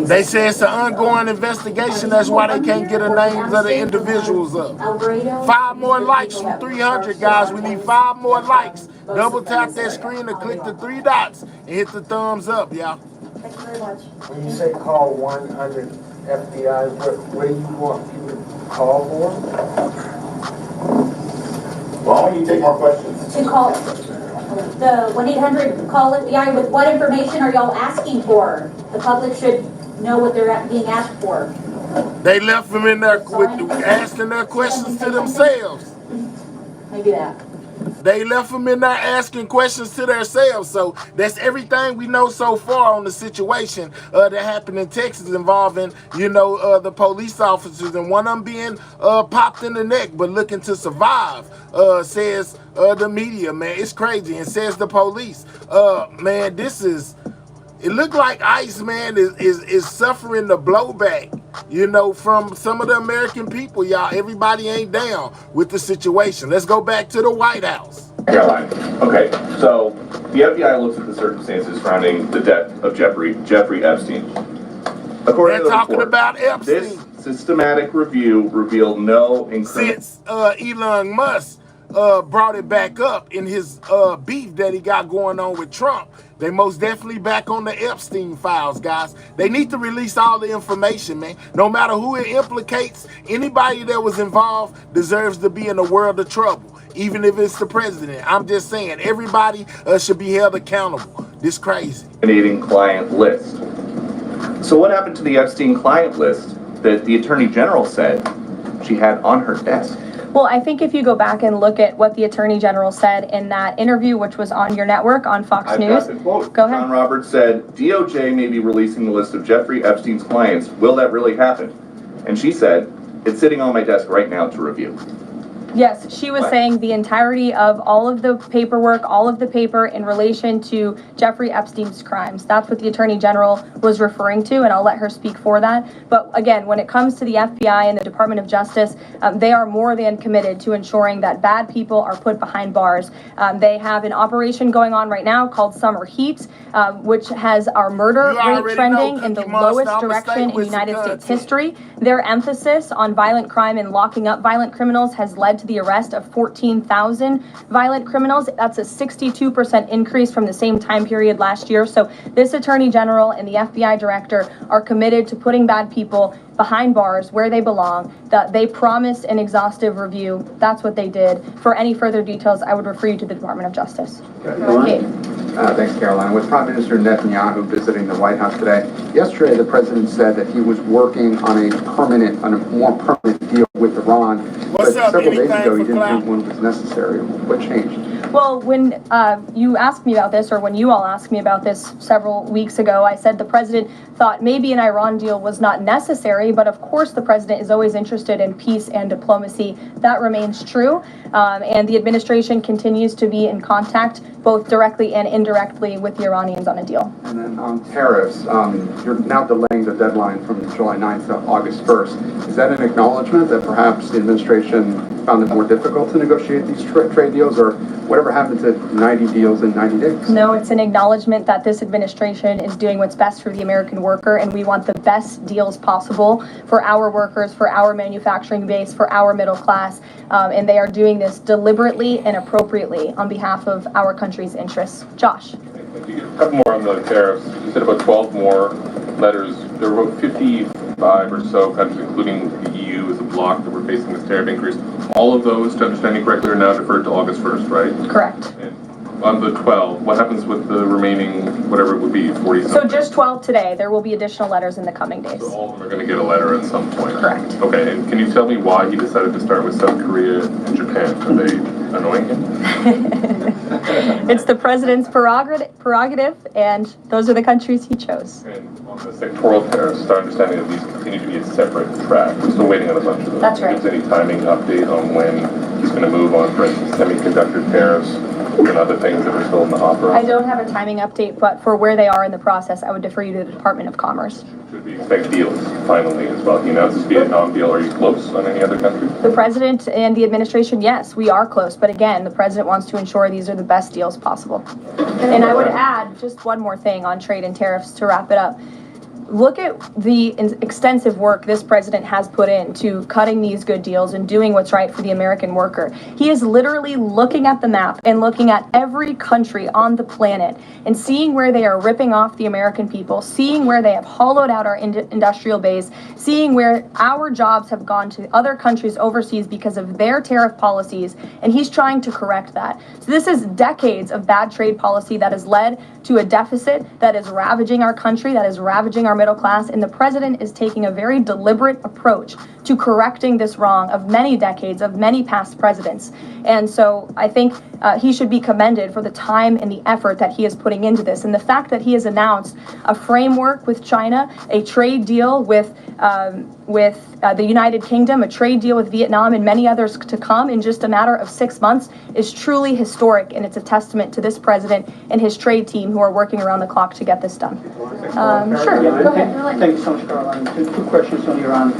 They say it's an ongoing investigation. That's why they can't get the names of the individuals up. 5 more likes from 300, guys. We need 5 more likes. Double tap that screen and click the 3 dots and hit the thumbs up, y'all. Thank you very much. When you say call 100 FBI, what do you want people to call for? Well, why don't you take more questions? To call the 1-800 call FBI with what information are y'all asking for? The public should know what they're being asked for. They left them in there asking their questions to themselves. Maybe that. They left them in there asking questions to themselves. So that's everything we know so far on the situation that happened in Texas involving, the police officers and one of them being popped in the neck but looking to survive, says the media, man. It's crazy. And says the police. Man, it looked like ICE, man, is suffering the blowback, from some of the American people, y'all. Everybody ain't down with the situation. Let's go back to the White House. Caroline. Okay, so the FBI looks at the circumstances surrounding the death of Jeffrey Epstein. According to the talking report, about Epstein. This systematic review revealed no Since Elon Musk brought it back up in his beef that he got going on with Trump. They most definitely back on the Epstein files, guys. They need to release all the information, man. No matter who it implicates, anybody that was involved deserves to be in a world of trouble, even if it's the president. I'm just saying, everybody should be held accountable. This crazy. Client list. So what happened to the Epstein client list that the Attorney General said she had on her desk? Well, I think if you go back and look at what the Attorney General said in that interview, which was on your network on Fox News. Got the quote. Go ahead. John Roberts said, DOJ may be releasing the list of Jeffrey Epstein's clients. Will that really happen? And she said, it's sitting on my desk right now to review. Yes, she was saying the entirety of all of the paperwork, all of the paper in relation to Jeffrey Epstein's crimes. That's what the Attorney General was referring to, and I'll let her speak for that. But again, when it comes to the FBI and the Department of Justice, they are more than committed to ensuring that bad people are put behind bars. They have an operation going on right now called Summer Heat, which has our murder rate trending in the lowest direction in United States history. Their emphasis on violent crime and locking up violent criminals has led to to the arrest of 14,000 violent criminals. That's a 62% increase from the same time period last year. So this Attorney General and the FBI Director are committed to putting bad people behind bars where they belong. That they promised an exhaustive review. That's what they did. For any further details, I would refer you to the Department of Justice. Thanks, Caroline. With Prime Minister Netanyahu visiting the White House today, yesterday the president said that he was working on a more permanent deal with Iran. But several days ago, he didn't think one was necessary. What changed? Well, when you asked me about this, or when you all asked me about this several weeks ago, I said the president thought maybe an Iran deal was not necessary, but of course the president is always interested in peace and diplomacy. That remains true, and the administration continues to be in contact, both directly and indirectly, with the Iranians on a deal. And then on tariffs, you're now delaying the deadline from July 9th to August 1st. Is that an acknowledgement that perhaps the administration found it more difficult to negotiate these trade deals, or whatever happened to 90 deals in 90 days? No, it's an acknowledgement that this administration is doing what's best for the American worker, and we want the best deals possible for our workers, for our manufacturing base, for our middle class, and they are doing this deliberately and appropriately on behalf of our country's interests. Josh. A couple more on the tariffs. You said about 12 more letters. There were about 55 or so countries, including the EU as a bloc, that were facing this tariff increase. All of those, to understand you correctly, are now deferred to August 1st, right? Correct. And on the 12, what happens with the remaining, whatever it would be, 40 something? So just 12 today. There will be additional letters in the coming days. So all of them are going to get a letter at some point? Correct. Okay, and can you tell me why he decided to start with South Korea and Japan? Are they annoying him? It's the president's prerogative, and those are the countries he chose. And on the sectoral tariffs, it's our understanding that these continue to be a separate track. We're still waiting on a bunch of them. That's right. Is there any timing update on when he's going to move on, for instance, semiconductor tariffs and other things that are still in the hopper? I don't have a timing update, but for where they are in the process, I would defer you to the Department of Commerce. Should we expect deals finally as well? He announced this Vietnam deal. Are you close on any other country? The president and the administration, yes, we are close. But again, the president wants to ensure these are the best deals possible. And I would add just one more thing on trade and tariffs to wrap it up. Look at the extensive work this president has put into cutting these good deals and doing what's right for the American worker. He is literally looking at the map and looking at every country on the planet and seeing where they are ripping off the American people, seeing where they have hollowed out our industrial base, seeing where our jobs have gone to other countries overseas because of their tariff policies, and he's trying to correct that. So this is decades of bad trade policy that has led to a deficit that is ravaging our country, that is ravaging our middle class, and the president is taking a very deliberate approach to correcting this wrong of many decades, of many past presidents. And so I think he should be commended for the time and the effort that he is putting into this. And the fact that he has announced a framework with China, a trade deal with the United Kingdom, a trade deal with Vietnam, and many others to come in just a matter of 6 months is truly historic, and it's a testament to this president and his trade team who are working around the clock to get this done. Sure, go ahead. Thank you so much, Caroline. Two questions on Iran.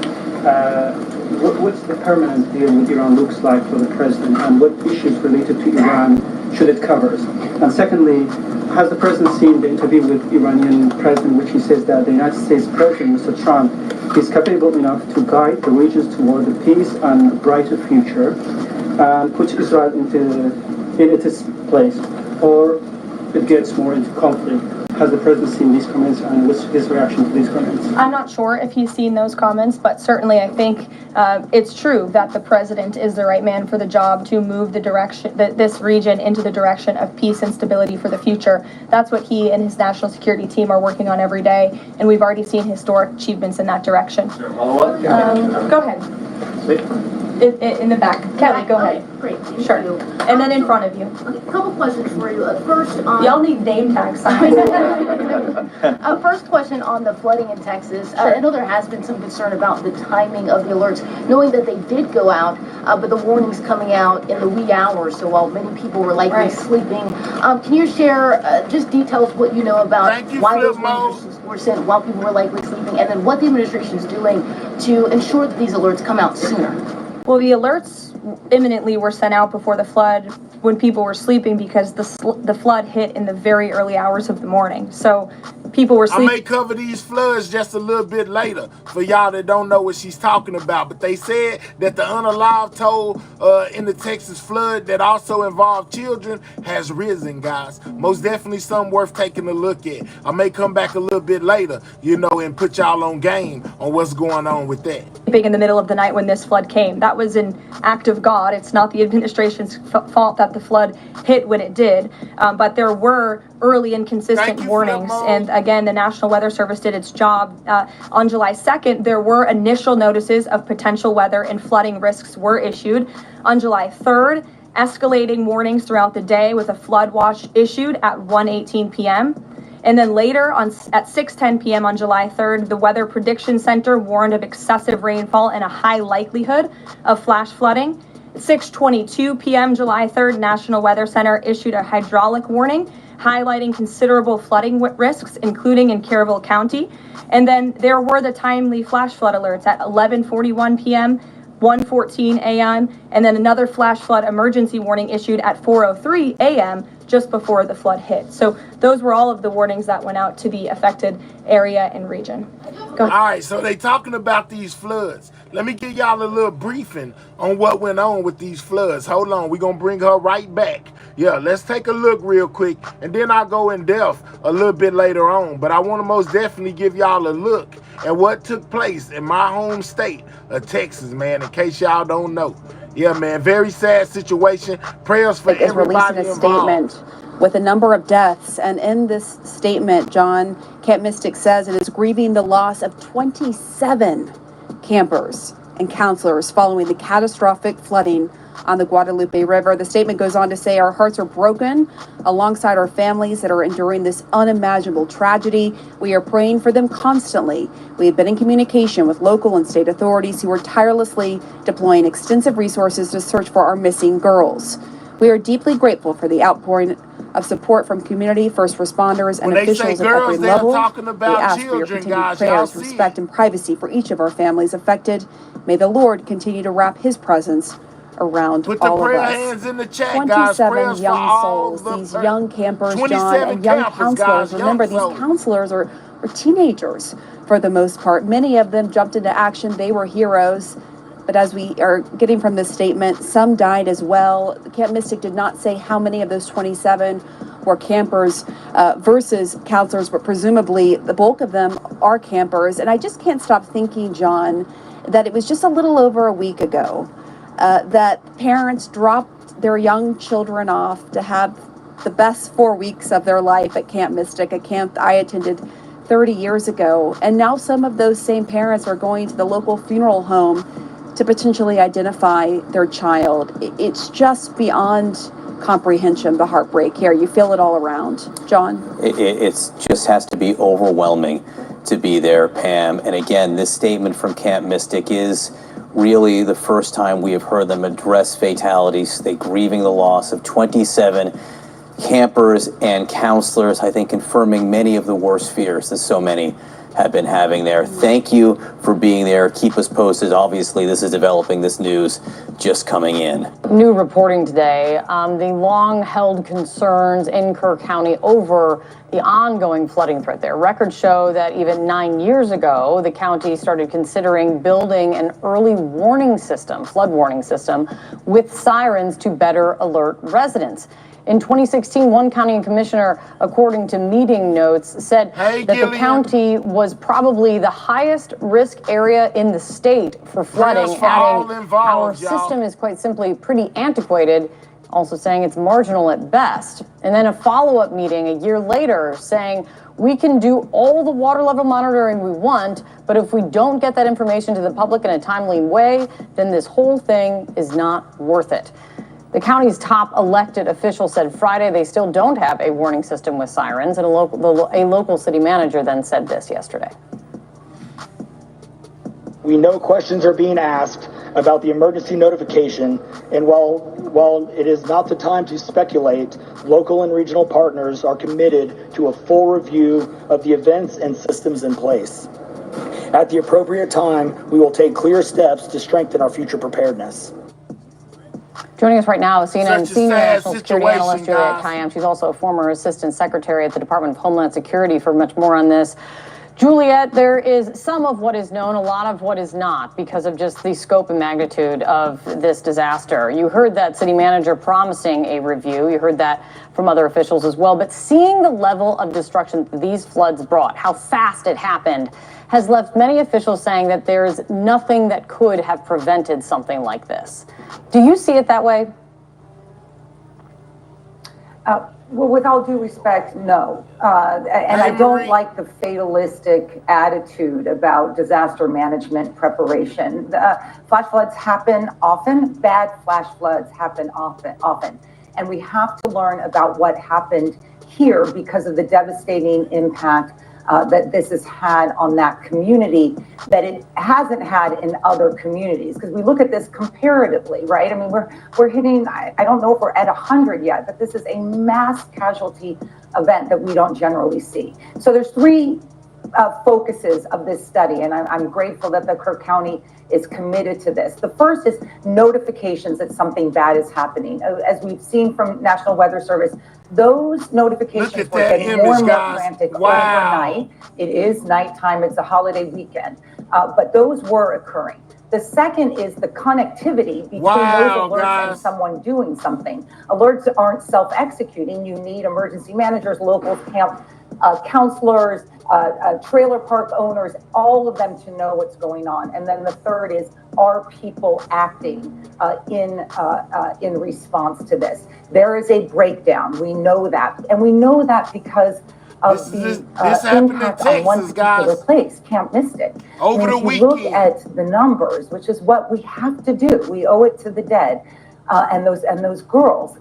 What's the permanent deal with Iran looks like for the president, and what issues related to Iran should it cover? And secondly, has the president seen the interview with Iranian president, which he says that the United States president, Mr. Trump, is capable enough to guide the regions toward a peace and brighter future and put Israel in its place, or it gets more into conflict? Has the president seen these comments, and what's his reaction to these comments? I'm not sure if he's seen those comments, but certainly I think it's true that the president is the right man for the job to move the direction, this region into the direction of peace and stability for the future. That's what he and his national security team are working on every day, and we've already seen historic achievements in that direction. Go ahead. In the back. Kelly, go ahead. Great. Sure. And then in front of you. A couple questions for you. First, y'all need name tags signed. First question on the flooding in Texas. I know there has been some concern about the timing of the alerts, knowing that they did go out, but the warnings coming out in the wee hours, so while many people were likely sleeping. Can you share just details what you know about why those warnings were sent while people were likely sleeping, and then what the administration is doing to ensure that these alerts come out sooner? Well, the alerts imminently were sent out before the flood when people were sleeping, because the flood hit in the very early hours of the morning. So people were I sleeping. may cover these floods just a little bit later for y'all that don't know what she's talking about. But they said that the unalived toll in the Texas flood that also involved children has risen, guys. Most definitely something worth taking a look at. I may come back a little bit later, you know, and put y'all on game on what's going on with that. In the middle of the night when this flood came. That was an act of God. It's not the administration's fault that the flood hit when it did. But there were early and consistent warnings. And again, the National Weather Service did its job. On July 2nd, there were initial notices of potential weather and flooding risks were issued. On July 3rd, escalating warnings throughout the day with a flood watch issued at 1:18 p.m. And then later at 6:10 p.m. on July 3rd, the Weather Prediction Center warned of excessive rainfall and a high likelihood of flash flooding. At 6:22 p.m. July 3rd, National Weather Center issued a hydraulic warning, highlighting considerable flooding risks, including in Caryville County. And then there were the timely flash flood alerts at 11:41 p.m., 1:14 a.m., and then another flash flood emergency warning issued at 4:03 a.m. just before the flood hit. So those were all of the warnings that went out to the affected area and region. Go ahead. All right, so they talking about these floods. Let me give y'all a little briefing on what went on with these floods. Hold on, we're going to bring her right back. Yeah, let's take a look real quick, and then I'll go in depth a little bit later on. But I want to most definitely give y'all a look at what took place in my home state of Texas, man, in case y'all don't know. Yeah, man, very sad situation. Prayers for everybody releasing a involved. statement with a number of deaths. And in this statement, John, Camp Mystic says it is grieving the loss of 27 campers and counselors following the catastrophic flooding on the Guadalupe River. The statement goes on to say our hearts are broken alongside our families that are enduring this unimaginable tragedy. We are praying for them constantly. We have been in communication with local and state authorities who are tirelessly deploying extensive resources to search for our missing girls. We are deeply grateful for the outpouring of support from community, first responders, and officials at every level. We ask for your continued prayers, respect, and privacy for each of our families affected. May the Lord continue to wrap his presence around all of us. Hands in the chat, 27 young souls, these young campers, John, and young counselors. Remember, these counselors are teenagers for the most part. Many of them jumped into action. They were heroes. But as we are getting from this statement, some died as well. Camp Mystic did not say how many of those 27 were campers versus counselors, but presumably the bulk of them are campers. And I just can't stop thinking, John, that it was just a little over a week ago that parents dropped their young children off to have the best 4 weeks of their life at Camp Mystic, a camp I attended 30 years ago. And now some of those same parents are going to the local funeral home to potentially identify their child. It's just beyond comprehension, the heartbreak here. You feel it all around. John? It just has to be overwhelming to be there, Pam. And again, this statement from Camp Mystic is really the first time we have heard them address fatalities. They're grieving the loss of 27 campers and counselors, I think confirming many of the worst fears that so many have been having there. Thank you for being there. Keep us posted. Obviously, this is developing, this news just coming in. New reporting today, the long-held concerns in Kerr County over the ongoing flooding threat there. Records show that even 9 years ago, the county started considering building an early warning system, flood warning system, with sirens to better alert residents. In 2016, one county commissioner, according to meeting notes, said that the county was probably the highest risk area in the state for flooding, adding our system is quite simply pretty antiquated, also saying it's marginal at best. And then a follow-up meeting a year later saying we can do all the water level monitoring we want, but if we don't get that information to the public in a timely way, then this whole thing is not worth it. The county's top elected official said Friday they still don't have a warning system with sirens, and a local city manager then said this yesterday. We know questions are being asked about the emergency notification, and while it is not the time to speculate, local and regional partners are committed to a full review of the events and systems in place. At the appropriate time, we will take clear steps to strengthen our future preparedness. Joining us right now, CNN Such a senior sad national security analyst situation, Juliette guys. Kayyem. She's also a former assistant secretary at the Department of Homeland Security. For much more on this, Juliette, there is some of what is known, a lot of what is not, because of just the scope and magnitude of this disaster. You heard that city manager promising a review. You heard that from other officials as well. But seeing the level of destruction these floods brought, how fast it happened, has left many officials saying that there's nothing that could have prevented something like this. Do you see it that way? Well, with all due respect, no. And I don't like the fatalistic attitude about disaster management preparation. Flash floods happen often. Bad flash floods happen often. And we have to learn about what happened here because of the devastating impact that this has had on that community that it hasn't had in other communities. Because we look at this comparatively, right? I mean, we're hitting, I don't know if we're at 100 yet, but this is a mass casualty event that we don't generally see. So there's three focuses of this study, and I'm grateful that the Kirk County is committed to this. The first is notifications that something bad is happening. As we've seen from National Weather Service, those notifications were getting more and more frantic overnight. It is nighttime, it's a holiday weekend, but those were occurring. The second is the connectivity between those alerts and someone doing something. Alerts aren't self-executing. You need emergency managers, locals, camp counselors, trailer park owners, all of them to know what's going on. And then the third is, are people acting in response to this? There is a breakdown. We know that. And we know that because of the impact on one particular place, Camp Mystic. Over the weekend. Look at the numbers, which is what we have to do. We owe it to the dead. And those girls,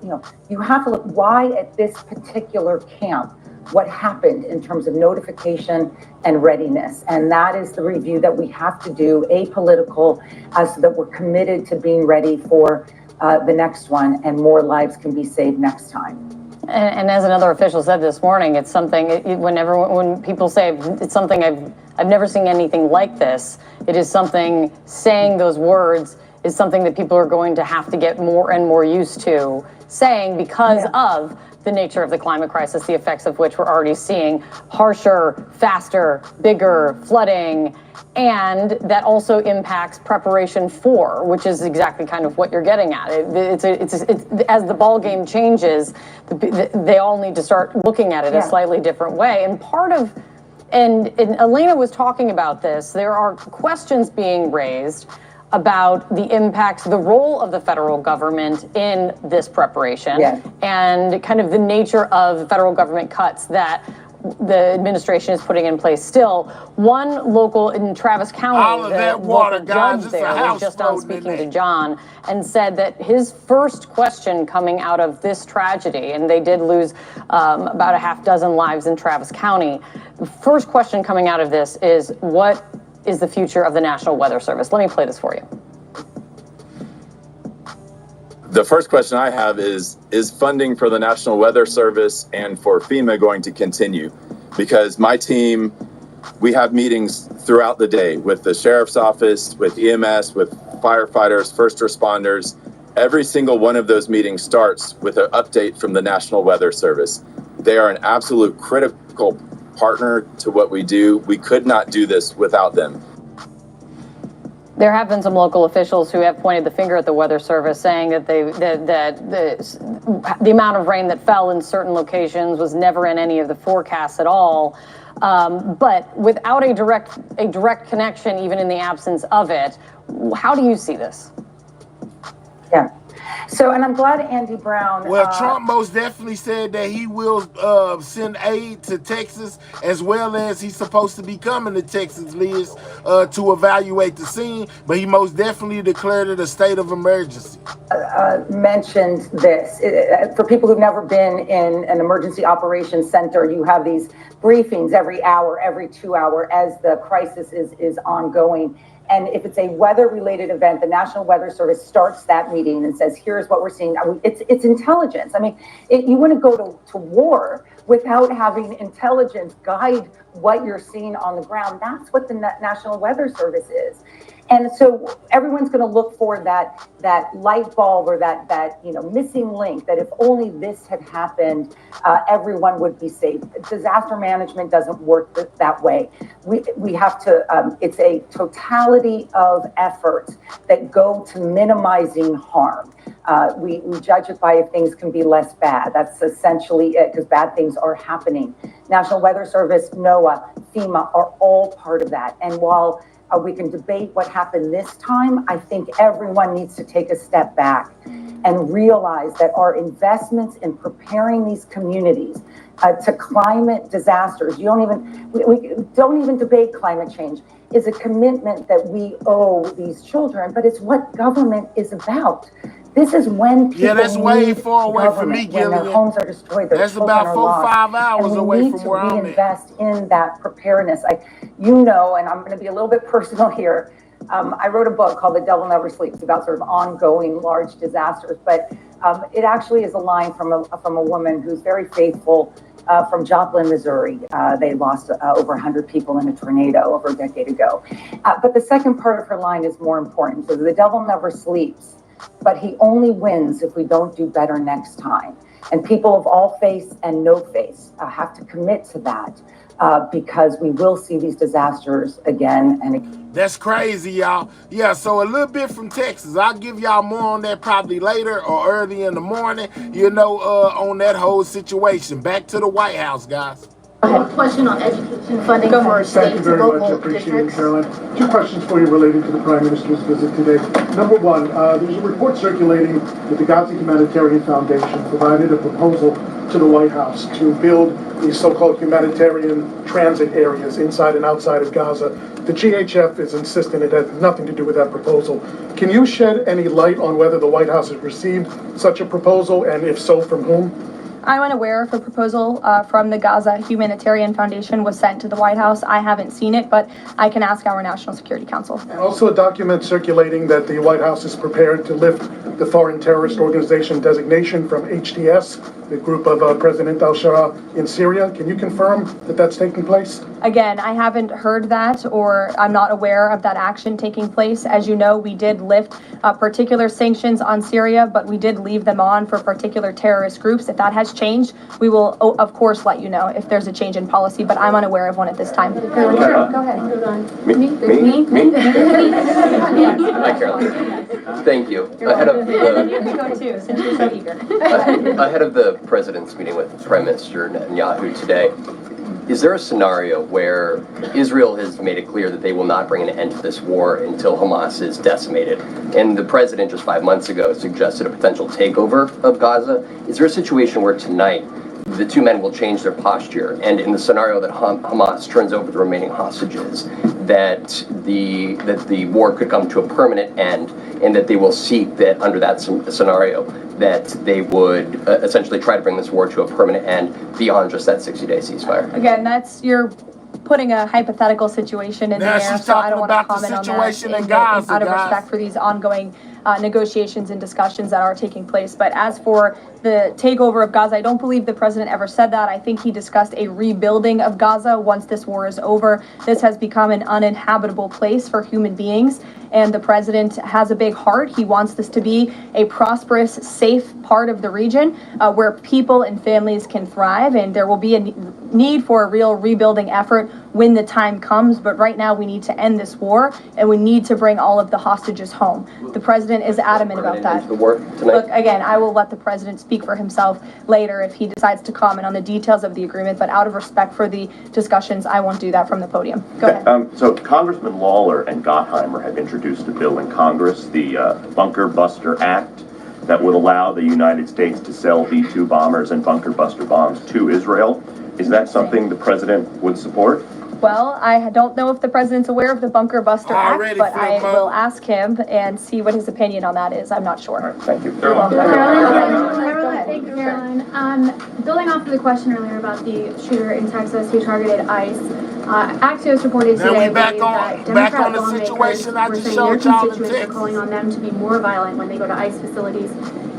you have to look why at this particular camp, what happened in terms of notification and readiness. And that is the review that we have to do, apolitical, so that we're committed to being ready for the next one and more lives can be saved next time. And as another official said this morning, it's something, when people say it's something I've never seen anything like this, it is something, saying those words is something that people are going to have to get more and more used to saying because of the nature of the climate crisis, the effects of which we're already seeing: harsher, faster, bigger flooding, and that also impacts preparation for, which is exactly kind of what you're getting at. It's as the ball game changes, they all need to start looking at it a slightly different way. And part of, and Elena was talking about this, there are questions being raised about the impacts, the role of the federal government in this preparation, and kind of the nature of federal government cuts that the administration is putting in place. Still, one local in Travis County, the local judge there was just on speaking to John and said that his first question coming out of this tragedy, and they did lose about a half dozen lives in Travis County, the first question coming out of this is, what is the future of the National Weather Service? Let me play this for you. The first question I have is funding for the National Weather Service and for FEMA going to continue? Because my team, we have meetings throughout the day with the sheriff's office, with EMS, with firefighters, first responders. Every single one of those meetings starts with an update from the National Weather Service. They are an absolute critical partner to what we do. We could not do this without them. There have been some local officials who have pointed the finger at the Weather Service, saying that the amount of rain that fell in certain locations was never in any of the forecasts at all. But without a direct connection, even in the absence of it, how do you see this? Yeah. So, and I'm glad Andy Brown. Well, Trump most definitely said that he will send aid to Texas, as well as he's supposed to be coming to Texas, Liz, to evaluate the scene. But he most definitely declared it a state of emergency. Mentioned this. For people who've never been in an emergency operations center, you have these briefings every hour, every 2 hours as the crisis is ongoing. And if it's a weather-related event, the National Weather Service starts that meeting and says, here's what we're seeing. It's intelligence. I mean, you wouldn't go to war without having intelligence guide what you're seeing on the ground. That's what the National Weather Service is. And so everyone's going to look for that light bulb or that missing link, that if only this had happened, everyone would be safe. Disaster management doesn't work that way. We have to, it's a totality of efforts that go to minimizing harm. We judge it by if things can be less bad. That's essentially it, because bad things are happening. National Weather Service, NOAA, FEMA are all part of that. And while we can debate what happened this time, I think everyone needs to take a step back and realize that our investments in preparing these communities to climate disasters, we don't even debate climate change, is a commitment that we owe these children, but it's what government is about. This is when people that's way far away from government, me, when Gillian. their homes are destroyed, their That's children about are 4 or 5 lost, hours and away we from need where to I'm at. reinvest in that preparedness. And I'm going to be a little bit personal here. I wrote a book called The Devil Never Sleeps about sort of ongoing large disasters, but it actually is a line from a woman who's very faithful from Joplin, Missouri. They lost over 100 people in a tornado over a decade ago. But the second part of her line is more important. So the devil never sleeps, but he only wins if we don't do better next time. And people of all faiths and no faiths have to commit to that because we will see these disasters again and again. That's crazy, y'all. Yeah, so a little bit from Texas. I'll give y'all more on that probably later or early in the morning, on that whole situation. Back to the White House, guys. I have a question on education funding for state and local districts. Caroline. 2 questions for you relating to the Prime Minister's visit today. Number one, there's a report circulating that the Gaza Humanitarian Foundation provided a proposal to the White House to build these so-called humanitarian transit areas inside and outside of Gaza. The GHF is insisting it has nothing to do with that proposal. Can you shed any light on whether the White House has received such a proposal, and if so, from whom? I'm unaware if a proposal from the Gaza Humanitarian Foundation was sent to the White House. I haven't seen it, but I can ask our National Security Council. And also a document circulating that the White House is prepared to lift the Foreign Terrorist Organization designation from HTS, the group of President al-Shara in Syria. Can you confirm that that's taking place? Again, I haven't heard that, or I'm not aware of that action taking place. As you know, we did lift particular sanctions on Syria, but we did leave them on for particular terrorist groups. If that has changed, we will, of course, let you know if there's a change in policy, but I'm unaware of one at this time. Go ahead. Me? Hi, Caroline. Thank you. Ahead of the president's meeting with Prime Minister Netanyahu today, is there a scenario where Israel has made it clear that they will not bring an end to this war until Hamas is decimated? And the president just 5 months ago suggested a potential takeover of Gaza. Is there a situation where tonight the two men will change their posture, and in the scenario that Hamas turns over the remaining hostages, that the war could come to a permanent end, and that they will seek that under that scenario that they would essentially try to bring this war to a permanent end beyond just that 60-day ceasefire? Again, you're putting a hypothetical situation in there, so I don't want to comment on that out of respect for these ongoing negotiations and discussions that are taking place. But as for the takeover of Gaza, I don't believe the president ever said that. I think he discussed a rebuilding of Gaza once this war is over. This has become an uninhabitable place for human beings, and the president has a big heart. He wants this to be a prosperous, safe part of the region where people and families can thrive, and there will be a need for a real rebuilding effort when the time comes. But right now we need to end this war, and we need to bring all of the hostages home. The president is adamant about that. Look, again, I will let the president speak for himself later if he decides to comment on the details of the agreement, but out of respect for the discussions, I won't do that from the podium. Go ahead. So Congressman Lawler and Gottheimer have introduced a bill in Congress, the Bunker Buster Act, that would allow the United States to sell B-2 bombers and bunker buster bombs to Israel. Is that something the president would support? Well, I don't know if the president's aware of the Bunker Buster Act, but I will ask him and see what his opinion on that is. I'm not sure. Right, thank you. Thank you, Caroline. Building off of the question earlier about the shooter in Texas who targeted ICE, Axios reported today that Democrat lawmakers were saying their constituents are calling on them to be more violent when they go to ICE facilities,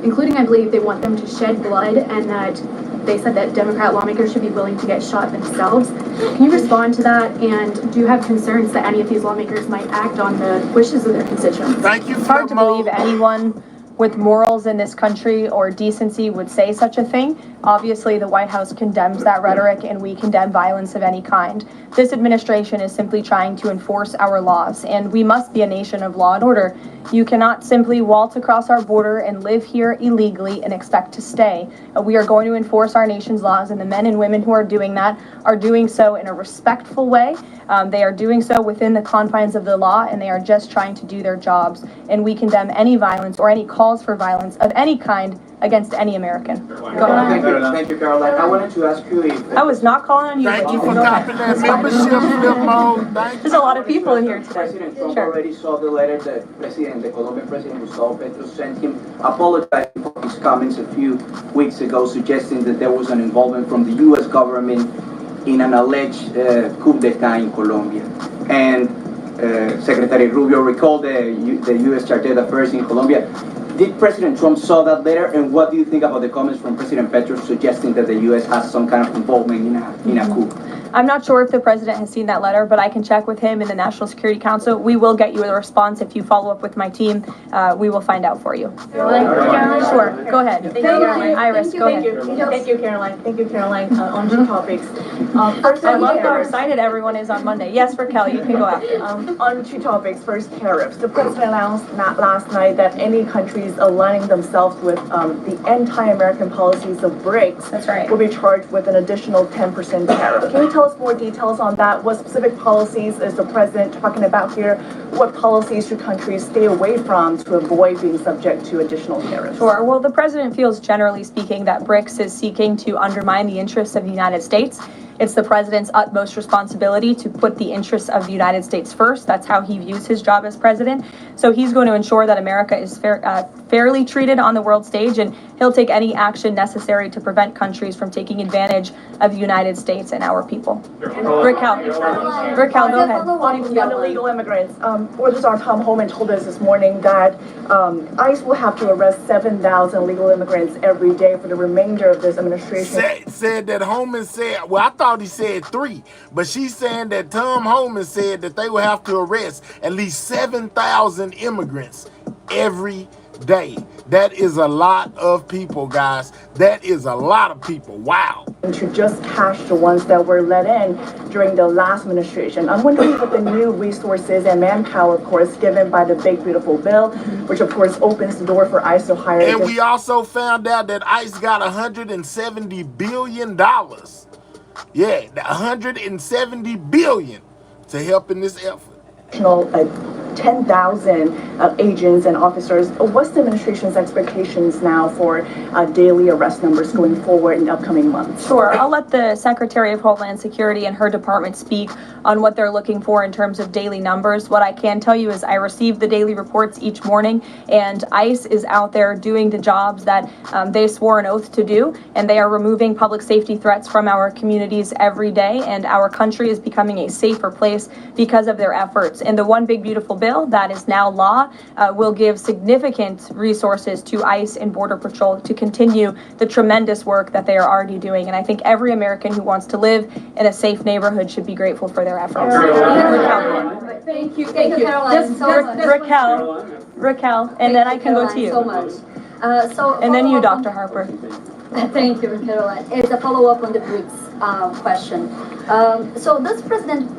including, I believe, they want them to shed blood, and that they said that Democrat lawmakers should be willing to get shot themselves. Can you respond to that? And do you have concerns that any of these lawmakers might act on the wishes of their constituents? Thank you. It's hard to believe anyone with morals in this country or decency would say such a thing. Obviously, the White House condemns that rhetoric, and we condemn violence of any kind. This administration is simply trying to enforce our laws, and we must be a nation of law and order. You cannot simply waltz across our border and live here illegally and expect to stay. We are going to enforce our nation's laws, and the men and women who are doing that are doing so in a respectful way. They are doing so within the confines of the law, and they are just trying to do their jobs. And we condemn any violence or any calls for violence of any kind against any American. Go ahead. Thank you, Caroline. I wanted to ask you if... I was not calling on you. Thank you for copping that membership, flip mode. There's a lot of people in here today. President Trump already saw the letter that the Colombian President Gustavo Petro sent him, apologizing for his comments a few weeks ago, suggesting that there was an involvement from the U.S. government in an alleged coup d'etat in Colombia. And Secretary Rubio recalled the U.S. Chargé d'Affaires in Colombia. Did President Trump saw that letter, and what do you think about the comments from President Petro suggesting that the U.S. has some kind of involvement in a coup? I'm not sure if the president has seen that letter, but I can check with him in the National Security Council. We will get you a response if you follow up with my team. We will find out for you. Caroline? Sure, go ahead. Thank you, Caroline. Iris, go ahead. Thank you, Caroline. Thank you, Caroline. On two topics. First, I love how excited everyone is on Monday. Yes, Raquel, you can go after. On two topics. First, tariffs. The president announced last night that any countries aligning themselves with the anti-American policies of BRICS That's right. will be charged with an additional 10% tariff. Can you tell us more details on that? What specific policies is the president talking about here? What policies should countries stay away from to avoid being subject to additional tariffs? Sure. Well, the president feels, generally speaking, that BRICS is seeking to undermine the interests of the United States. It's the president's utmost responsibility to put the interests of the United States first. That's how he views his job as president. So he's going to ensure that America is fairly treated on the world stage, and he'll take any action necessary to prevent countries from taking advantage of the United States and our people. Raquel, go ahead. On illegal immigrants, Our tomhoman told us this morning that ICE will have to arrest 7,000 illegal immigrants every day for the remainder of this administration. Said that Homan said, well, I thought he said 3, but she's saying that Tom Homan said that they will have to arrest at least 7,000 immigrants every day. That is a lot of people, guys. That is a lot of people. Wow. To just cash the ones that were let in during the last administration. I'm wondering what the new resources and manpower, of course, given by the Big Beautiful Bill, which of course opens the door for ICE to hire. And we also found out that ICE got $170 billion. Yeah, $170 billion to help in this effort. 10,000 agents and officers. What's the administration's expectations now for daily arrest numbers going forward in the upcoming months? Sure. I'll let the Secretary of Homeland Security and her department speak on what they're looking for in terms of daily numbers. What I can tell you is I receive the daily reports each morning, and ICE is out there doing the jobs that they swore an oath to do, and they are removing public safety threats from our communities every day, and our country is becoming a safer place because of their efforts. And the One Big Beautiful Bill that is now law will give significant resources to ICE and Border Patrol to continue the tremendous work that they are already doing. And I think every American who wants to live in a safe neighborhood should be grateful for their efforts. Thank you, Caroline. Raquel, and then I can go to you. So much. And then you, Dr. Harper. Thank you, Caroline. It's a follow-up on the BRICS question. So does President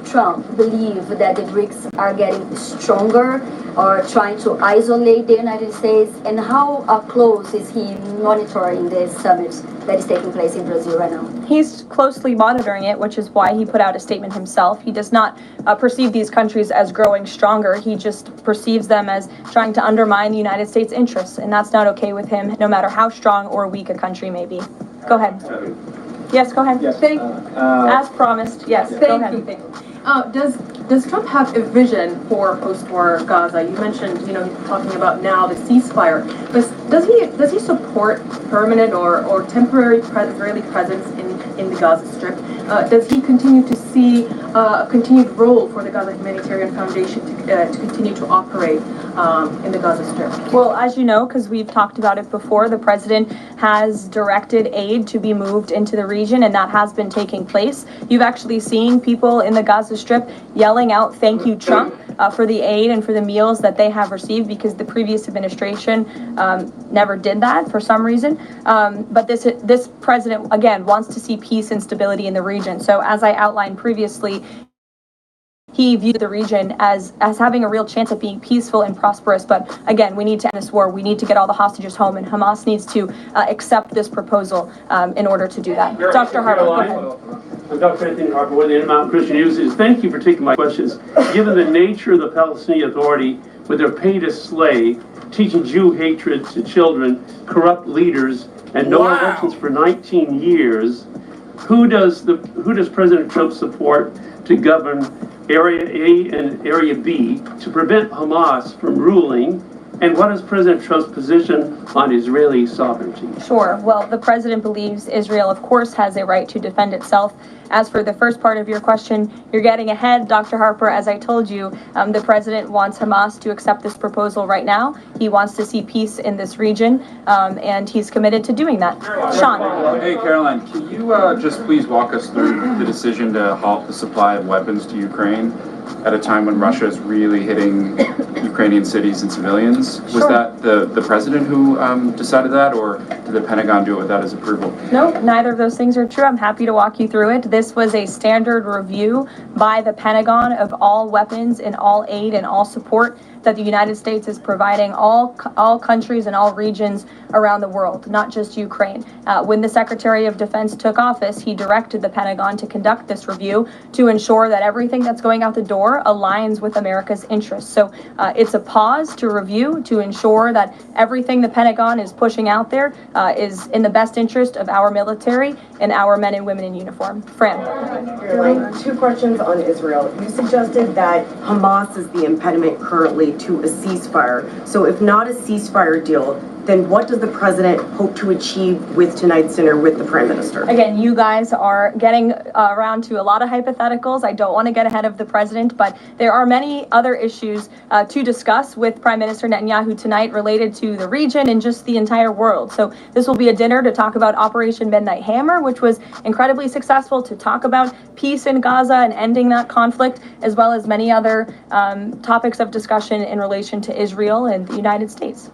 Trump believe that the BRICS are getting stronger or trying to isolate the United States? And how close is he monitoring this summit that is taking place in Brazil right now? He's closely monitoring it, which is why he put out a statement himself. He does not perceive these countries as growing stronger. He just perceives them as trying to undermine the United States' interests, and that's not okay with him, no matter how strong or weak a country may be. Go ahead. Yes, go ahead. Yes. As promised, yes, go ahead. Does Trump have a vision for post-war Gaza? You mentioned, talking about now the ceasefire, but Does he support permanent or temporary Israeli presence in the Gaza Strip? Does he continue to see a continued role for the Gaza Humanitarian Foundation to continue to operate in the Gaza Strip? Well, as you know, because we've talked about it before, the president has directed aid to be moved into the region, and that has been taking place. You've actually seen people in the Gaza Strip yelling out, "Thank you, Trump," for the aid and for the meals that they have received, because the previous administration never did that for some reason. But this president, again, wants to see peace and stability in the region. So as I outlined previously, he viewed the region as having a real chance of being peaceful and prosperous. But again, we need to end this war. We need to get all the hostages home, and Hamas needs to accept this proposal in order to do that. Dr. Harper, go ahead. I'm Dr. Anthony Harper with the Intermountain Christian News. Thank you for taking my questions. Given the nature of the Palestinian Authority, with their pay to slay, teaching Jew hatred to children, corrupt leaders, and no elections for 19 years, who does President Trump support to govern Area A and Area B to prevent Hamas from ruling? And what is President Trump's position on Israeli sovereignty? Sure. Well, the president believes Israel, of course, has a right to defend itself. As for the first part of your question, you're getting ahead, Dr. Harper. As I told you, the president wants Hamas to accept this proposal right now. He wants to see peace in this region, and he's committed to doing that. Sean. Hey, Caroline, can you just please walk us through the decision to halt the supply of weapons to Ukraine at a time when Russia is really hitting Ukrainian cities and civilians? Was that the president who decided that, or did the Pentagon do it without his approval? No, neither of those things are true. I'm happy to walk you through it. This was a standard review by the Pentagon of all weapons and all aid and all support that the United States is providing all countries and all regions around the world, not just Ukraine. When the Secretary of Defense took office, he directed the Pentagon to conduct this review to ensure that everything that's going out the door aligns with America's interests. So it's a pause to review to ensure that everything the Pentagon is pushing out there is in the best interest of our military and our men and women in uniform. Fran. Two questions on Israel. You suggested that Hamas is the impediment currently to a ceasefire. So if not a ceasefire deal, then what does the president hope to achieve with tonight's dinner with the prime minister? Again, you guys are getting around to a lot of hypotheticals. I don't want to get ahead of the president, but there are many other issues to discuss with Prime Minister Netanyahu tonight related to the region and just the entire world. So this will be a dinner to talk about Operation Midnight Hammer, which was incredibly successful, to talk about peace in Gaza and ending that conflict, as well as many other topics of discussion in relation to Israel and the United States.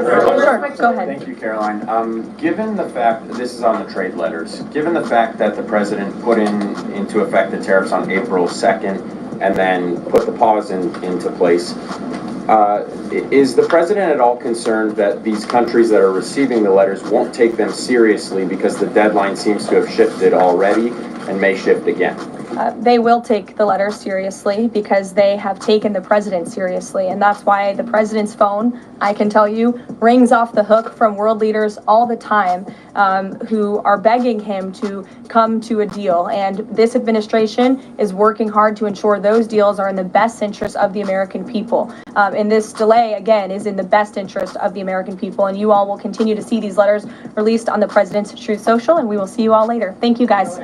Sure, go ahead. Thank you, Caroline. Given the fact that this is on the trade letters, given the fact that the president put into effect the tariffs on April 2nd and then put the pause into place, is the president at all concerned that these countries that are receiving the letters won't take them seriously because the deadline seems to have shifted already and may shift again? They will take the letters seriously because they have taken the president seriously. And that's why the president's phone, I can tell you, rings off the hook from world leaders all the time who are begging him to come to a deal. And this administration is working hard to ensure those deals are in the best interest of the American people. And this delay, again, is in the best interest of the American people. And you all will continue to see these letters released on the president's Truth Social. And we will see you all later. Thank you, guys.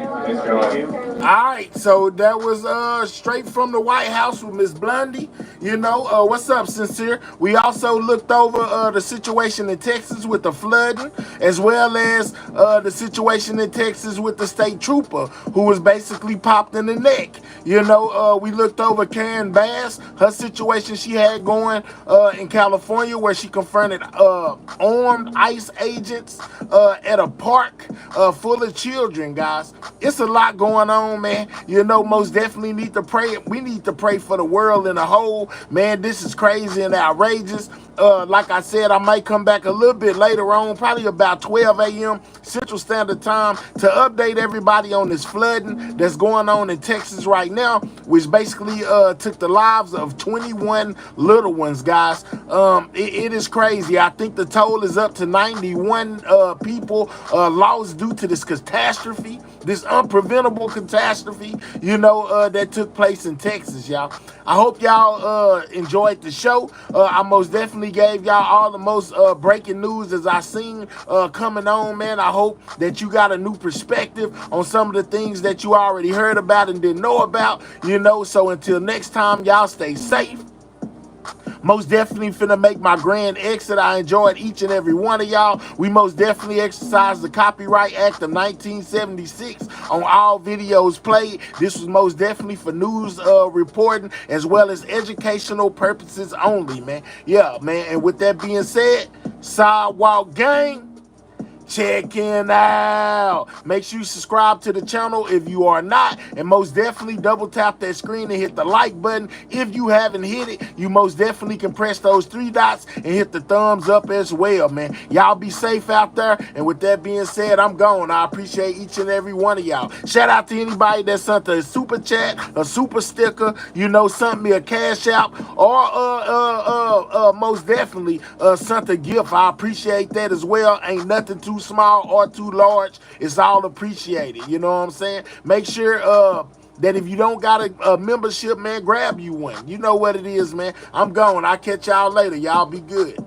All right, so that was straight from the White House with Miss Blondie. You know, what's up, Sincere? We also looked over the situation in Texas with the flooding, as well as the situation in Texas with the state trooper who was basically popped in the neck. You know, we looked over Karen Bass, her situation she had going in California, where she confronted armed ICE agents at a park full of children, guys. It's a lot going on, man. You know, most definitely need to pray. We need to pray for the world in a whole. Man, this is crazy and outrageous. Like I said, I might come back a little bit later on, probably about 12 a.m. Central Standard Time, to update everybody on this flooding that's going on in Texas right now, which basically took the lives of 21 little ones, guys. It is crazy. I think the toll is up to 91 people lost due to this catastrophe, this unpreventable catastrophe, you know, that took place in Texas, y'all. I hope y'all enjoyed the show. I most definitely definitely gave y'all all the most breaking news as I seen coming on, man. I hope that you got a new perspective on some of the things that you already heard about and didn't know about, you know. So until next time, y'all stay safe. Most definitely finna make my grand exit. I enjoyed each and every one of y'all. We most definitely exercised the Copyright Act of 1976 on all videos played. This was most definitely for news reporting as well as educational purposes only, man. Yeah, man. And with that being said, Sidewalk Gang, checking out. Make sure you subscribe to the channel if you are not, and most definitely double tap that screen and hit the like button. If you haven't hit it, you most definitely can press those 3 dots and hit the thumbs up as well, man. Y'all be safe out there, and with that being said, I'm gone. I appreciate each and every one of y'all. Shout out to anybody that sent a super chat, a super sticker, you know, sent me a cash out, or most definitely sent a gift. I appreciate that as well. Ain't nothing too small or too large. It's all appreciated. You know what I'm saying? Make sure that if you don't got a membership, man, grab you one. You know what it is, man. I'm gone. I'll catch y'all later. Y'all be good.